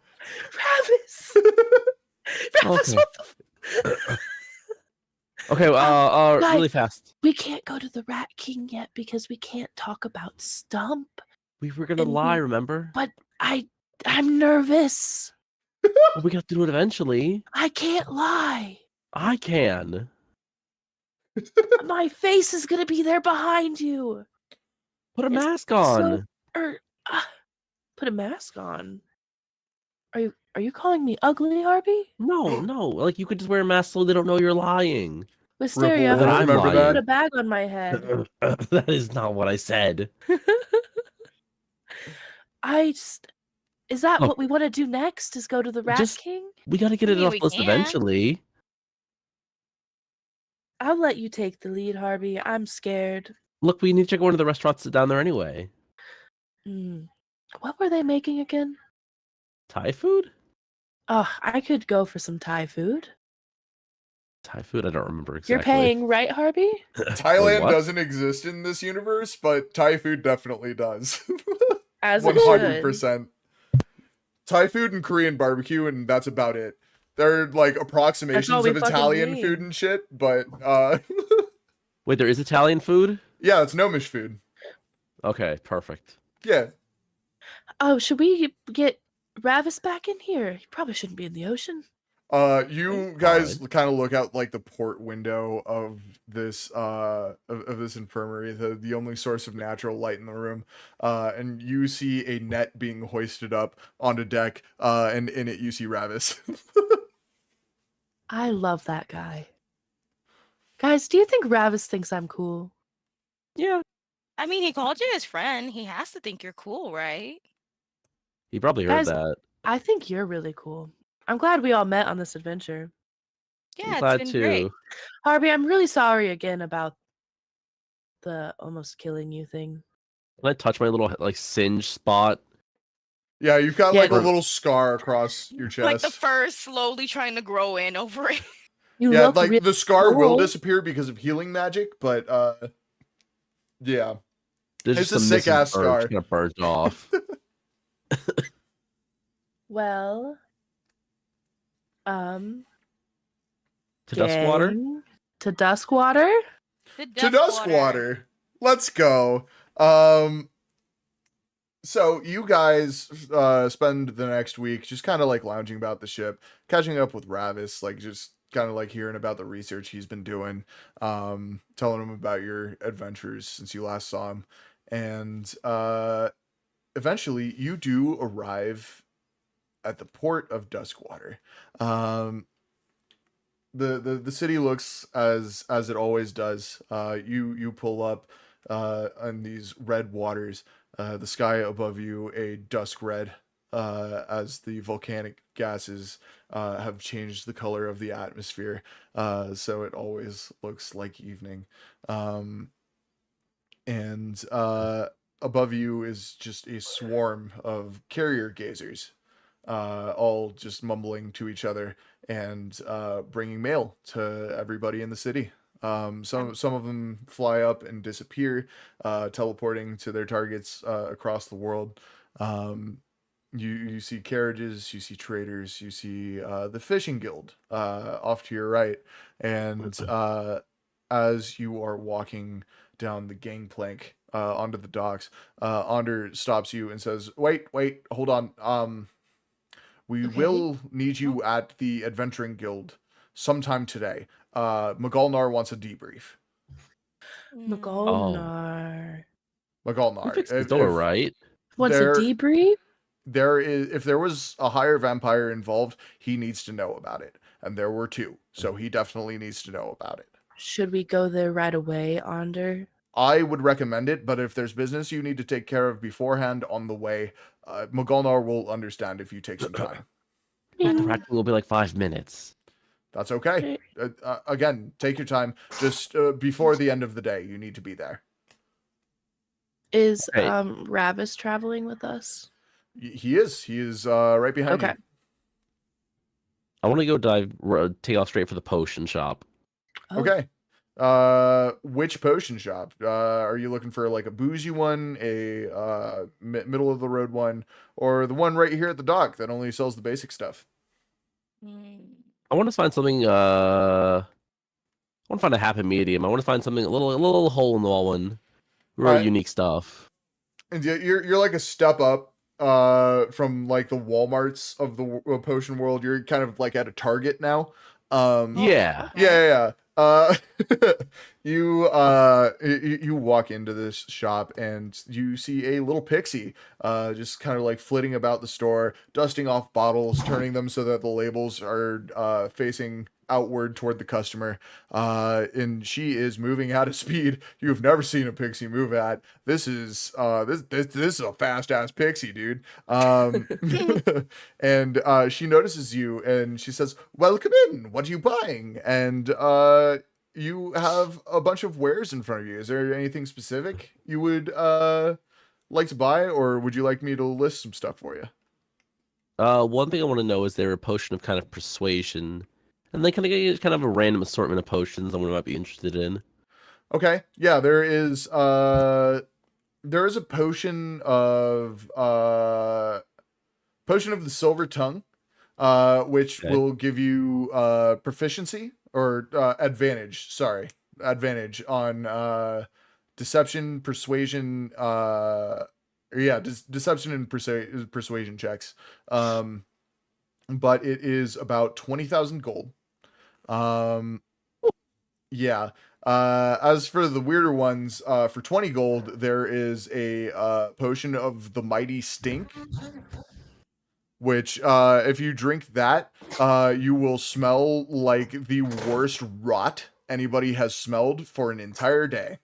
Ravis. Ravis, Okay. what the? Okay. guys. Really fast. We can't go to the Rat King yet because we can't talk about Stump. We were gonna And lie. we- Remember? But I'm nervous. We got to do it eventually. I can't lie. I can. My face is gonna be there behind you. Put a It's mask so- on. Or put a mask on. Are you calling me ugly, Harvey? No. Like you could just wear a mask so they don't know you're lying. Wisteria, Ripple, I'm remember lying. put that? a bag on my head. That is not what I said. Is that Look, what we want to do next? Is go to the Rat just- King? We got to get it mean, off we the list can. eventually. I'll let you take the lead, Harvey. I'm scared. Look, we need to check one of the restaurants down there anyway. What were they making again? Thai food? Oh, I could go for some Thai food. Thai food? I don't remember exactly. You're paying, right, Harvey? Thailand what? doesn't exist in this universe, but Thai food definitely does. As it 100%. Thai food and Korean barbecue, and that's about it. They're like approximations we of fucking Italian need. food and shit, but Wait, there is Italian food? yeah, it's gnomish food. Okay, perfect. Yeah. Oh, should we get Ravis back in here? He probably shouldn't be in the ocean. You guys kind of look out like the port window of this of this infirmary, the only source of natural light in the room, and you see a net being hoisted up onto deck, and in it you see Ravis. I love that guy. Guys, do you think Ravis thinks I'm cool? Yeah. I mean, he called you his friend. He has to think you're cool, right? He probably heard Guys, that. I think you're really cool. I'm glad we all met on this adventure. Yeah, I'm it's glad been too. great. Harvey, I'm really sorry again about the almost killing you thing. Can I touch my little like singe spot? Yeah, you've got Yeah, like a the- little scar across your chest. Like the fur slowly trying to grow in over it. You Yeah, look like really the scar will cool. disappear because of healing magic, but yeah. There's It's just a some sick missing ass fur scar. just gonna burst off. Well, To Duskwater? gang, to Duskwater. The To Duskwater. Duskwater. Let's go. So you guys spend the next week just kind of like lounging about the ship, catching up with Ravis, like just kind of like hearing about the research he's been doing, telling him about your adventures since you last saw him. And eventually you do arrive at the port of Duskwater. The city looks as it always does. You pull up on these red waters. The sky above you a dusk red, as the volcanic gases have changed the color of the atmosphere. So it always looks like evening. And above you is just a swarm of carrier gazers, all just mumbling to each other and bringing mail to everybody in the city. Some of them fly up and disappear, teleporting to their targets across the world. You see carriages, you see traders, you see the fishing guild off to your right, and as you are walking down the gangplank onto the docks, Ander stops you and says, "Wait, hold on. We Okay. will need you at the Adventuring Guild sometime today. Magalnar wants a debrief." Magolnar We Magalnar. fixed the door, right? wants a there- debrief. if there was a higher vampire involved, he needs to know about it. And there were two, so he definitely needs to know about it. Should we go there right away, Ander? I would recommend it, but if there's business you need to take care of beforehand on the way, Magalnar will understand if you take some time. The rat will be like 5 minutes. That's okay. Again, take your time. Just before the end of the day, you need to be there. Is Okay. Ravis traveling with us? He is right behind Okay. you. I want to go take off straight for the potion shop. Oh. Okay. Which potion shop? Are you looking for like a bougie one, a middle of the road one, or the one right here at the dock that only sells the basic stuff? I want to find something. I want to find a happy medium. I want to find something a little hole in the wall one, really Alright. unique stuff. And you're like a step up from like the Walmarts of the potion world. You're kind of like at a Target now. Yeah. Yeah. You walk into this shop and you see a little pixie just kind of like flitting about the store, dusting off bottles, turning them so that the labels are facing outward toward the customer, and she is moving at a speed you've never seen a pixie move at. This is this is a fast ass pixie, dude. And she notices you and she says, "Welcome in. What are you buying?" And you have a bunch of wares in front of you. Is there anything specific you would like to buy, or would you like me to list some stuff for you? One thing I want to know is there a potion of kind of persuasion, and then can I get kind of a random assortment of potions I might be interested in? Okay. Yeah, there is a potion of the silver tongue, which Okay. will give you proficiency or advantage. Sorry, advantage on deception, persuasion. Deception and persuasion checks. But it is about 20,000 gold. Yeah. As for the weirder ones, for 20 gold, there is a potion of the mighty stink, which if you drink that, you will smell like the worst rot anybody has smelled for an entire day.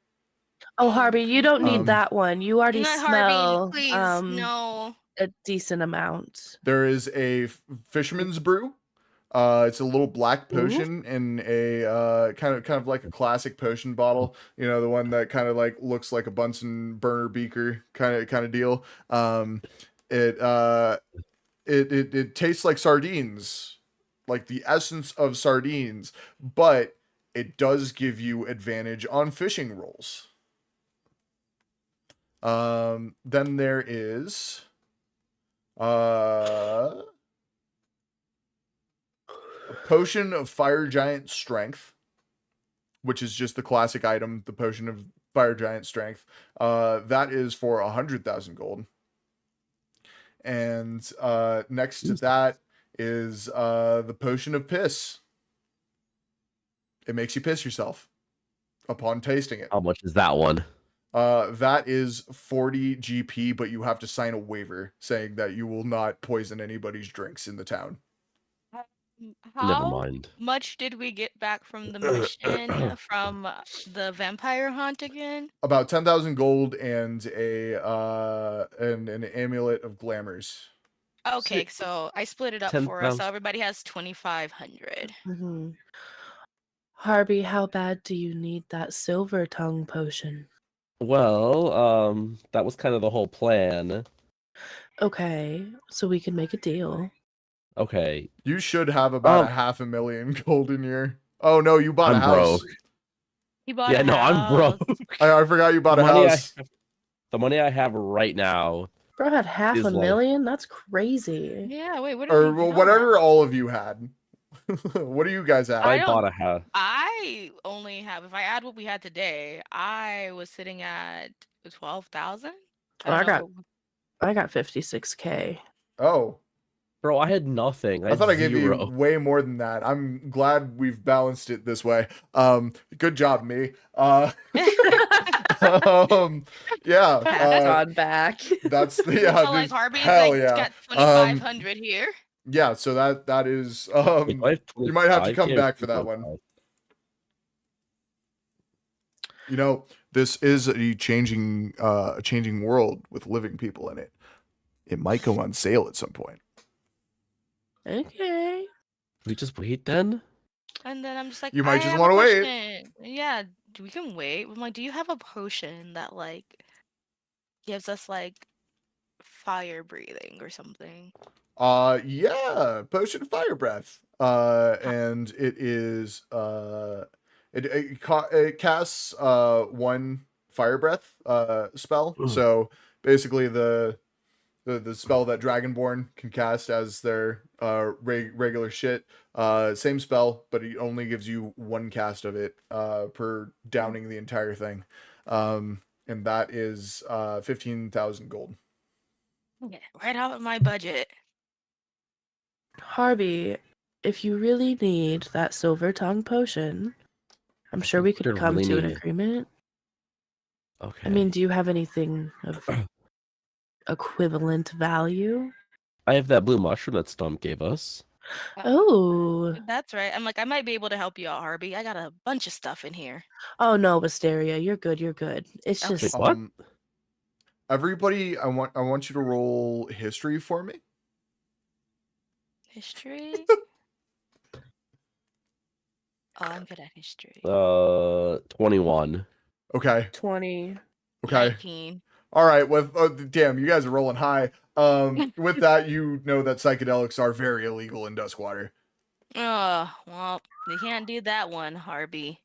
Oh, Harvey, you don't need Um, that one. You already Not smell Harvey, please. No. a decent amount. There is a fisherman's brew, It's a little black potion in a kind of like a classic potion bottle. You know, the one that kind of like looks like a Bunsen burner beaker kind of deal. It it tastes like sardines, like the essence of sardines, but it does give you advantage on fishing rolls. Then there is a potion of fire giant strength, which is just the classic item, the potion of fire giant strength. That is for 100,000 gold. And next to that is the potion of piss. It makes you piss yourself upon tasting it. How much is that one? That is 40 GP, but you have to sign a waiver saying that you will not poison anybody's drinks in the town. Never How mind. much did we get back from the mission from the vampire hunt again? About 10,000 gold and an amulet of glamours. Okay, so I split it up for us, so 10,000. everybody has 2,500. Mhm. Harvey, how bad do you need that silver tongue potion? Well, that was kind of the whole plan. Okay, so we can make a deal. Okay, You should have about 500,000 gold in your. Oh no, you bought a I'm house. broke. He bought Yeah, a no, I'm house. broke. I forgot you bought a money house. The money I have right now. Bro had half Is a like- million? That's crazy. Yeah, wait, what did Or he buy? whatever all of you had. What do you guys have? I I don't- bought a house. I only have, if I add what we had today, I was sitting at 12,000. I got 56K. Oh, Bro, I had nothing. I had thought I gave you zero. way more than that. I'm glad we've balanced it this way. Good job, me. Yeah. Gone back. That's So like dude, Harvey's hell like yeah. got 2,500 here. Yeah, so that is Wait, do I have you might have to come 25K or back for that one. 2.5? You know, this is a changing world with living people in it. It might go on sale at some point. Okay. We just wait then? And then I'm just like, You might I just have a wanna wait. question. Yeah, we can wait. I'm like, do you have a potion that like gives us like fire breathing or something? Yeah, potion of fire breath. And it is it casts one fire breath spell. So basically the spell that Dragonborn can cast as their regular shit. Same spell, but it only gives you one cast of it per downing the entire thing. And that is 15,000 gold. Yeah, right out of my budget. Harvey, if you really need that silver tongue potion, I'm sure we think could I come really to an need it. agreement. Okay. I mean, do you have anything of equivalent value? I have that blue mushroom that Stump gave us. Oh. That's right. I'm like, I might be able to help you out, Harvey. I got a bunch of stuff in here. Oh no, Wisteria, you're good, you're good. It's Okay. just What? Everybody, I want you to roll history for me. History? Oh, I'm good at history. 21. Okay. 20. Okay. 19. All right. With damn, you guys are rolling high. With that, you know that psychedelics are very illegal in Duskwater. Oh, well, you can't do that one, Harvey.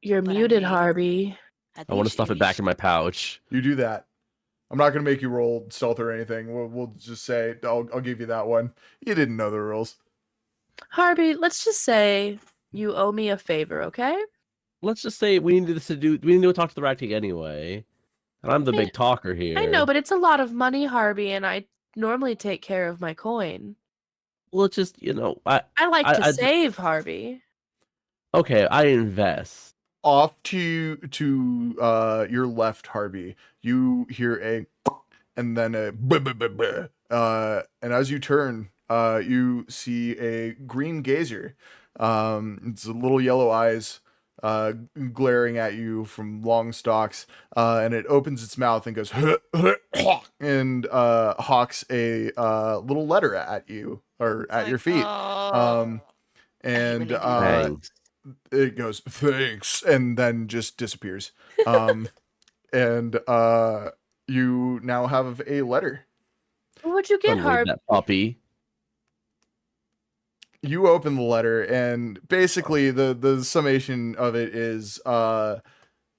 You're But I muted, mean, Harvey. I want to stuff it back in my pouch. You do that. I'm not gonna make you roll stealth or anything. We'll just say I'll give you that one. You didn't know the rules. Harvey, let's just say you owe me a favor, okay? Let's just say we need to talk to the Rat King anyway. And I'm the I- big talker here. I know, but it's a lot of money, Harvey, and I normally take care of my coin. Well, it's just, I like to I- save, Harvey. okay, I invest. Off to your left, Harvey. You hear a and then a and as you turn, you see a green gazer. It's a little yellow eyes. glaring at you from long stalks, and it opens its mouth and goes and hawks a little letter at you or at your feet. Oh, And when they do Thanks. it goes thanks and then just disappears. And you now have a letter. What'd you get, Unload Harp? that puppy. You open the letter, and basically the summation of it is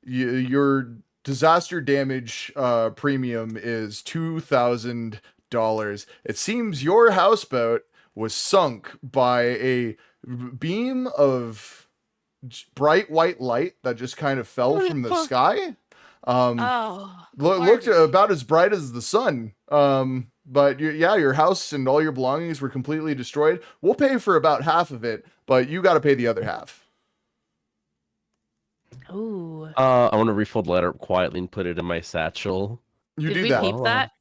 your disaster damage premium is $2,000. It seems your houseboat was sunk by a beam of bright white light that just kind of fell from the sky. Oh, Looked Harvey. about as bright as the sun. But your house and all your belongings were completely destroyed. We'll pay for about half of it, but you got to pay the other half. Ooh. I want to refold the letter quietly and put it in my satchel. You Did do we that. keep that?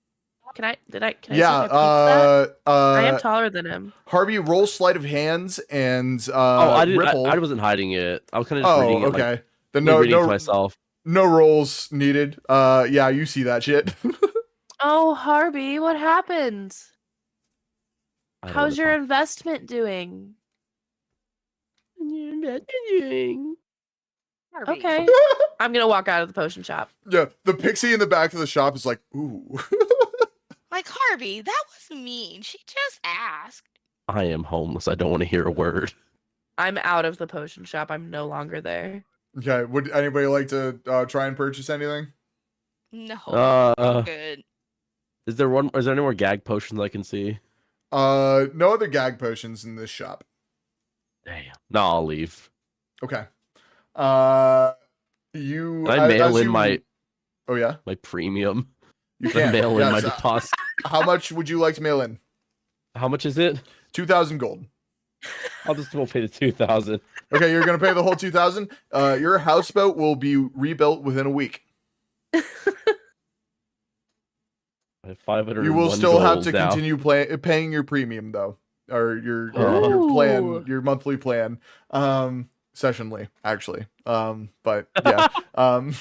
Can I see if I keep Yeah. that? I am taller than him. Harvey, roll sleight of hands and I didn't. Ripple. I wasn't hiding it. I was kind of just reading it. Okay. Like, Then reading it to myself. no rolls needed. Yeah, you see that shit. Oh, Harvey, what happened? I don't How's wanna your investment doing? Harvey. Okay. I'm gonna walk out of the potion shop. Yeah, the pixie in the back of the shop is like, ooh. Like, Harvey, that was mean. She just asked. I am homeless. I don't want to hear a word. I'm out of the potion shop. I'm no longer there. Okay, would anybody like to try and purchase anything? No, Uh, I'm good. Is there any more gag potions I can see? No other gag potions in this shop. Damn. No, I'll leave. Okay. You Can I mail as in you- my Oh yeah, premium? you Can I can mail in my Yes, deposit? how much would you like to mail in? How much is it? 2,000 gold. I'll just pay the 2,000. Okay, you're gonna pay the whole 2,000. Your houseboat will be rebuilt within a week. I have 501 You will still have gold to now. continue paying your premium though, or your Ooh. your monthly plan, sessionally actually. But yeah, I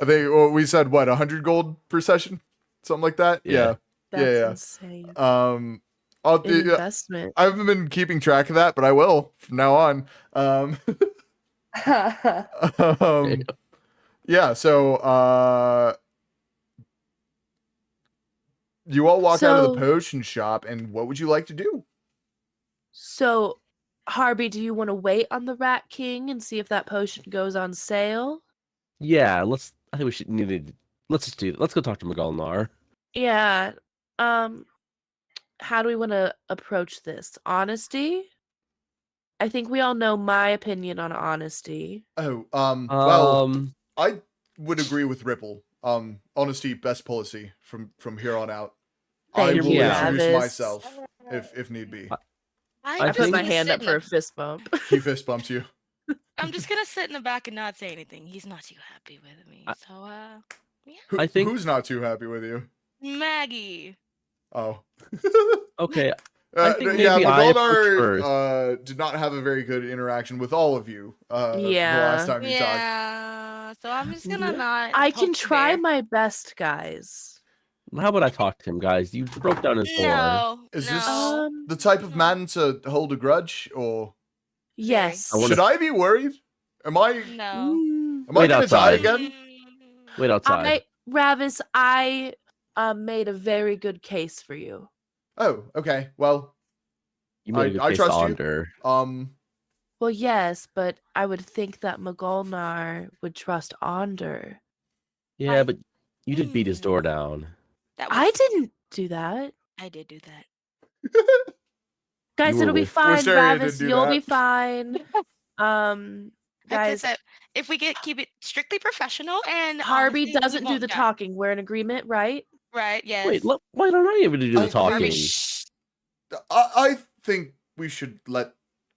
think we said what 100 gold per session, something like that. Yeah. That's Yeah. insane. I'll Investment. I haven't been keeping track of that, but I will from now on. Yeah, so you all walk out of the So- potion shop, and what would you like to do? So, Harvey, do you want to wait on the Rat King and see if that potion goes on sale? Yeah, I think we should let's just do that. Let's go talk to Magalnar. Yeah. How do we want to approach this? Honesty? I think we all know my opinion on honesty. Oh, well, Um, I would agree with Ripple. Honesty, best policy from here on out. I Thank will you, introduce Travis. myself if need be. I I put think- my hand up for a fist bump. He fist bumps you. I'm just gonna sit in the back and not say anything. He's not too happy with me. So, I think- Who's not too happy with you? Maggie. Oh. okay. I think maybe I Magalnar did not have a very good interaction with all of you. The Yeah. last time you talked. Yeah. So I'm just gonna Yeah. not. I poke can the try bear. my best, guys. How about I talk to him, guys? You broke down his door. No. Is this no. the type of man to hold a grudge, or Yes. I wanna- should I be worried? Am I No. Mm. am I Wait gonna die outside. again? Wait outside. Ravis, I made a very good case for you. Oh, okay. Well, You made a good I case, trust you. Onder. Well, yes, but I would think that Magolnar would trust Onder. Yeah, but you did beat his door down. That was, I didn't do that. I did do that. Guys, You were it'll be with- fine, Wisteria did Ravis. do You'll be that. fine. Guys, Guys, if we keep it strictly professional and Harvey honestly, we doesn't do won't the die. talking. We're in agreement, right? Right? Yes. Wait, why don't I even do the I- talking? Shh. I think we should let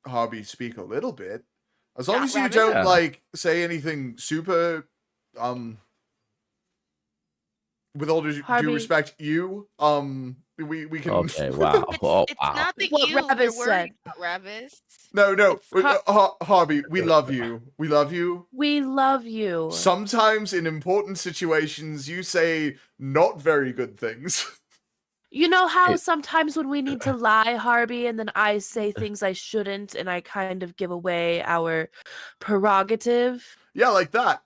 Harvey speak a little bit. As long Yeah, as you Rabbit. don't Yeah. like say anything super with all due Harvey. respect, you we can. Okay, wow. It's Oh, it's wow. not the What you we're Ravis worried said. about, Ravis. No, It's Hobby, we love you. We love you. We love you. Sometimes in important situations, you say not very good things. You know how It- sometimes when we need to lie, Harvey, and then I say things I shouldn't, and I kind of give away our prerogative. Yeah, like that,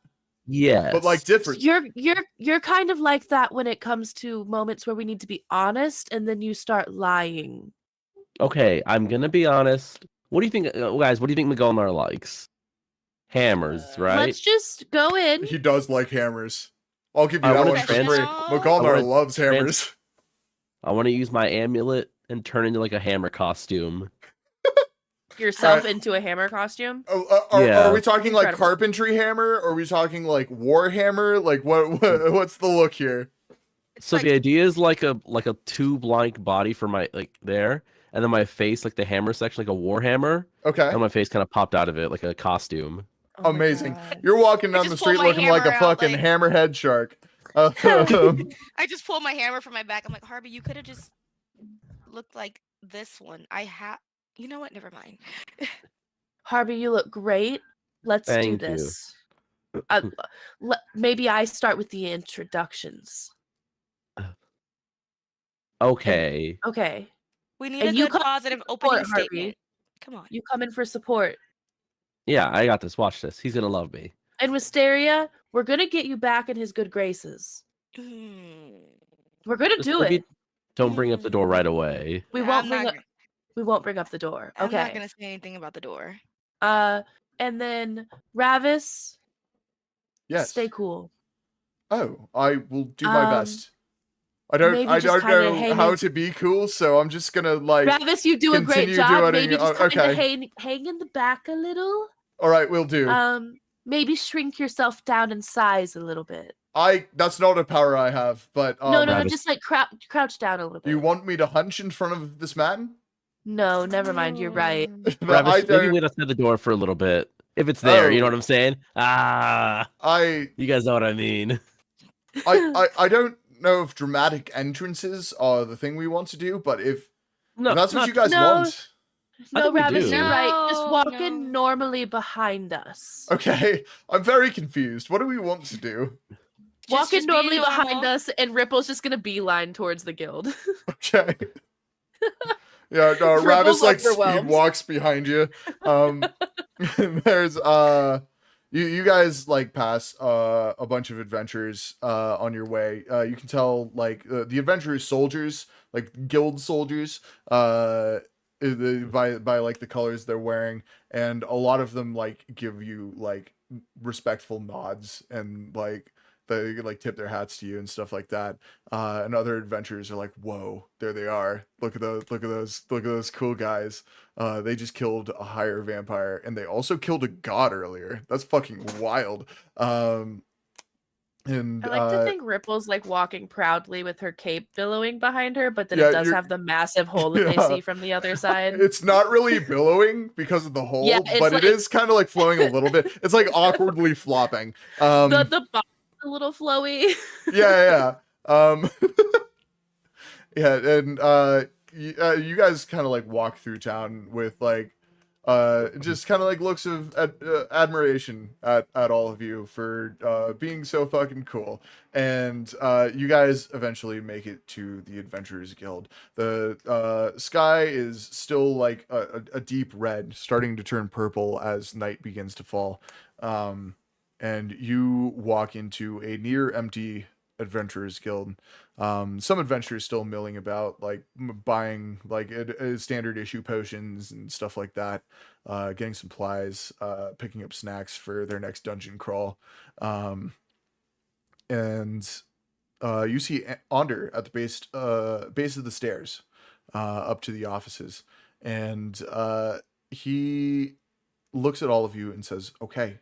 Yes. but like different. You're kind of like that when it comes to moments where we need to be honest, and then you start lying. Okay, I'm gonna be honest. What do you think, guys? What do you think Magolnar likes? Hammers, right? Let's just go in. He does like hammers. I'll give you I that wanna one for free. Professional. McGolnar wanna loves hammers. I want to use my amulet and turn into like a hammer costume. Yourself Alright. into a hammer costume. Are Yeah. we talking like Incredible. carpentry hammer? Or are we talking like war hammer? Like what's the look here? It's So like, the idea is like a tube like body for my like there, and then my face like the hammer section like a war hammer, Okay, and my face kind of popped out of it like a costume. Oh my amazing. God. You're walking I down the just pulled street my looking like a hammer out, fucking like- hammerhead shark. I just pulled my hammer from my back. I'm like, Harvey, you could have just looked like this one. You know what? Never mind. Harvey, you look great. Let's Thank do you. this. Maybe I start with the introductions. Okay. Okay. We need And a you good come positive opening support, Harvey. statement. Come on. You come in for support. Yeah, I got this. Watch this. He's gonna love me. And Wisteria, we're gonna get you back in his good graces. Mm. We're gonna Just do maybe it. Don't bring up the door right away. We I'm won't not bring up. gonna- We won't bring up the door. I'm not Okay. gonna say anything about the door. And then Ravis, Yes. stay cool. Oh, I will do my Um, best. I don't maybe just kinda know hang how in- to be cool, so I'm just gonna like Ravis, you do a great continue job. doing- Maybe just kind okay. of hang in the back a little. all right, we'll do. Maybe shrink yourself down in size a little bit. That's not a power I have, but No, Ravis- just like crouch down a little bit. you want me to hunch in front of this man? No, never mind. You're right. Mm. No, Ravis, I maybe don't. wait outside the door for a little bit. If it's there, you know what Oh. I'm saying? Ah, you guys know what I mean. I don't know if dramatic entrances are the thing we want to do, but if No, that's what not- you guys No. want, I No, think we Ravis, do. you're right. Just No, walk no. in normally behind us. okay. I'm very confused. What do we want to do? Walk in just be normally behind normal. us, and Ripple's just gonna beeline towards the guild. Okay. Yeah, no, Ripple's Ravis like speed overwhelmed. walks behind you. There's you guys like pass a bunch of adventurers on your way. You can tell like the adventurers soldiers, like guild soldiers, by like the colors they're wearing, and a lot of them like give you like respectful nods and like they like tip their hats to you and stuff like that. And other adventurers are like, "Whoa, there they are! Look at those cool guys! They just killed a higher vampire, and they also killed a god earlier. That's fucking wild." And I like to think Ripple's like walking proudly with her cape billowing behind her, but then Yeah, it does you're- have the massive hole that they Yeah. see from the other side. it's not really billowing because of the hole, Yeah, it's but like- it is kind of like flowing a little bit. It's like awkwardly flopping. The bottom's a little flowy. Yeah. Yeah, and you guys kind of like walk through town with like just kind of like looks of admiration at all of you for being so fucking cool. And you guys eventually make it to the Adventurers Guild. The sky is still like a deep red, starting to turn purple as night begins to fall. And you walk into a near empty Adventurers Guild. Some adventurers still milling about, like buying like standard issue potions and stuff like that, getting supplies, picking up snacks for their next dungeon crawl. And you see Onder at the base of the stairs, up to the offices, and he looks at all of you and says, "Okay,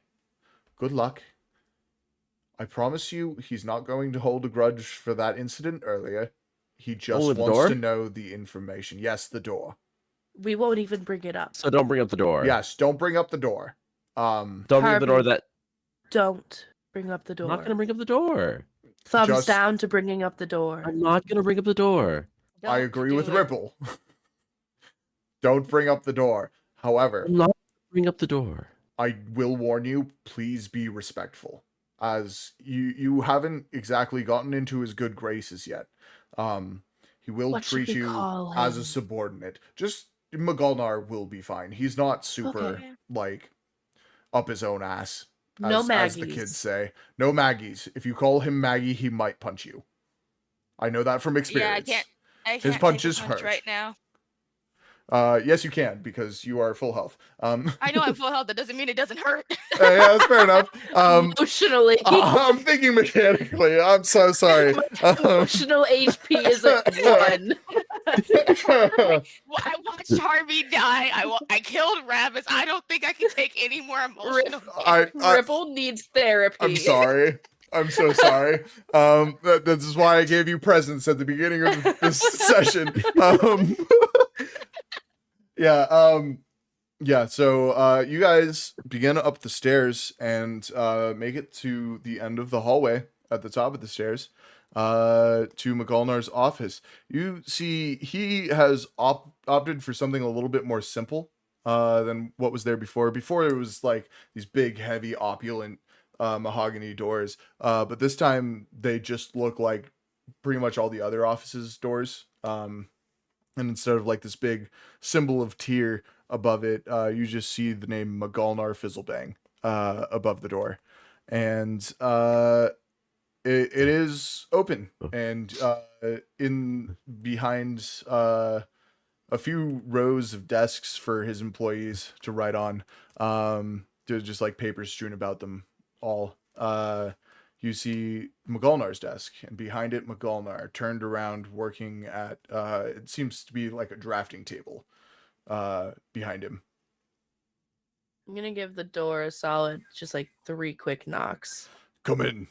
good luck. I promise you he's not going to hold a grudge for that incident earlier. He just Only the wants door? to know the information." Yes, the door. We won't even bring it up. So don't bring up the door. Yes, don't bring up the door. Don't bring up the door. Harvey, That Don't bring up the I'm door. not gonna bring up the door. Thumbs Just- down to bringing up the door. I'm not gonna bring up the door. I Don't agree do with it. Ripple. Don't bring up the door. However, I'm not bring up the door. I will warn you, please be respectful, as you haven't exactly gotten into his good graces yet. He will What should treat we you call as a him? subordinate. Just McGulnar will be fine. He's not super Okay. like up his own ass, No as the kids Maggies. say. No Maggies. If you call him Maggie, he might punch you. I know that from Yeah, experience. I His can't take a punches punch hurt. right now. Yes, you can because you are full health. I know I'm full health. That doesn't mean it doesn't hurt. Yeah, that's fair enough. Emotionally. I'm thinking mechanically. I'm so sorry. Emotional HP is at 1. Well, I watched Harvey die. I killed Rabbits. I don't think I can take any more emotional. Ripple needs therapy. I'm sorry. I'm so sorry. This is why I gave you presents at the beginning of this session. Yeah. So you guys begin up the stairs and make it to the end of the hallway at the top of the stairs, to McGulnar's office. You see, he has opted for something a little bit more simple than what was there before. Before it was like these big, heavy, opulent mahogany doors, but this time they just look like pretty much all the other offices' doors. And instead of like this big symbol of tier above it, you just see the name McGulnar Fizzlebang above the door, and it is open, and in behind a few rows of desks for his employees to write on. There's just like papers strewn about them all. You see McGulnar's desk, and behind it, McGulnar turned around working at, it seems to be like a drafting table behind him. I'm gonna give the door a solid, just like 3 quick knocks. Come in.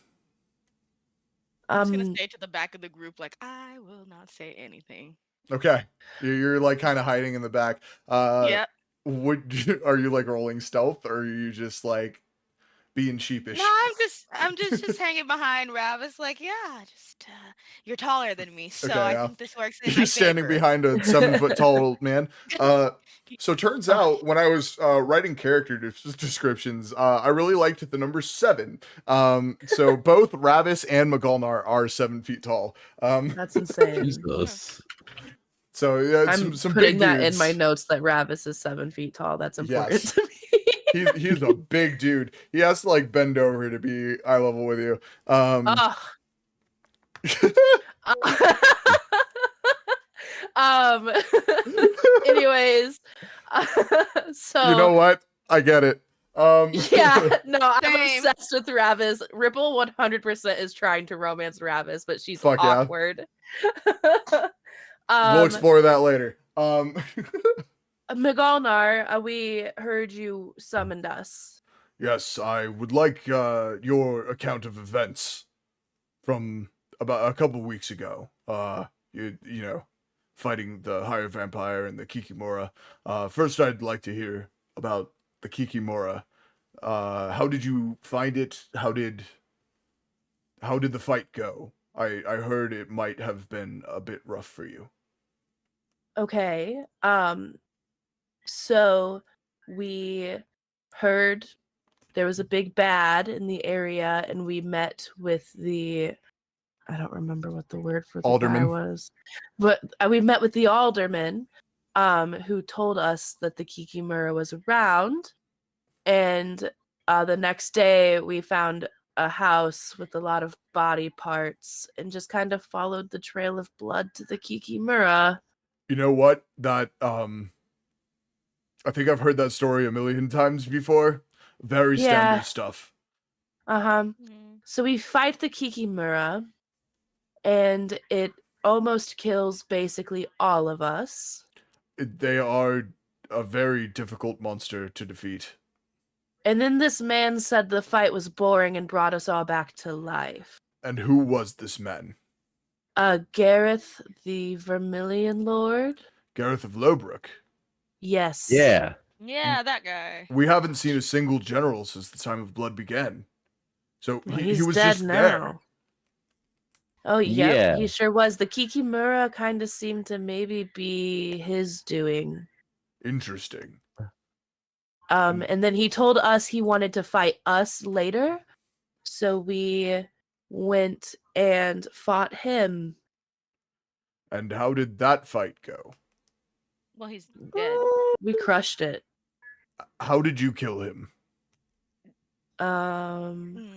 I'm just gonna stay to the back of the group, like I will not say anything. Okay, you're like kind of hiding in the back. Yep. Are you like rolling stealth, or are you just like being sheepish? No, I'm just hanging behind Rabbits. Like, yeah, just you're taller than me, so Okay, I yeah. think this works in You're my standing favor. behind a 7-foot tall man. So turns out when I was writing character descriptions, I really liked the number 7. So both Ravis and McGulnar are 7 feet tall. That's insane. Jesus. So yeah, I'm some putting big that dudes. in my notes that Ravis is 7 feet tall. That's important Yes. to me. He's a big dude. He has to like bend over to be eye level with you. Ugh. Anyways, so You know what? I get it. yeah, no, I'm Same. obsessed with Ravis. Ripple 100% is trying to romance Ravis, but she's Fuck yeah. awkward. We'll explore that later. McGulnar, we heard you summoned us. Yes, I would like your account of events from about a couple weeks ago. You know, fighting the higher vampire and the Kikimora. First, I'd like to hear about the Kikimora. How did you find it? How did the fight go? I heard it might have been a bit rough for you. Okay. So we heard there was a big bad in the area, and we met with the, I don't remember what the word for the Alderman. guy was, but we met with the alderman, who told us that the Kikimura was around, and the next day we found a house with a lot of body parts and just kind of followed the trail of blood to the Kikimura. You know what? That I think I've heard that story a million times before. Very standard stuff. So we fight the Kikimura, and it almost kills basically all of us. They are a very difficult monster to defeat. And then this man said the fight was boring and brought us all back to life. And who was this man? Gareth, the Vermilion Lord. Gareth of Lowbrook. Yes. Yeah. Yeah, that guy. We haven't seen a single general since the time of blood began. So Well, he he's was dead just now. there. Oh, yep, Yeah. he sure was. The Kikimura kind of seemed to maybe be his doing. Interesting. And then he told us he wanted to fight us later, so we went and fought him. And how did that fight go? Well, he's dead. We crushed it. How did you kill him? Hmm.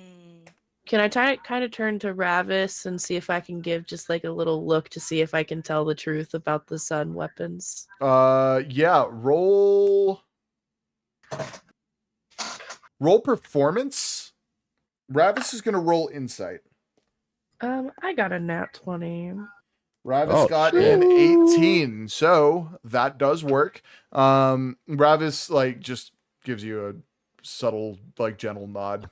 Can I kind of turn to Ravis and see if I can give just like a little look to see if I can tell the truth about the sun weapons? Yeah, roll performance. Ravis is gonna roll insight. I got a nat 20. Ravis Oh, got shit. an 18, so that does work. Ravis like just gives you a subtle, like gentle nod.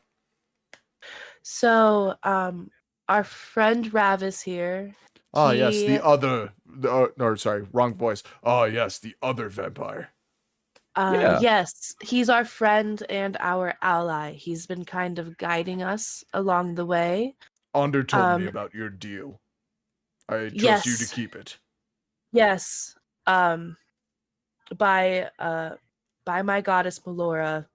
So, our friend Ravis here. Ah, yes, he- the other. No, sorry, wrong voice. Oh, yes, the other vampire. Yeah. Yes, he's our friend and our ally. He's been kind of guiding us along the way. Ander told me Um, about your deal. I trust you to yes. keep it. Yes. By my goddess Melora,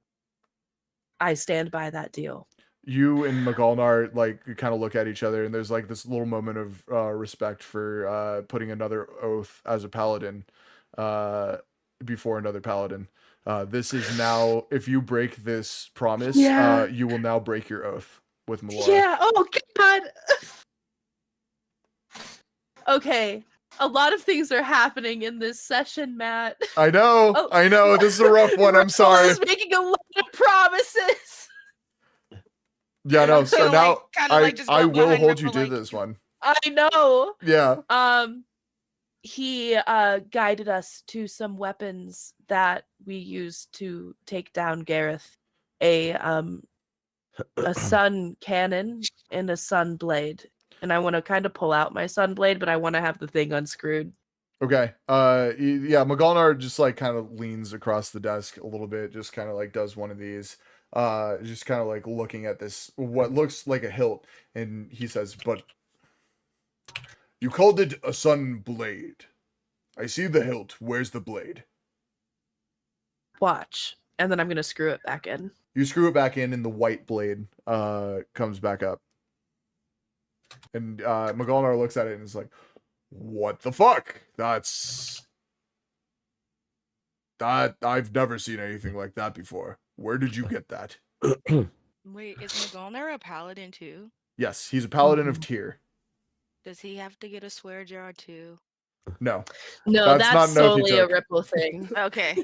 I stand by that deal. You and Magalnar like kind of look at each other, and there's like this little moment of respect for putting another oath as a paladin before another paladin. This is now, if you break this promise, Yeah. you will now break your oath with Melora. Yeah. Oh God. Okay. A lot of things are happening in this session, Matt. I know, Oh. I know. This is a rough one. I'm Raul sorry. is making a lot of promises. Yeah, no. I'm So kinda now like- kinda like just I go will behind hold you Raul, to like- this one. I know. Yeah. He guided us to some weapons that we used to take down Gareth. A sun cannon and a sun blade. And I want to kind of pull out my sun blade, but I want to have the thing unscrewed. Okay. Yeah, Magalnar just like kind of leans across the desk a little bit, just kind of like does one of these. Just kind of like looking at this, what looks like a hilt, and he says, "But you called it a sun blade. I see the hilt. Where's the blade?" Watch. And then I'm going to screw it back in. You screw it back in, and the white blade comes back up. And Magalnar looks at it and is like, "What the fuck? That I've never seen anything like that before. Where did you get that?" Wait, is Magalnar a paladin too? Yes, he's a paladin of Tyr. Does he have to get a swear jar too? No. No, That's that's, not an oath he solely a took. Ripple thing. Okay.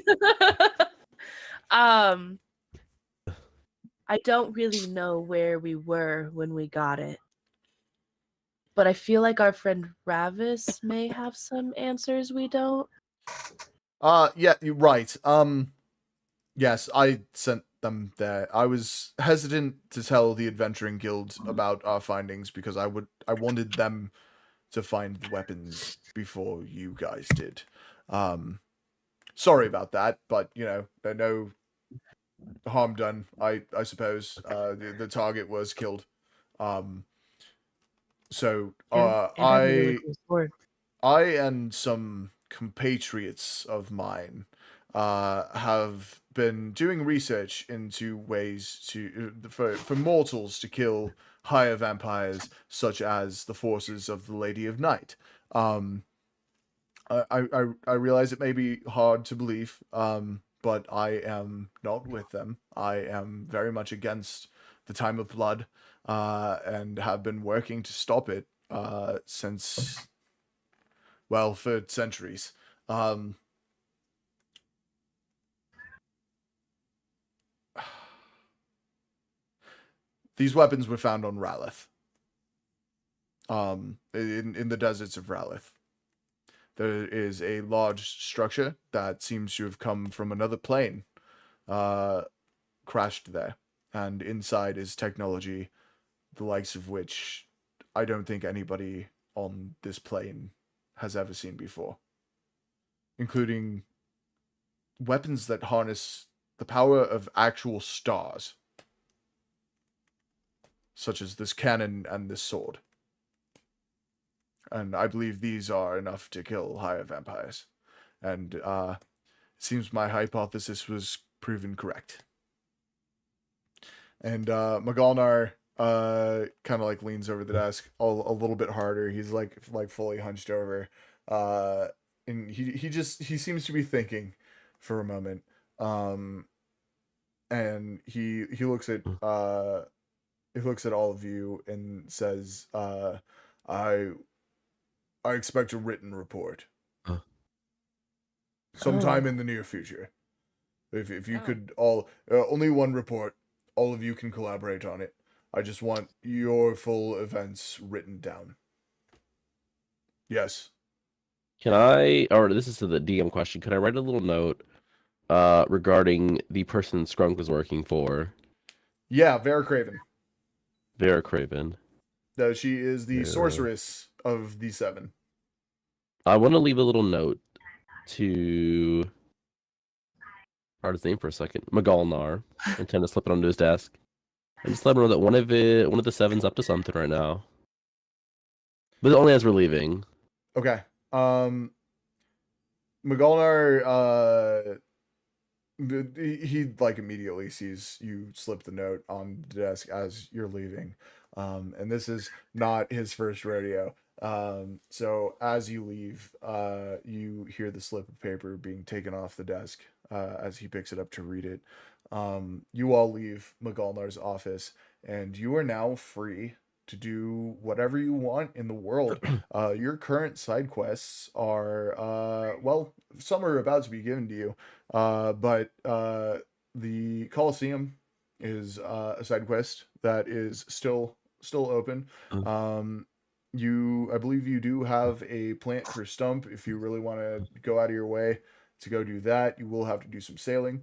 I don't really know where we were when we got it. But I feel like our friend Ravis may have some answers we don't. Yeah, you're right. Yes, I sent them there. I was hesitant to tell the Adventuring Guild about our findings because I wanted them to find the weapons before you guys did. Sorry about that, but you know, no harm done. I suppose the target was killed. So It had a really cool sword. I and some compatriots of mine have been doing research into ways to for mortals to kill higher vampires, such as the forces of the Lady of Night. I realize it may be hard to believe, but I am not with them. I am very much against the time of blood, and have been working to stop it since, well, for centuries. These weapons were found on Ralith. In the deserts of Ralith. There is a large structure that seems to have come from another plane, crashed there. And inside is technology, the likes of which I don't think anybody on this plane has ever seen before. Including weapons that harness the power of actual stars. Such as this cannon and this sword. and I believe these are enough to kill higher vampires. And it seems my hypothesis was proven correct. And Magalnar kind of like leans over the desk a little bit harder. He's like fully hunched over, and he seems to be thinking for a moment. And he looks at all of you and says, I expect a written report sometime in the near future. If you could all only one report, all of you can collaborate on it. I just want your full events written down. Yes. Can I, or this is to the DM question, could I write a little note regarding the person Scrunk was working for? Yeah, Vera Craven. Vera Craven. She is the sorceress of the seven. I want to leave a little note to hard his name for a second. Magalnar. Intend to slip it onto his desk. And just let him know that one of the seven's up to something right now. But only as we're leaving. Okay. Magalnar he like immediately sees you slip the note on the desk as you're leaving. And this is not his first rodeo. So as you leave, you hear the slip of paper being taken off the desk as he picks it up to read it. You all leave Magalnar's office, and you are now free to do whatever you want in the world. Your current side quests are, well, some are about to be given to you, but the Colosseum is a side quest that is still open. I believe you do have a plant for Stump. If you really want to go out of your way to go do that, you will have to do some sailing.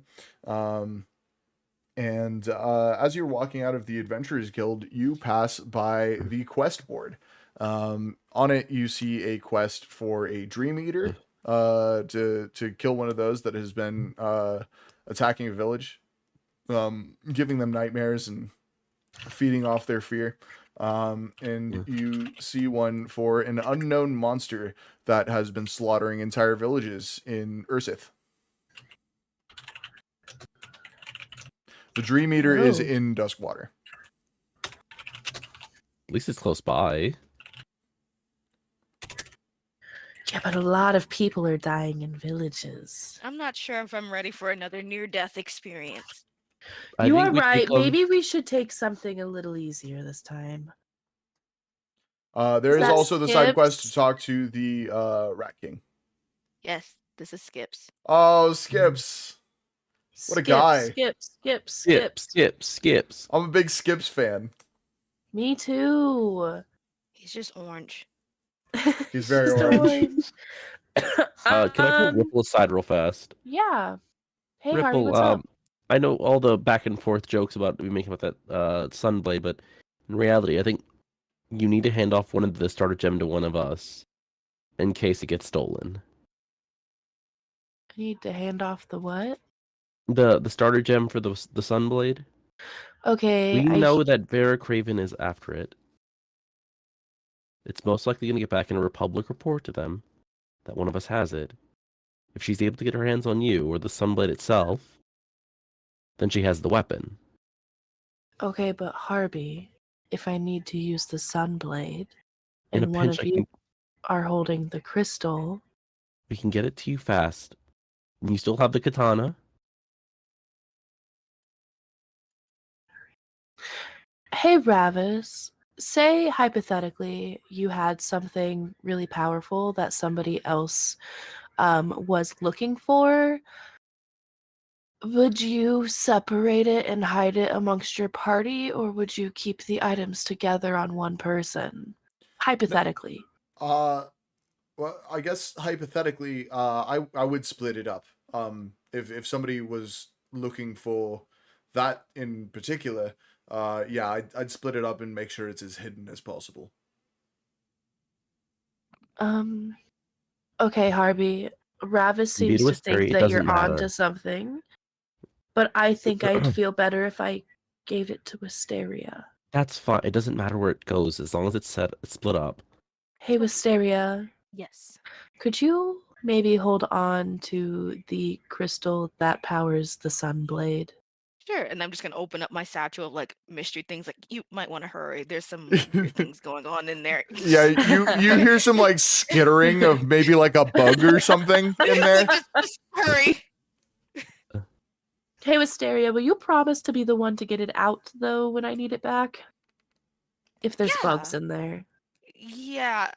And as you're walking out of the Adventurers Guild, you pass by the quest board. On it, you see a quest for a Dream Eater to kill one of those that has been attacking a village, giving them nightmares and feeding off their fear. And you see one for an unknown monster that has been slaughtering entire villages in Ursith. The Dream Eater is in Duskwater. At least it's close by. Yeah, but a lot of people are dying in villages. I'm not sure if I'm ready for another near-death experience. You are right. Maybe we should take something a little easier this time. There is also the side quest to talk to the Rat King. Yes, this is Skips. Oh, Skips. What a guy. Skips. I'm a big Skips fan. Me too. He's just orange. He's very orange. Can I pull Ripple aside real fast? Yeah. Hey, Ripple, Harvey, what's up? I know all the back and forth jokes about we making about that Sunblade, but in reality, I think you need to hand off one of the starter gem to one of us in case it gets stolen. I need to hand off the what? The starter gem for the Sunblade. Okay. We know that Vera Craven is after it. It's most likely going to get back in a Republic report to them that one of us has it. If she's able to get her hands on you or the Sunblade itself, then she has the weapon. Okay, but Harvey, if I need to use the Sunblade, In a and one pinch, of you are holding the crystal, we can get it to you fast. And you still have the katana. Hey, Ravis, say hypothetically you had something really powerful that somebody else was looking for. Would you separate it and hide it amongst your party, or would you keep the items together on one person? Hypothetically. Well, I guess hypothetically, I would split it up. If somebody was looking for that in particular, yeah, I'd split it up and make sure it's as hidden as possible. Okay, Harvey. Ravis seems to think that you're onto something, but I think I'd feel better if I gave it to Wisteria. That's fine. It doesn't matter where it goes as long as it's split up. Hey, Wisteria, Yes. could you maybe hold on to the crystal that powers the Sunblade? Sure. And I'm just gonna open up my satchel of like mystery things. Like you might want to hurry. There's some weird things going on in there. Yeah, you hear some like skittering of maybe like a bug or something in there. Just hurry. Hey, Wisteria, will you promise to be the one to get it out, though, when I need it back? If there's bugs Yeah. in there. Yeah.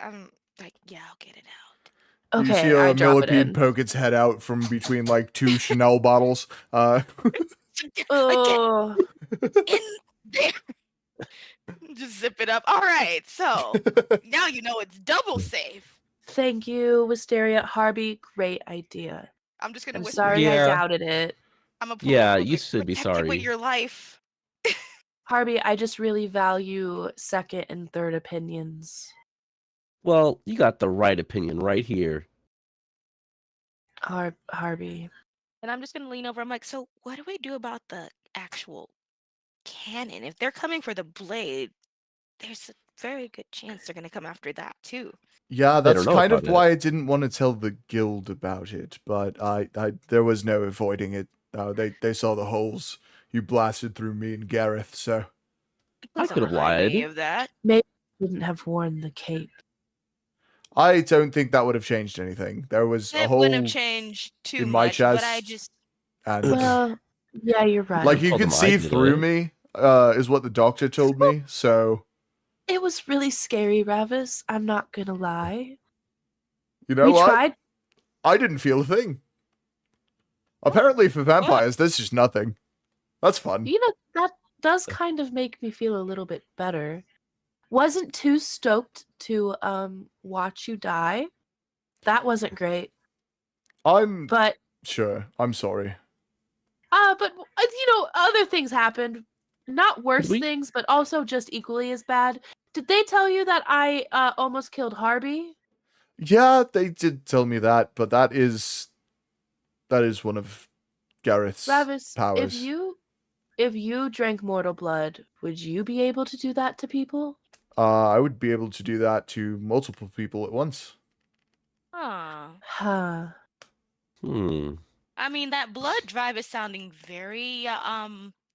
Like yeah, I'll get it out. You see Okay, a I drop it millipede in. poke its head out from between like two Chanel bottles. I Oh, get in there. Just zip it up. All right. So now you know it's double safe. thank you, Wisteria. Harvey, great idea. I'm just gonna I'm whisper. sorry I Yeah. doubted it. I'm gonna pull it Yeah, real you quick. should be Protect it with sorry. your life. Harvey, I just really value second and third opinions. Well, you got the right opinion right here. Harvey. And I'm just gonna lean over. I'm like, so what do we do about the actual cannon? If they're coming for the blade, there's a very good chance they're gonna come after that too. Yeah, They that's don't know kind of about it. why I didn't want to tell the guild about it, but I there was no avoiding it. They saw the holes you blasted through me and Gareth, so It I doesn't could have remind me lied. of that. Maybe I shouldn't have worn the cape. I don't think that would have changed anything. There was a It wouldn't have hole changed too in my much, but I chest, just and Well, yeah, you're right. like you told could them I see did through it. me, is what the doctor told me. So It was really scary, Ravis. I'm not gonna lie. you know We what? tried. I didn't feel a thing. Apparently, for vampires, there's just nothing. That's fun. You know, that does kind of make me feel a little bit better. Wasn't too stoked to watch you die. That wasn't great. I'm But sure. I'm sorry. you know, other things happened. Not worse we- things, but also just equally as bad. Did they tell you that I almost killed Harvey? Yeah, they did tell me that, but that is one of Gareth's Ravis, powers. if you drank mortal blood, would you be able to do that to people? I would be able to do that to multiple people at once. huh. Huh. I mean that blood drive is sounding very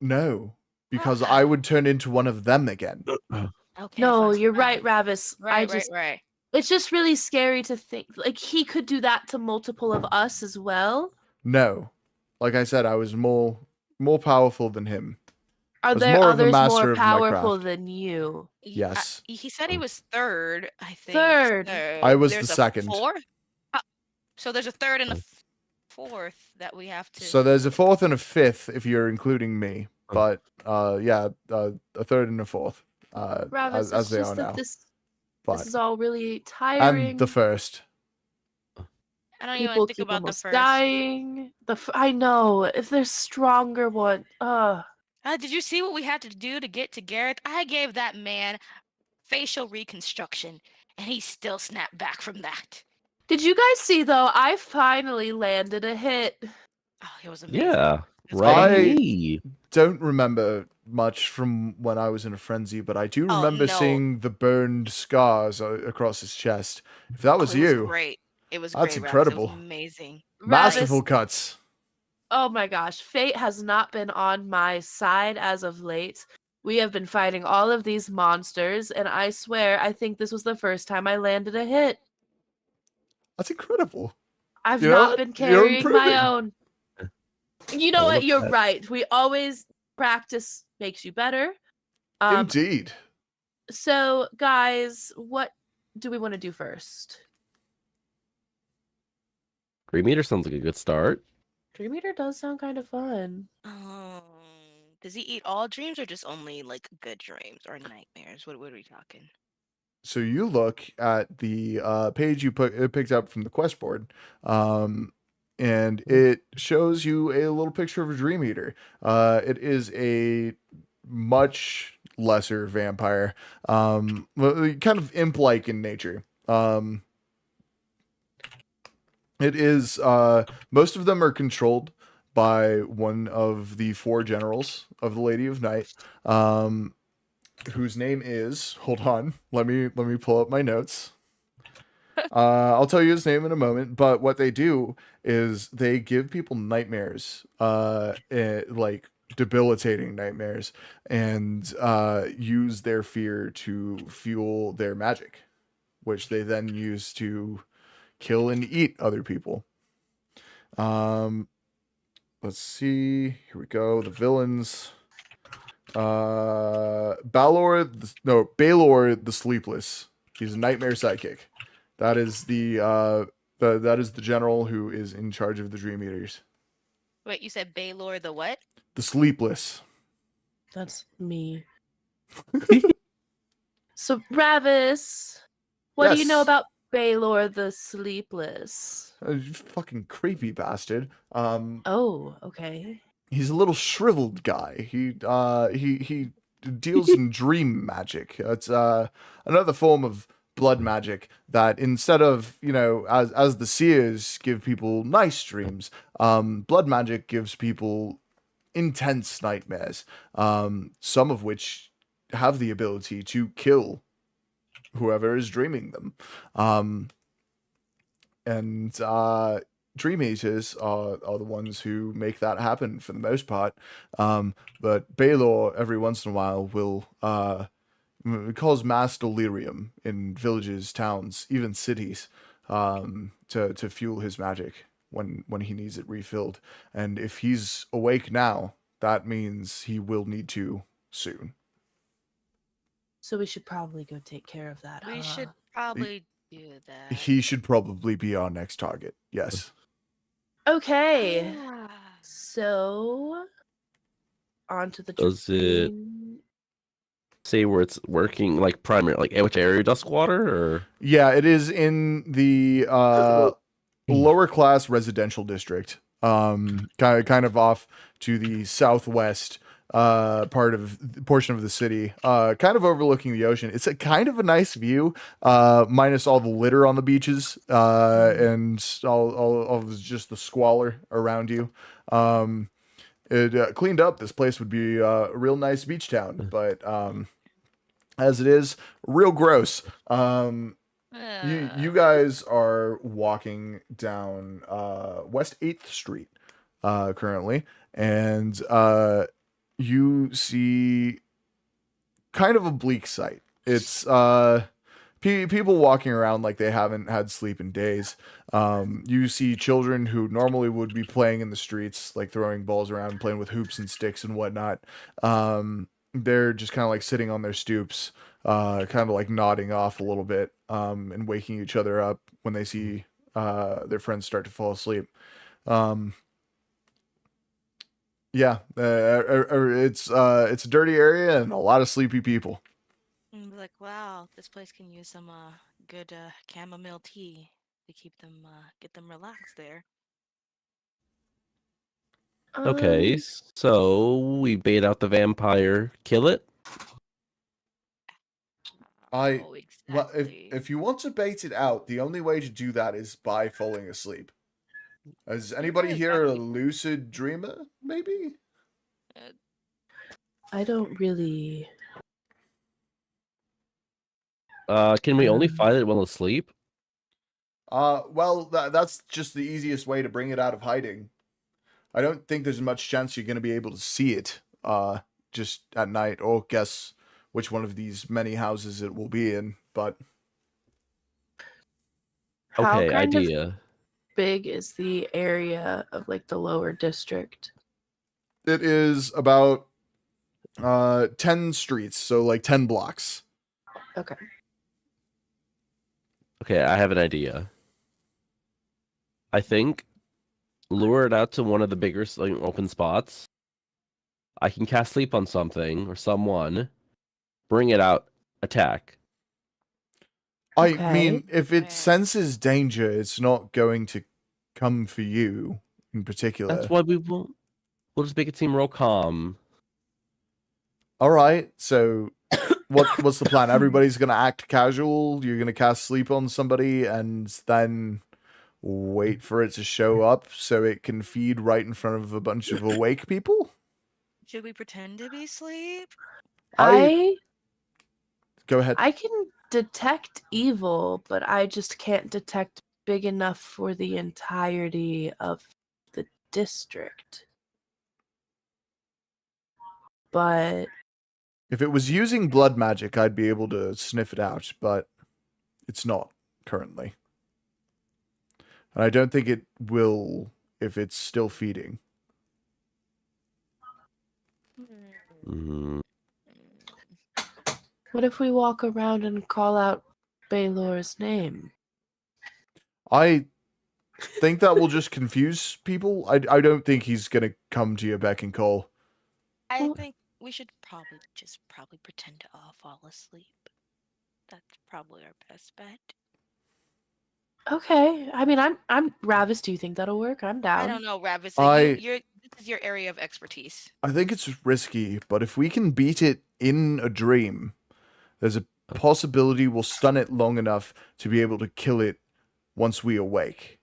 No, because I would turn into one of them again. okay. No, fine, you're fine. right, Ravis. Right. It's just really scary to think like he could do that to multiple of us as well. No, like I said, I was more powerful than him. Are was there more of a others master more of my powerful craft. than you? Yes. He said he was third, I think. Third. I was There's the a second. Fourth? So there's a third and a fourth that we have to. So there's a fourth and a fifth if you're including me, but yeah, a third and a fourth, Ravis, as it's they just are that now. this But is all really tiring. and the first. I don't even People think keep about the almost first. dying. I know. If there's stronger one, Did you see what we had to do to get to Gareth? I gave that man facial reconstruction, and he still snapped back from that. Did you guys see though? I finally landed a hit. Oh, it was amazing. Yeah, That's right on I- me. Don't remember much from when I was in a frenzy, but I do Oh, remember no. seeing the burned scars across his chest. If that was it was you, great. It was That's great, Ravis. It incredible. was amazing. masterful Ravis, cuts. oh my gosh, fate has not been on my side as of late. We have been fighting all of these monsters, and I swear, I think this was the first time I landed a hit. That's incredible. I've You know not what? been You're carrying my improving. own. You know I what? love You're that. right. We always practice makes you better. Indeed. So, guys, what do we want to do first? Dream Eater sounds like a good start. Dream Eater does sound kind of fun. Does he eat all dreams or just only like good dreams or nightmares? What are we talking? So you look at the page you picked up from the quest board, and it shows you a little picture of a Dream Eater. It is a much lesser vampire, kind of imp-like in nature. It is most of them are controlled by one of the 4 generals of the Lady of Night, whose name is, hold on, let me pull up my notes. I'll tell you his name in a moment, but what they do is they give people nightmares, like debilitating nightmares, and use their fear to fuel their magic, which they then use to kill and eat other people. Um, let's see. Here we go. The villains. Balor the Sleepless. He's a nightmare psychic. That is that is the general who is in charge of the Dream Eaters. Wait, you said Baylor the what? The Sleepless. That's me. So, Ravis, what do you know Yes. about Baylor the Sleepless? You fucking creepy bastard. Oh, okay. He's a little shriveled guy. He deals in dream magic. It's another form of blood magic that instead of, as the seers give people nice dreams, blood magic gives people intense nightmares. Some of which have the ability to kill whoever is dreaming them. And Dream Eaters are the ones who make that happen for the most part. But Baylor, every once in a while, will cause mass delirium in villages, towns, even cities, to fuel his magic when he needs it refilled. And if he's awake now, that means he will need to soon. So we should probably go take care of that. We huh? should probably do that. He should probably be our next target. Yes. Okay. Ah. So on to the Does it dream- say where it's working, like primary, like which area, Duskwater, or Yeah, it is in the lower class residential district. Kind of off to the southwest portion of the city, kind of overlooking the ocean. It's a kind of a nice view, minus all the litter on the beaches, and all just the squalor around you. It cleaned up, this place would be a real nice beach town, but as it is, real gross. You guys are walking down West 8th Street currently, and you see kind of a bleak sight. It's people walking around like they haven't had sleep in days. You see children who normally would be playing in the streets, like throwing balls around, playing with hoops and sticks and whatnot. They're just kind of like sitting on their stoops, kind of like nodding off a little bit, and waking each other up when they see their friends start to fall asleep. Yeah, it's a dirty area and a lot of sleepy people. I'm like, wow, this place can use some good chamomile tea to keep them get them relaxed there. okay, so we bait out the vampire, kill it. Oh, Well, exactly. if you want to bait it out, the only way to do that is by falling asleep. Is anybody here a lucid dreamer? Maybe. I don't really. Can we only fight it while asleep? Well, that's just the easiest way to bring it out of hiding. I don't think there's much chance you're going to be able to see it just at night or guess which one of these many houses it will be in, but How Okay, kind of idea. big is the area of like the lower district? it is about 10 streets, so like 10 blocks. Okay. Okay, I have an idea. I think lure it out to one of the bigger like, open spots. I can cast sleep on something or someone, bring it out, attack. I Okay. mean, if it Fair. senses danger, it's not going to come for you in particular. That's why we'll just make it seem real calm. All right, so what's the plan? Everybody's gonna act casual. You're gonna cast sleep on somebody and then wait for it to show up so it can feed right in front of a bunch of awake people. Should we pretend to be asleep? Go ahead. I can detect evil, but I just can't detect big enough for the entirety of the district. But If it was using blood magic, I'd be able to sniff it out, but it's not currently. And I don't think it will if it's still feeding. Mm, what if we walk around and call out Baylor's name? I think that will just confuse people. I don't think he's going to come to your beck and call. I Well- think we should probably pretend to all fall asleep. That's probably our best bet. Okay. I mean, I'm Ravis. Do you think that'll work? I'm down. I don't know, Ravis. I- This is your area of expertise. I think it's risky, but if we can beat it in a dream, there's a possibility we'll stun it long enough to be able to kill it once we awake.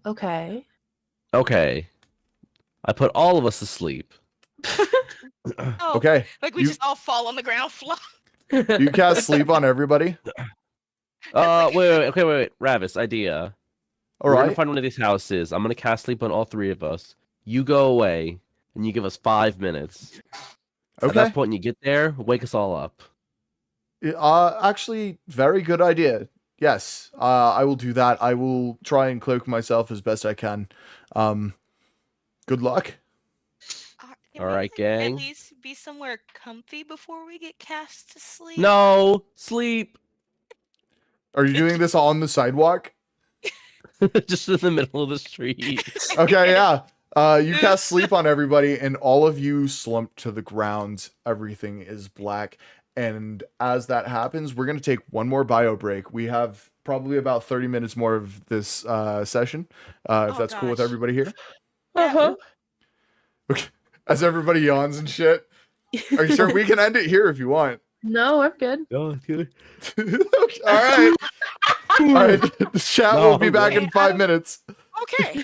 Okay. okay. I put all of us to sleep. Oh, Okay, like we you- just all fall on the ground, flop. you cast sleep on everybody? like- wait. Ravis, idea. All We're gonna right. find one of these houses. I'm gonna cast sleep on all three of us. You go away, and you give us 5 minutes. At Okay. that point, when you get there, wake us all up. Actually, very good idea. Yes, I will do that. I will try and cloak myself as best I can. Good luck. Can All we, right, like, gang. At least be somewhere comfy before we get cast to sleep. No, sleep. Are you doing this on the sidewalk? Just in the middle of the street. Okay, yeah. You cast sleep on everybody, and all of you slump to the ground. Everything is black. And as that happens, we're gonna take one more bio break. We have probably about 30 minutes more of this session. If Oh, that's cool with gosh. everybody here. Uh-huh. Okay. As everybody yawns and shit. Are you sure we can end it here if you want? No, I'm good. No, good. Okay, all right. All right. The chat No, will be I'm back good. in 5 minutes. Okay.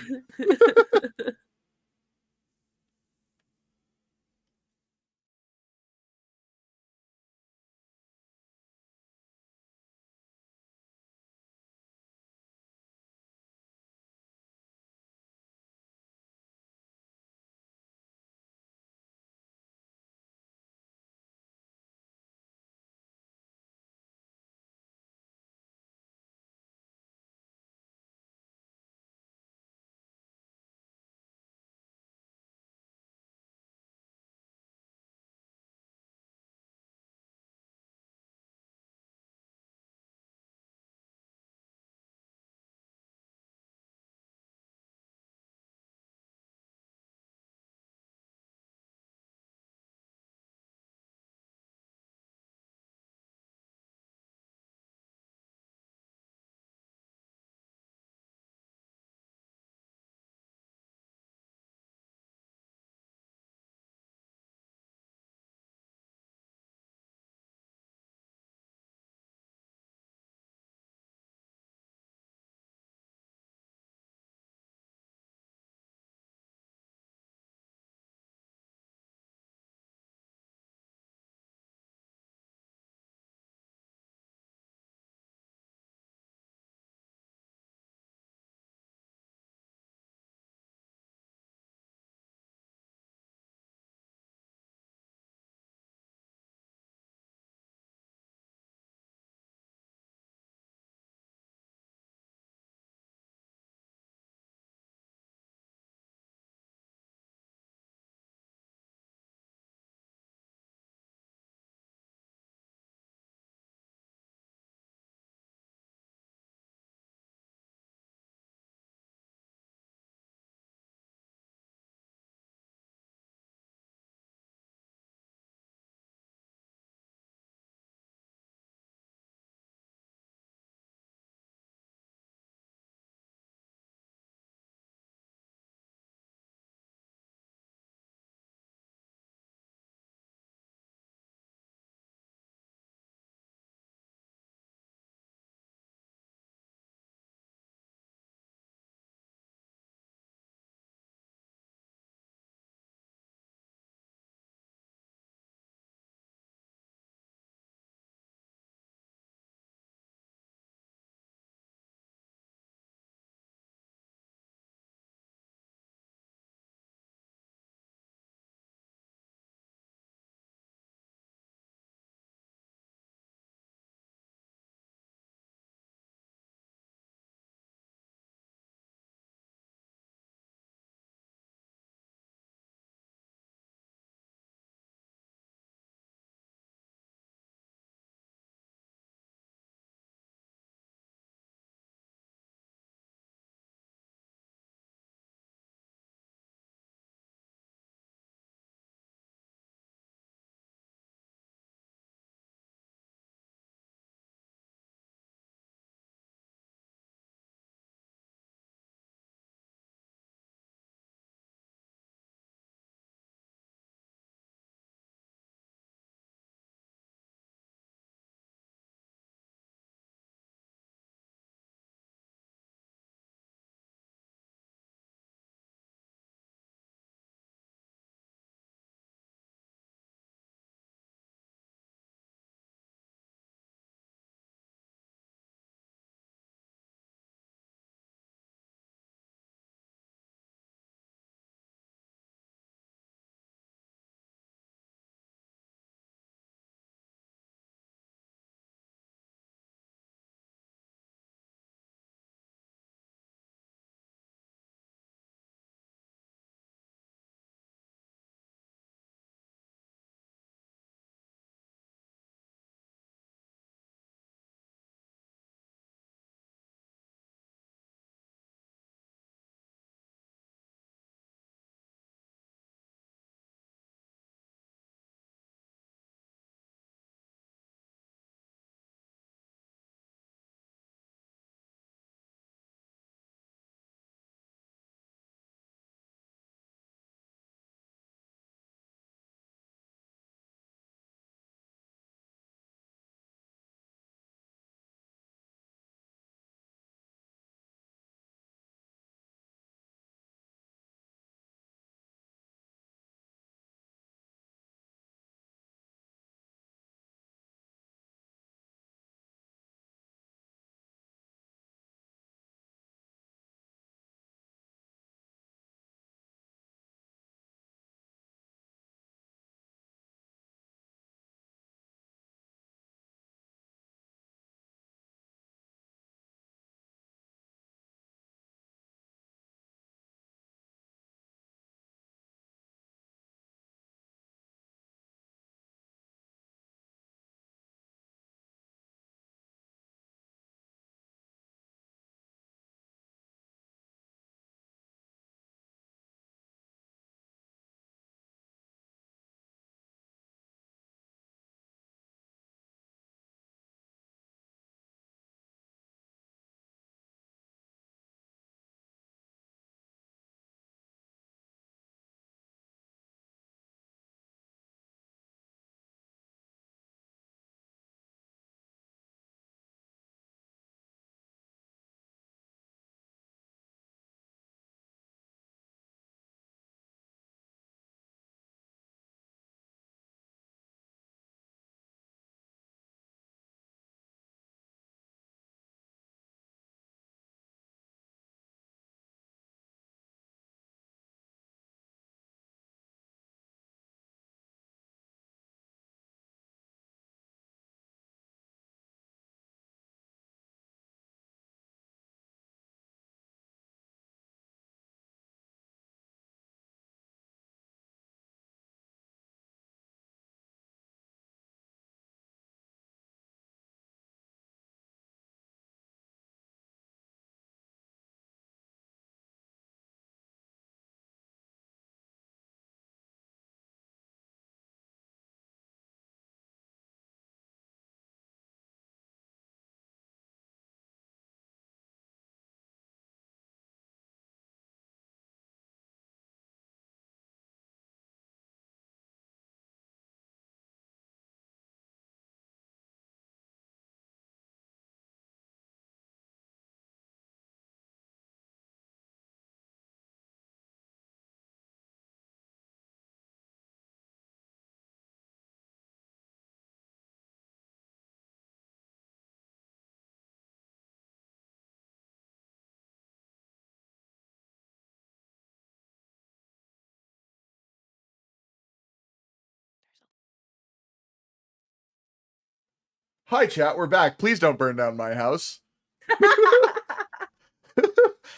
Hi, chat. We're back. Please don't burn down my house.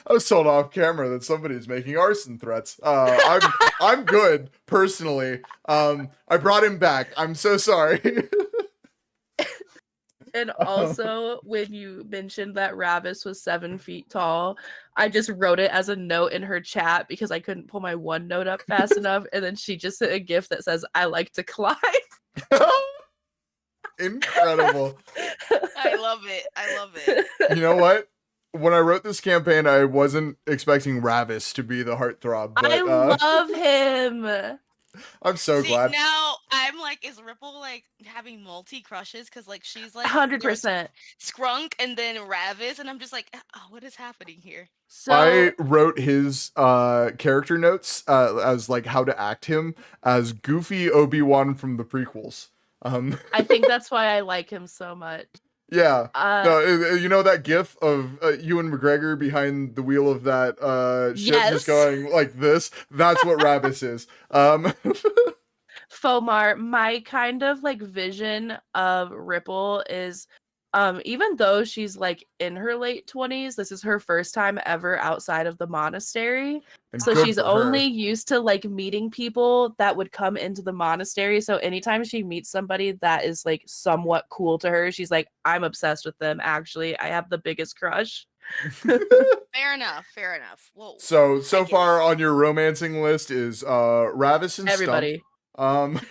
I was told off camera that somebody's making arson threats. I'm good personally. I brought him back. I'm so sorry. And also, when you mentioned that Ravis was 7 feet tall, I just wrote it as a note in her chat because I couldn't pull my OneNote up fast enough. And then she just sent a GIF that says, I like to climb. Incredible. I love it. I love it. You know what? When I wrote this campaign, I wasn't expecting Ravis to be the heartthrob. But, I love him. I'm so See, glad. now I'm like, is Ripple like having multi crushes? Because like she's like 100%. Skrunk and then Ravis, and I'm just like, oh, what is happening here? So I wrote his character notes as like how to act him as goofy Obi-Wan from the prequels. I think that's why I like him so much. Yeah. No, you know that gif of Ewan McGregor behind the wheel of that ship just Yes. going like this? That's what Ravis is. Fomar, my kind of like vision of Ripple is even though she's like in her late 20s, this is her first time ever outside of the monastery. And So good she's for her. only used to like meeting people that would come into the monastery. So anytime she meets somebody that is like somewhat cool to her, she's like, I'm obsessed with them. Actually, I have the biggest crush. Fair enough. Fair enough. Well, So I get far on your romancing list is Ravis and Everybody. Stump.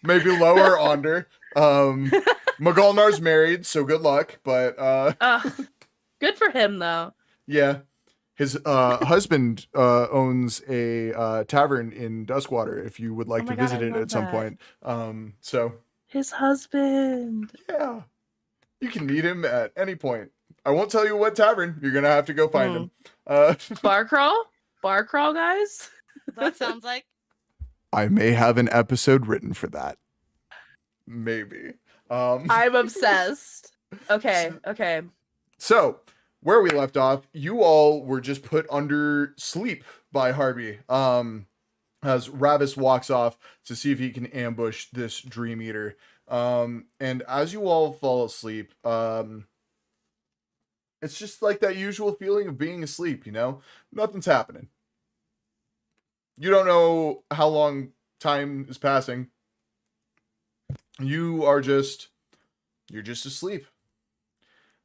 Maybe lower under. Magolnar's married, so good luck. But Good for him though. yeah, his husband owns a tavern in Duskwater. If you would like Oh to my God, visit I it love at some that. point. So His husband. yeah, you can meet him at any point. I won't tell you what tavern. You're gonna have to go find him. Bar crawl? Bar crawl, guys? that sounds like. I may have an episode written for that. Maybe. I'm obsessed. Okay. So, where we left off, you all were just put under sleep by Harvey. As Ravis walks off to see if he can ambush this Dream Eater. And as you all fall asleep, it's just like that usual feeling of being asleep, you know? Nothing's happening. You don't know how long time is passing. You're just asleep.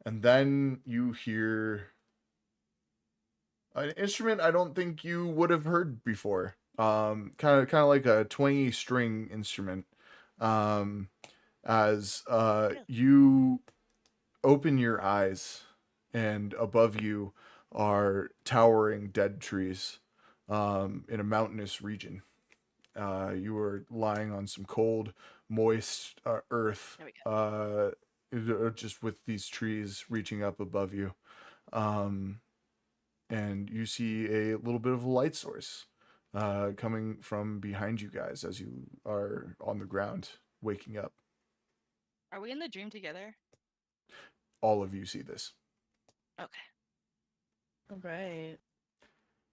And then you hear an instrument I don't think you would have heard before. Kind of like a twangy string instrument. As you open your eyes, and above you are towering dead trees in a mountainous region. You are lying on some cold, moist earth, just with these trees reaching up above you. And you see a little bit of a light source coming from behind you guys as you are on the ground, waking up. Are we in the dream together? All of you see this. Okay. All right.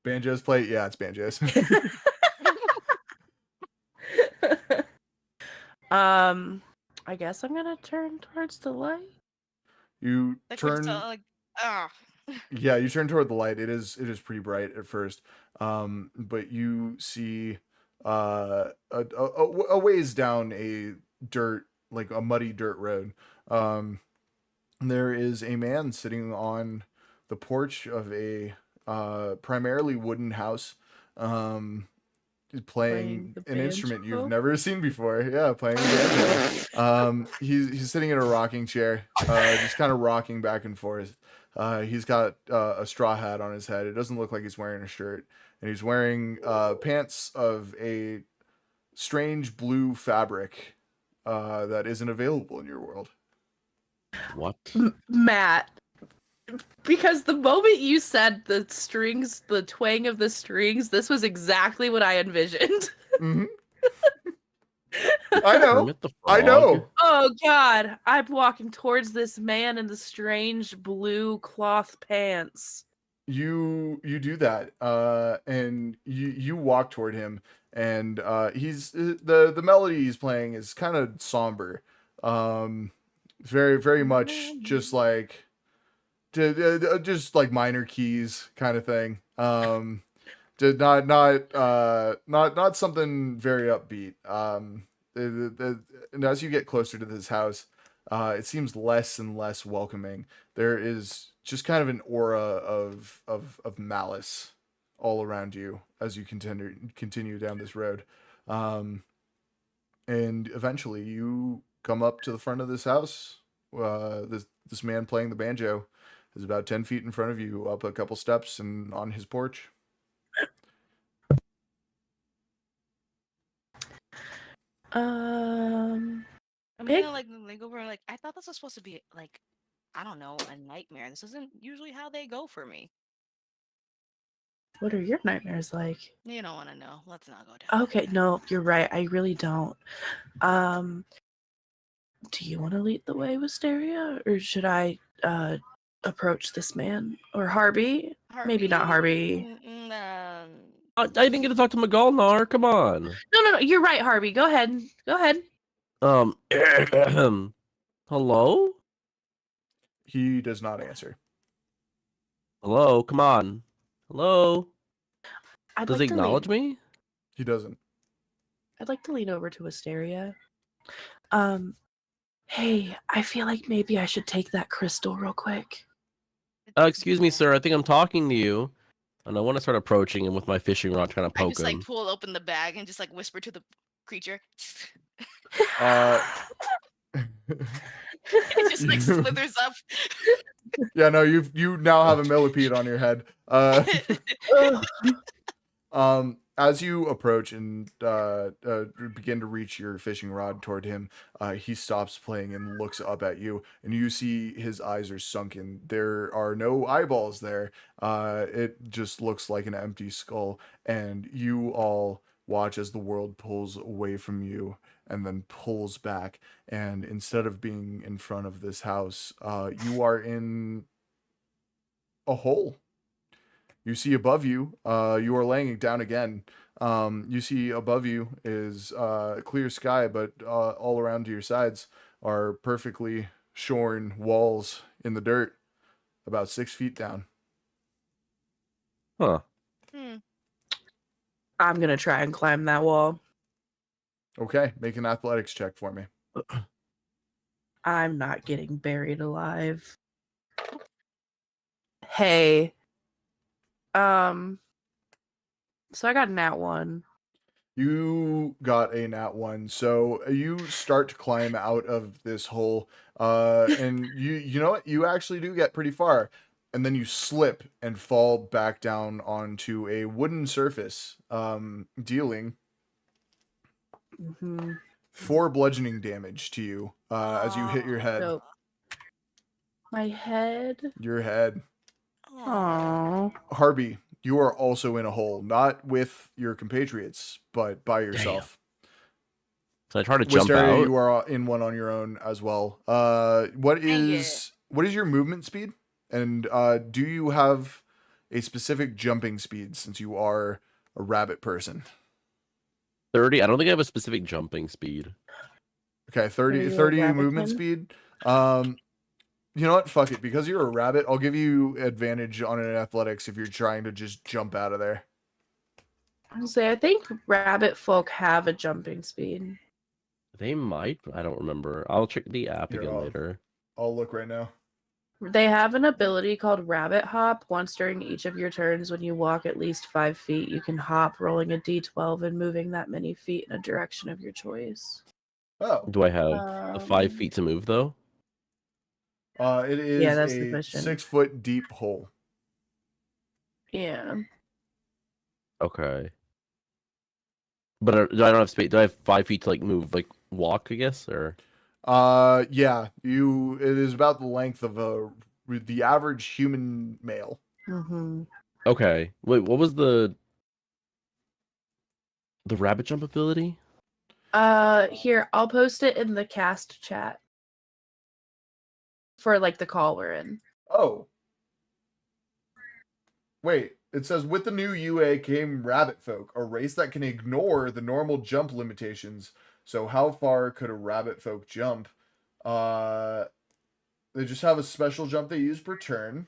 Banjo's play? Yeah, it's Banjo's. I guess I'm gonna turn towards the light. You Like we're turn... just like, ah. Yeah, you turn toward the light. It is pretty bright at first, but you see a ways down a muddy dirt road. There is a man sitting on the porch of a primarily wooden house, playing the an instrument banjo? you've never seen before. Yeah, playing a banjo. He's sitting in a rocking chair, just kind of rocking back and forth. He's got a straw hat on his head. It doesn't look like he's wearing a shirt, and he's wearing pants of a strange blue fabric that isn't available in your world. What? Matt, because the moment you said the strings, the twang of the strings, this was exactly what I envisioned. Mm-hmm. I know. Kermit the I Frog? know. Oh God, I'm walking towards this man in the strange blue cloth pants. You do that, and you walk toward him, and he's the melody he's playing is kind of somber. Very much just like just like minor keys kind of thing. Not something very upbeat. And as you get closer to this house, it seems less and less welcoming. There is just kind of an aura of malice all around you as you continue down this road. And eventually you come up to the front of this house. This man playing the banjo is about 10 feet in front of you, up a couple steps and on his porch. I'm Pig? gonna like go over and like I thought this was supposed to be like I don't know a nightmare. This isn't usually how they go for me. What are your nightmares like? You don't want to know. Let's not go down. Okay, no, you're right. I really don't. Do you want to lead the way, Wisteria, or should I approach this man or Harvey? Maybe not Harvey. I didn't get to talk to Magalnar. Come on. No. You're right, Harvey. Go ahead. Hello? He does not answer. Hello? Come on. Hello? Does he to acknowledge me? He doesn't. I'd like to lean over to Wisteria. Hey, I feel like maybe I should take that crystal real quick. Excuse me, sir. I think I'm talking to you. And I want to start approaching him with my fishing rod, trying to I poke just like him. pull open the bag and just like whisper to the creature. It just like slithers up. Yeah, no, you now have a millipede on your head. As you approach and begin to reach your fishing rod toward him, he stops playing and looks up at you, and you see his eyes are sunken. There are no eyeballs there. It just looks like an empty skull, and you all watch as the world pulls away from you and then pulls back. And instead of being in front of this house, you are in a hole. You see above you, you are laying down again. You see above you is clear sky, but all around to your sides are perfectly shorn walls in the dirt, about 6 feet down. Huh. I'm gonna try and climb that wall. Okay, make an athletics check for me. I'm not getting buried alive. Hey. So I got a nat 1. You got a nat 1, so you start to climb out of this hole, and you know what? You actually do get pretty far, and then you slip and fall back down onto a wooden surface, dealing 4 bludgeoning damage to you as you hit your head. Dope. My head? Your head. Aww. Harvey, you are also in a hole, not with your compatriots, but by yourself. So I try to jump Wisteria, out. you are in one on your own as well. What is your movement speed? And do you have a specific jumping speed since you are a rabbit person? 30. I don't think I have a specific jumping speed. Okay, 30 movement speed. You know what? Fuck it. Because you're a rabbit, I'll give you advantage on an athletics if you're trying to just jump out of there. I'll say I think rabbit folk have a jumping speed. They might, but I don't remember. I'll check the app Here, again later. I'll look right now. They have an ability called rabbit hop. Once during each of your turns, when you walk at least 5 feet, you can hop, rolling a d12 and moving that many feet in a direction of your choice. Oh. Do I have 5 feet to move though? It is that's the a question. 6 foot deep hole. Yeah. Okay. But I don't have space. Do I have 5 feet to like move, like walk? I guess, or Yeah. It is about the length of the average human male. Mm-hmm. okay. Wait, what was the rabbit jump ability? Here, I'll post it in the cast chat for like the call we're in. Oh. Wait, it says with the new UA came rabbit folk, a race that can ignore the normal jump limitations. So how far could a rabbit folk jump? They just have a special jump they use per turn.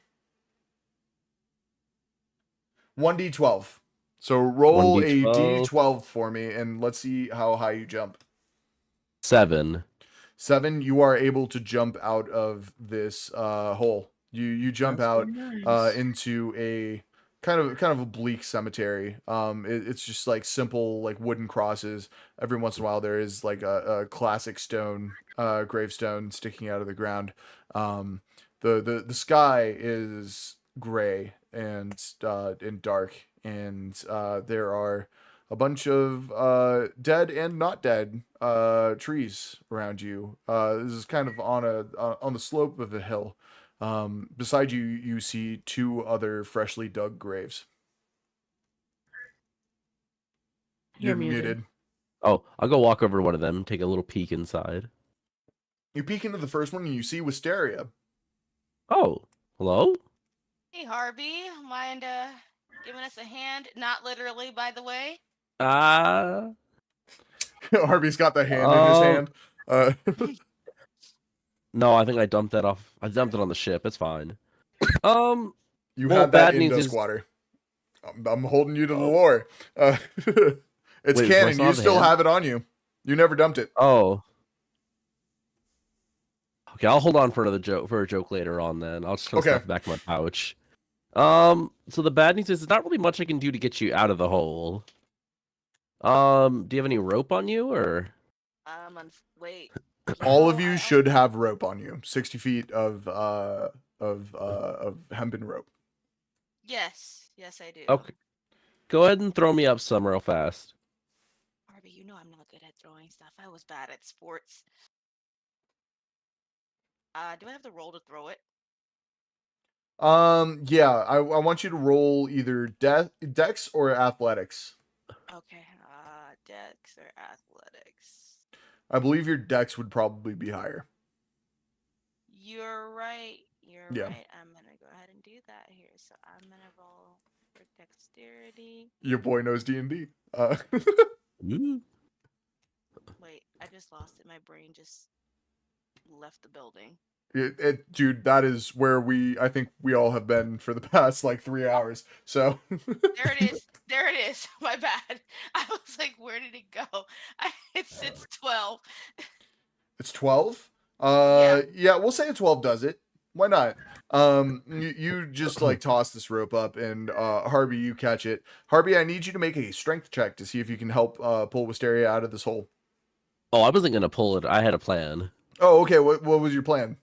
1d12. So roll a 1d12. d12 for me, and let's see how high you jump. 7. 7. You are able to jump out of this hole. You jump That's out very nice. into a kind of a bleak cemetery. It's just like simple like wooden crosses. Every once in a while there is like a classic stone gravestone sticking out of the ground. The sky is gray and dark, and there are a bunch of dead and not dead trees around you. This is kind of on the slope of a hill. Beside you, you see 2 other freshly dug graves. You're muted. Oh, I'll go walk over to one of them and take a little peek inside. You peek into the first one and you see Wisteria. Oh, hello? Hey, Harvey, mind giving us a hand? Not literally, by the way. Harvey's got the hand in his hand. No, I think I dumped that off. I dumped it on the ship. It's fine. You Well, had that bad in news is- Duskwater. I'm holding you to the lore. It's Wait, do I canon. still You have the still hand? have it on you. You never dumped it. Oh. Okay, I'll hold on for a joke later on then. I'll just kind of Okay. stuff it back in my pouch. So the bad news is there's not really much I can do to get you out of the hole. Do you have any rope on you or? Wait. All of No, you I should have rope on you. 60 feet of hempen rope. Yes, I do. Okay. Go ahead and throw me up some real fast. Harvey, you know I'm not good at throwing stuff. I was bad at sports. Do I have the roll to throw it? Yeah, I want you to roll either dex or athletics. Okay. Dex or athletics? I believe your dex would probably be higher. You're right. Yeah. Right. I'm gonna go ahead and do that here. So I'm gonna roll for dexterity. Your boy knows D&D. Ooh. Wait, I just lost it. My brain just left the building. Dude, that is where I think we all have been for the past like 3 hours. So There it is. There it is. My bad. I was like, where did it go? It's 12. it's 12. Yeah. Yeah, we'll say a 12 does it. Why not? You just like toss this rope up, and Harvey, you catch it. Harvey, I need you to make a strength check to see if you can help pull Wisteria out of this hole. Oh, I wasn't gonna pull it. I had a plan. Oh, okay. What was your plan?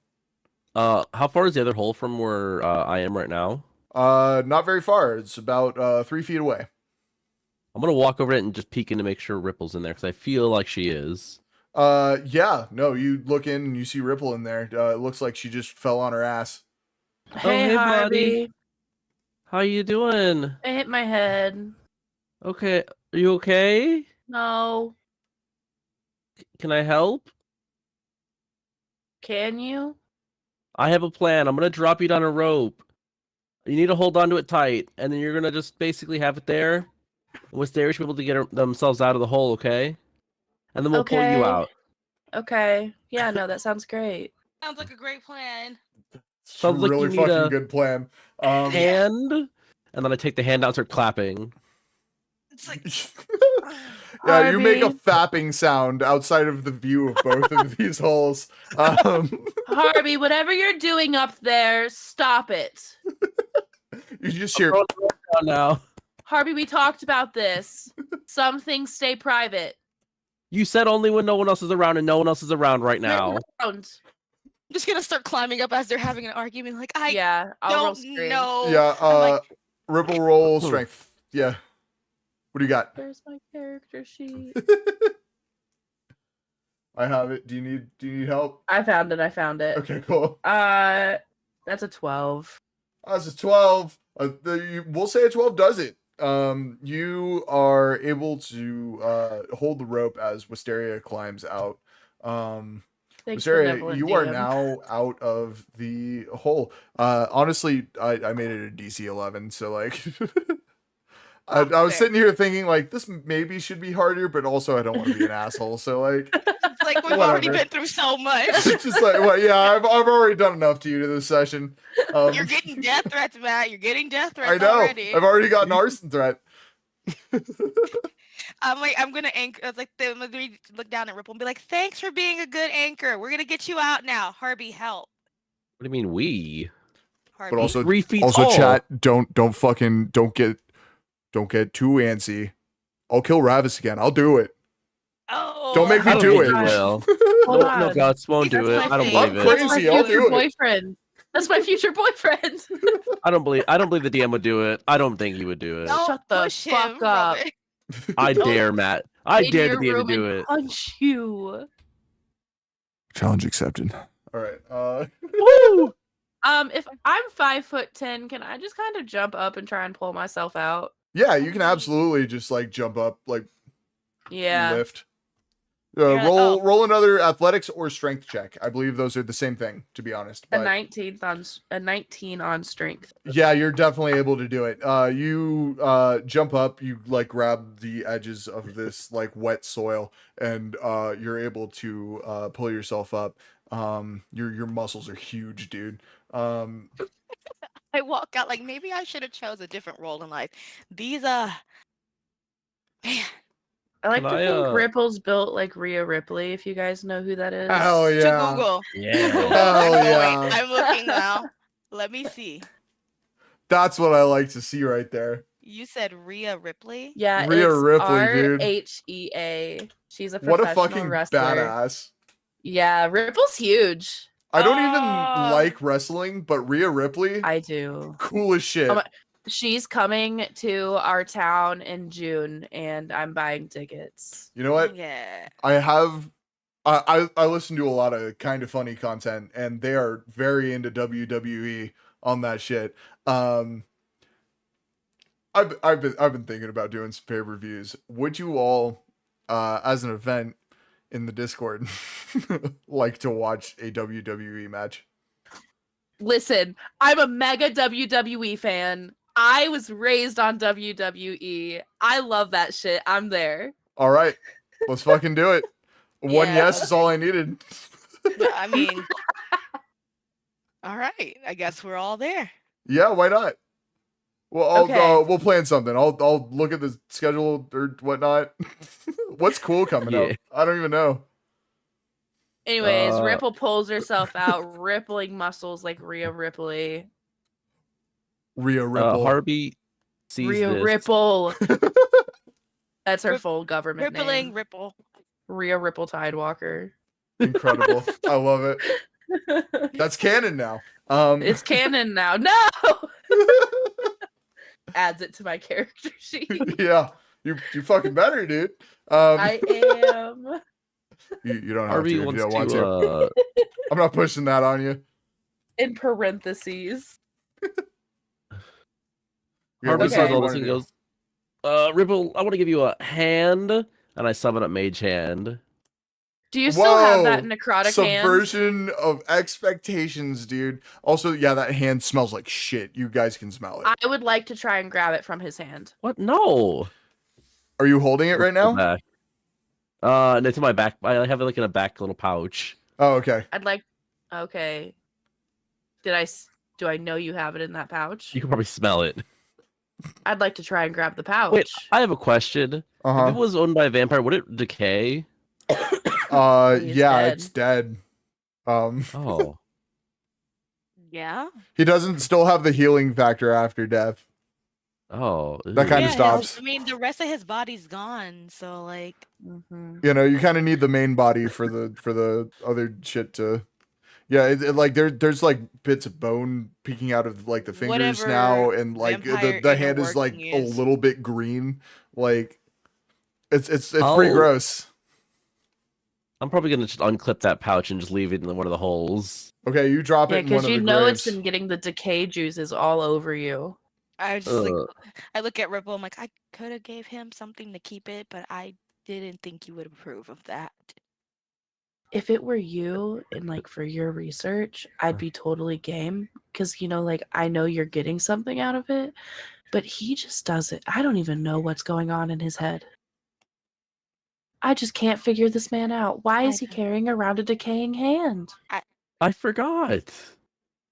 How far is the other hole from where I am right now? Not very far. It's about 3 feet away. I'm gonna walk over it and just peek in to make sure Ripple's in there because I feel like she is. Yeah. No, you look in and you see Ripple in there. It looks like she just fell on her ass. Hey, hey, Harvey. buddy. How you doing? I hit my head. Okay, are you okay? No. Can I help? Can you? I have a plan. I'm gonna drop you down a rope. You need to hold on to it tight, and then you're gonna just basically have it there. Wisteria should be able to get themselves out of the hole, okay? And then we'll pull you Okay. out. Okay. Yeah, no, that sounds great. Sounds like a great plan. It's a Sounds like really you need fucking a good plan. Hand, and then I take the hand out and start clapping. It's like Yeah, you make a Harvey. fapping sound outside of the view of both of these holes. Harvey, whatever you're doing up there, stop it. You just hear. Throw the rope down now. Harvey, we talked about this. Some things stay private. You said only when no one else is around, and no one else is around right You're now. around. I'm just gonna start climbing up as they're having an argument. Like I Yeah, I'll roll don't screen. know. Yeah, I'm like, Ripple roll strength. Yeah. What do you got? Where's my character sheet? I have it. Do you need help? I found it. Okay, cool. That's a 12. That's a 12. We'll say a 12 does it. You are able to hold the rope as Wisteria climbs out. Thanks, Wisteria, benevolent you are DM. now out of the hole. Honestly, I made it a DC 11, so like I was Fair. sitting here thinking like this maybe should be harder, but also I don't want to be an asshole. So like, It's like we've already Whatever. been through so much. it's just like, well, yeah, I've already done enough to you to this session. You're getting death threats, Matt. You're getting death threats I know. already. I've already got an arson threat. I'm like, I'm gonna anchor. I was like, I'm gonna look down at Ripple and be like, "Thanks for being a good anchor. We're gonna get you out now, Harvey. Help, What do you mean we? Harvey." But also, 3 feet also tall. chat. Don't get too antsy. I'll kill Ravis again. I'll do it. Oh, Don't make I me don't do think it. you will. Hold No, on. Gots won't That's do it. my I don't thing. believe I'm it. crazy. That's my I'll do future it. boyfriend. That's my future boyfriend. I don't believe the DM would do it. I don't think he would do it. Don't Shut the push fuck him, up. Robin. I Don't dare Matt. I In dare the your DM to room do and it. punch you. Challenge accepted. All right. Woo! If I'm 5'10", can I just kind of jump up and try and pull myself out? Yeah, you can absolutely just like jump up, like Yeah. lift. You're like, Roll another athletics or strength check. I believe those are the same thing, to be honest. A But 19 on strength. yeah, you're definitely able to do it. You jump up, you like grab the edges of this like wet soil, and you're able to pull yourself up. Your muscles are huge, dude. I walk out like maybe I should have chose a different role in life. These man, I like Can to I, think Ripple's built like Rhea Ripley, if you guys know who that is. Hell to yeah. Google. Yeah. Hell I'm yeah. going. I'm looking now. Let me see. That's what I like to see right there. You said Rhea Ripley. Yeah, Rhea it's Ripley, dude. RHEA. She's a What a professional fucking wrestler. badass. Yeah, Ripple's huge. I don't even Oh. like wrestling, but Rhea Ripley, I do. cool as shit. Oh my- She's coming to our town in June, and I'm buying tickets. You know what? Yeah. I listen to a lot of kind of funny content, and they are very into WWE on that shit. I've been thinking about doing some pay-per-views. Would you all, as an event in the Discord, like to watch a WWE match? Listen, I'm a mega WWE fan. I was raised on WWE. I love that shit. I'm there. All right, let's fucking do it. One Yeah. yes is all I needed. But, I mean, all right. I guess we're all there. Yeah, why not? Well, Okay. we'll plan something. I'll look at the schedule or whatnot. What's cool coming up? Yeah. I don't even know. Anyways, Ripple pulls herself out, rippling muscles like Rhea Ripley. Rhea Ripple. Harvey sees Rhea this. Ripple. That's her Rip- full government Rippling name. Ripple. Rhea Ripple Tidewalker. Incredible. I love it. That's canon now. It's canon now. No! Adds it to my character sheet. Yeah, you fucking better, dude. I am. You don't have Harvey to if you wants don't want to. to. I'm not pushing that on you. In parentheses. Yeah, Harvey that's says what you all wanna this and do. goes, Ripple, I want to give you a hand, and I summon up Mage Hand. Do you still have that Whoa, necrotic hand? Subversion of expectations, dude. Also, yeah, that hand smells like shit. You guys can smell it. I would like to try and grab it from his hand. What? No. Are you holding it right now? Back. It's in my back. I have it like in a back little pouch. Oh, okay. I'd like. Okay. Do I know you have it in that pouch? You can probably smell it. I'd like to try and grab the pouch. Wait, I have a question. If it Uh was owned by a vampire, would it decay? huh. He's Yeah, dead. it's dead. Oh. Yeah. He doesn't still have the healing factor after death. Oh. That ew. kinda Yeah, stops. I mean, the rest of his body's gone, so like, Mhm. You know, you kind of need the main body for the other shit to. Yeah, like there's like bits of bone peeking out of like the fingers now, Whatever and like vampire the inner hand is like working a is. little bit green. Like it's pretty Oh. gross. I'm probably gonna just unclip that pouch and just leave it in one of the holes. Okay, you drop Yeah, it in one because of you the know graves. it's been getting the decay juices all over you. I just like, Ugh. I look at Ripple. I'm like, I could have gave him something to keep it, but I didn't think you would approve of that. If it were you and like for your research, I'd be totally game because like I know you're getting something out of it. But he just does it. I don't even know what's going on in his head. I just can't figure this man out. Why is he carrying around a decaying hand? I forgot.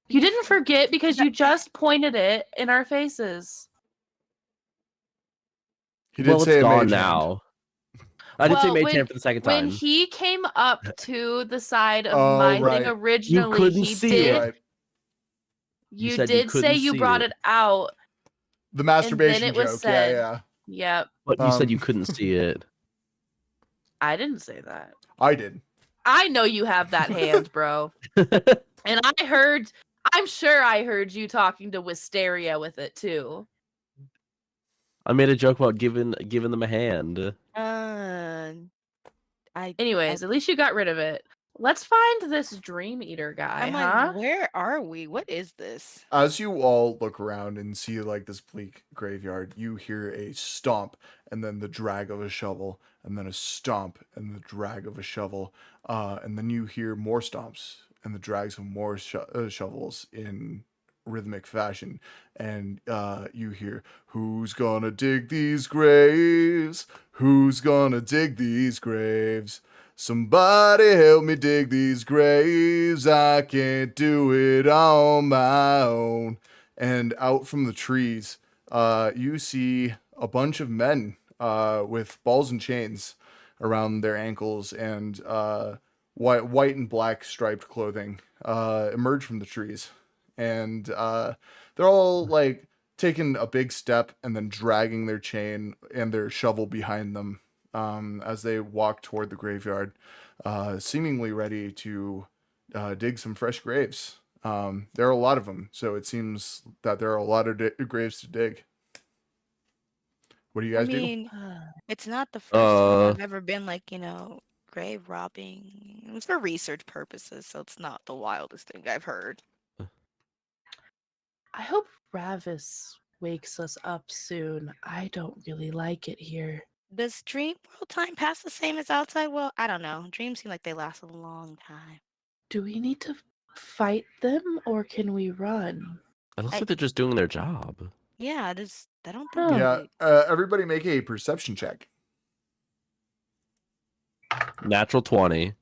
You didn't forget because you just pointed it in our faces. He did Well, say it's a gone mage hand. now. I did say Well, mage hand for the second When time. he came up to the side of Oh, my right. thing originally, couldn't he see did. it. Right. You You said you did say couldn't you see brought it. it out, The and then masturbation it was joke. said. Yeah, Yep. But you said you Um, couldn't see it. I didn't say that. I did. I know you have that hand, bro. And I'm sure I heard you talking to Wisteria with it too. I made a joke about giving them a hand. Anyways, at least you got rid of it. Let's find this Dream Eater guy, I'm huh? like, where are we? What is this? As you all look around and see like this bleak graveyard, you hear a stomp and then the drag of a shovel, and then a stomp and the drag of a shovel, and then you hear more stomps and the drags of more shovels in rhythmic fashion, and you hear, "Who's gonna dig these graves? Who's gonna dig these graves? Somebody help me dig these graves. I can't do it on my own." And out from the trees, you see a bunch of men with balls and chains around their ankles and white and black striped clothing emerge from the trees. And they're all like taking a big step and then dragging their chain and their shovel behind them as they walk toward the graveyard, seemingly ready to dig some fresh graves. There are a lot of them, so it seems that there are a lot of graves to dig. What do you I guys do? mean, it's not the first time Uh, I've ever been like, grave robbing. It's for research purposes, so it's not the wildest thing I've heard. I hope Ravis wakes us up soon. I don't really like it here. Does dream world time pass the same as outside world? I don't know. Dreams seem like they last a long time. Do we need to fight them or can we run? it looks I- like they're just doing their job. Yeah, I don't think Oh. Yeah, they everybody make a perception check. Natural 20.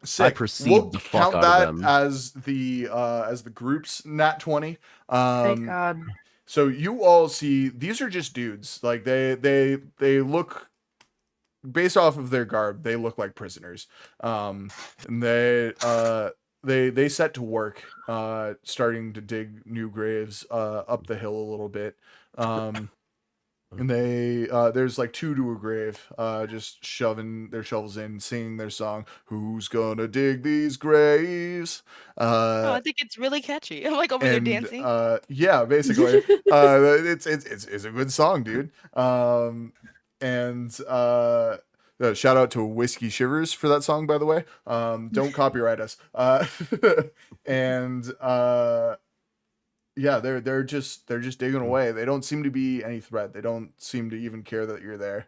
Sick. perceive We'll the fuck count out of that them. as the group's nat 20. Thank God. So you all see these are just dudes. Like they look, based off of their garb, they look like prisoners. And they set to work, starting to dig new graves up the hill a little bit. And they there's like two to a grave, just shoving their shovels in, singing their song, "Who's gonna dig these graves?" Oh, I think it's really catchy. I'm like over there and dancing. yeah, basically, it's a good song, dude. And shout out to Whiskey Shivers for that song, by the way. Don't copyright us. And yeah, they're just digging away. They don't seem to be any threat. They don't seem to even care that you're there.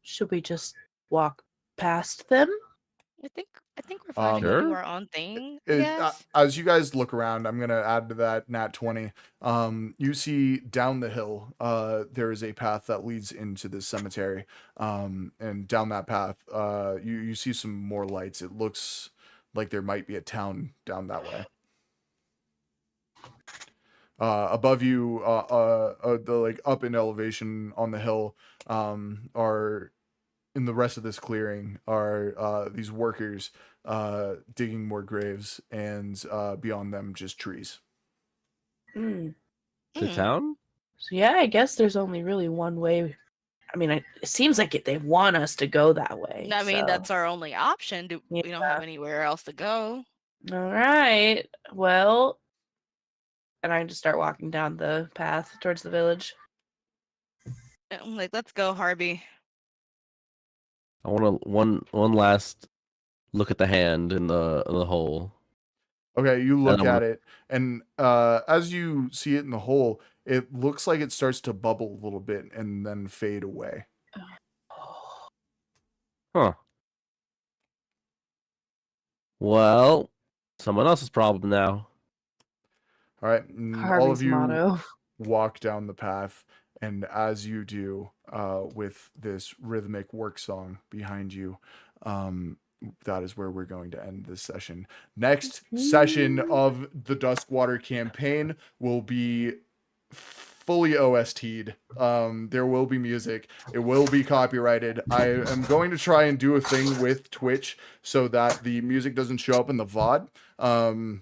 Should we just walk past them? I think we're fine to go do Sure. our own thing. Yes. As you guys look around, I'm gonna add to that nat 20. You see down the hill, there is a path that leads into this cemetery. And down that path, you see some more lights. It looks like there might be a town down that way. Above you, the like up in elevation on the hill, are in the rest of this clearing are these workers digging more graves, and beyond them just trees. Hmm. The town? So yeah, I guess there's only really one way. I mean, it seems like they want us to go that way. I mean, so- that's our only option. We don't Yeah. have anywhere else to go. All right. Well, and I just start walking down the path towards the village. And I'm like, let's go, Harvey. I want to one last look at the hand in the hole. Okay, you look I'm at it, and as you see it in the hole, it looks like it starts to bubble a little bit and then fade away. Huh. Well, someone else's problem now. All right, and all Harvey's of you motto. walk down the path, and as you do, with this rhythmic work song behind you, that is where we're going to end this session. Next session of the Duskwater campaign will be fully OST'd. There will be music. It will be copyrighted. I am going to try and do a thing with Twitch so that the music doesn't show up in the VOD.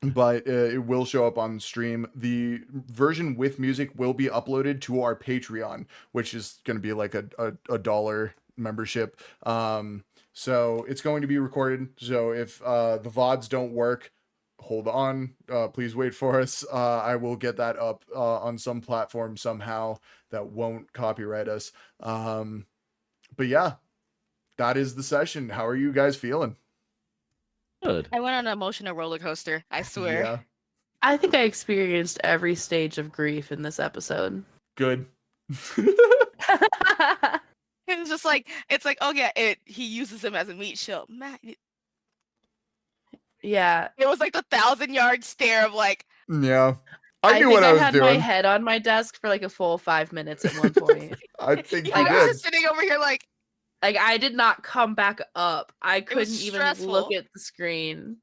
But it will show up on stream. The version with music will be uploaded to our Patreon, which is going to be like a $1 membership. So it's going to be recorded. So if the VODs don't work, hold on. Please wait for us. I will get that up on some platform somehow that won't copyright us. But yeah, that is the session. How are you guys feeling? Good. I went on an emotional roller coaster. I swear. Yeah, I think I experienced every stage of grief in this episode. good. It's just like it's like, oh yeah, he uses him as a meat shield. Man, Yeah. it was like the 1,000-yard stare of like, Yeah. I knew think what I was had doing. my head on my desk for like a full 5 minutes at one point. I think yeah, you I was did. just sitting over here like, Like I did not come back up. I was couldn't even stressful. look at the screen.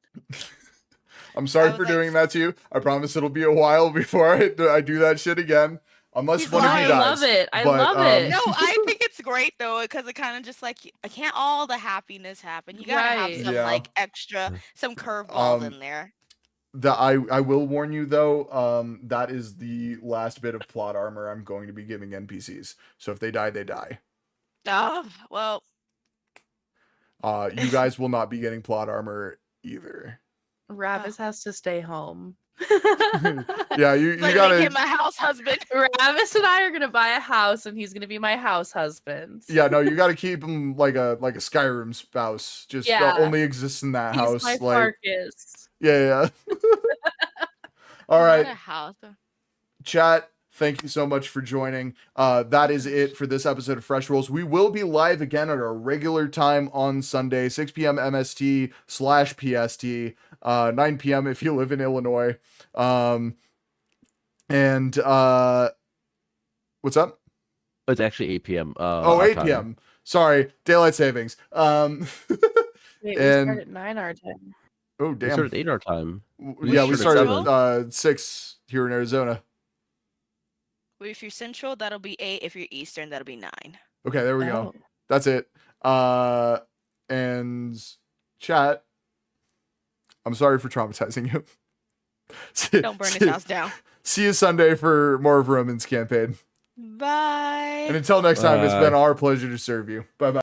I'm sorry was for like- doing that to you. I promise it'll be a while before I do that shit again. Unless He's one of lying. you I dies. love it. I But, love it. no, I think it's great though, because it kind of just like can't all the happiness happen. You gotta Right. have some Yeah. like extra, some curveballs in there. I will warn you though, that is the last bit of plot armor I'm going to be giving NPCs. So if they die, they die. Oh well, You guys will not be getting plot armor either. Ravis has to stay home. Yeah, you it's like gotta. make him a house husband. Ravis and I are gonna buy a house, and he's gonna be my house husband. Yeah, no, you gotta keep him like a Skyrim spouse. Just Yeah. only exists in that He's house. my Like, Farkas. yeah. All Not right. a house. Chat, thank you so much for joining. That is it for this episode of Fresh Rolls. We will be live again at our regular time on Sunday, 6 p.m. MST/PST, 9 p.m. if you live in Illinois. What's up? It's actually 8 p.m. Oh, 8 p.m. Sorry, daylight savings. Wait, we And- start at 9 our time. Oh, We damn. started at 8 our time. Yeah, we started started at 6 here in Arizona. If you're central, that'll be 8. If you're eastern, that'll be 9. Okay, there we go. Oh. That's it. And chat, I'm sorry for traumatizing you. Don't burn his house down. See you Sunday for more of Roman's campaign. Bye. And until next time, it's Bye. been our pleasure to serve you. Bye bye.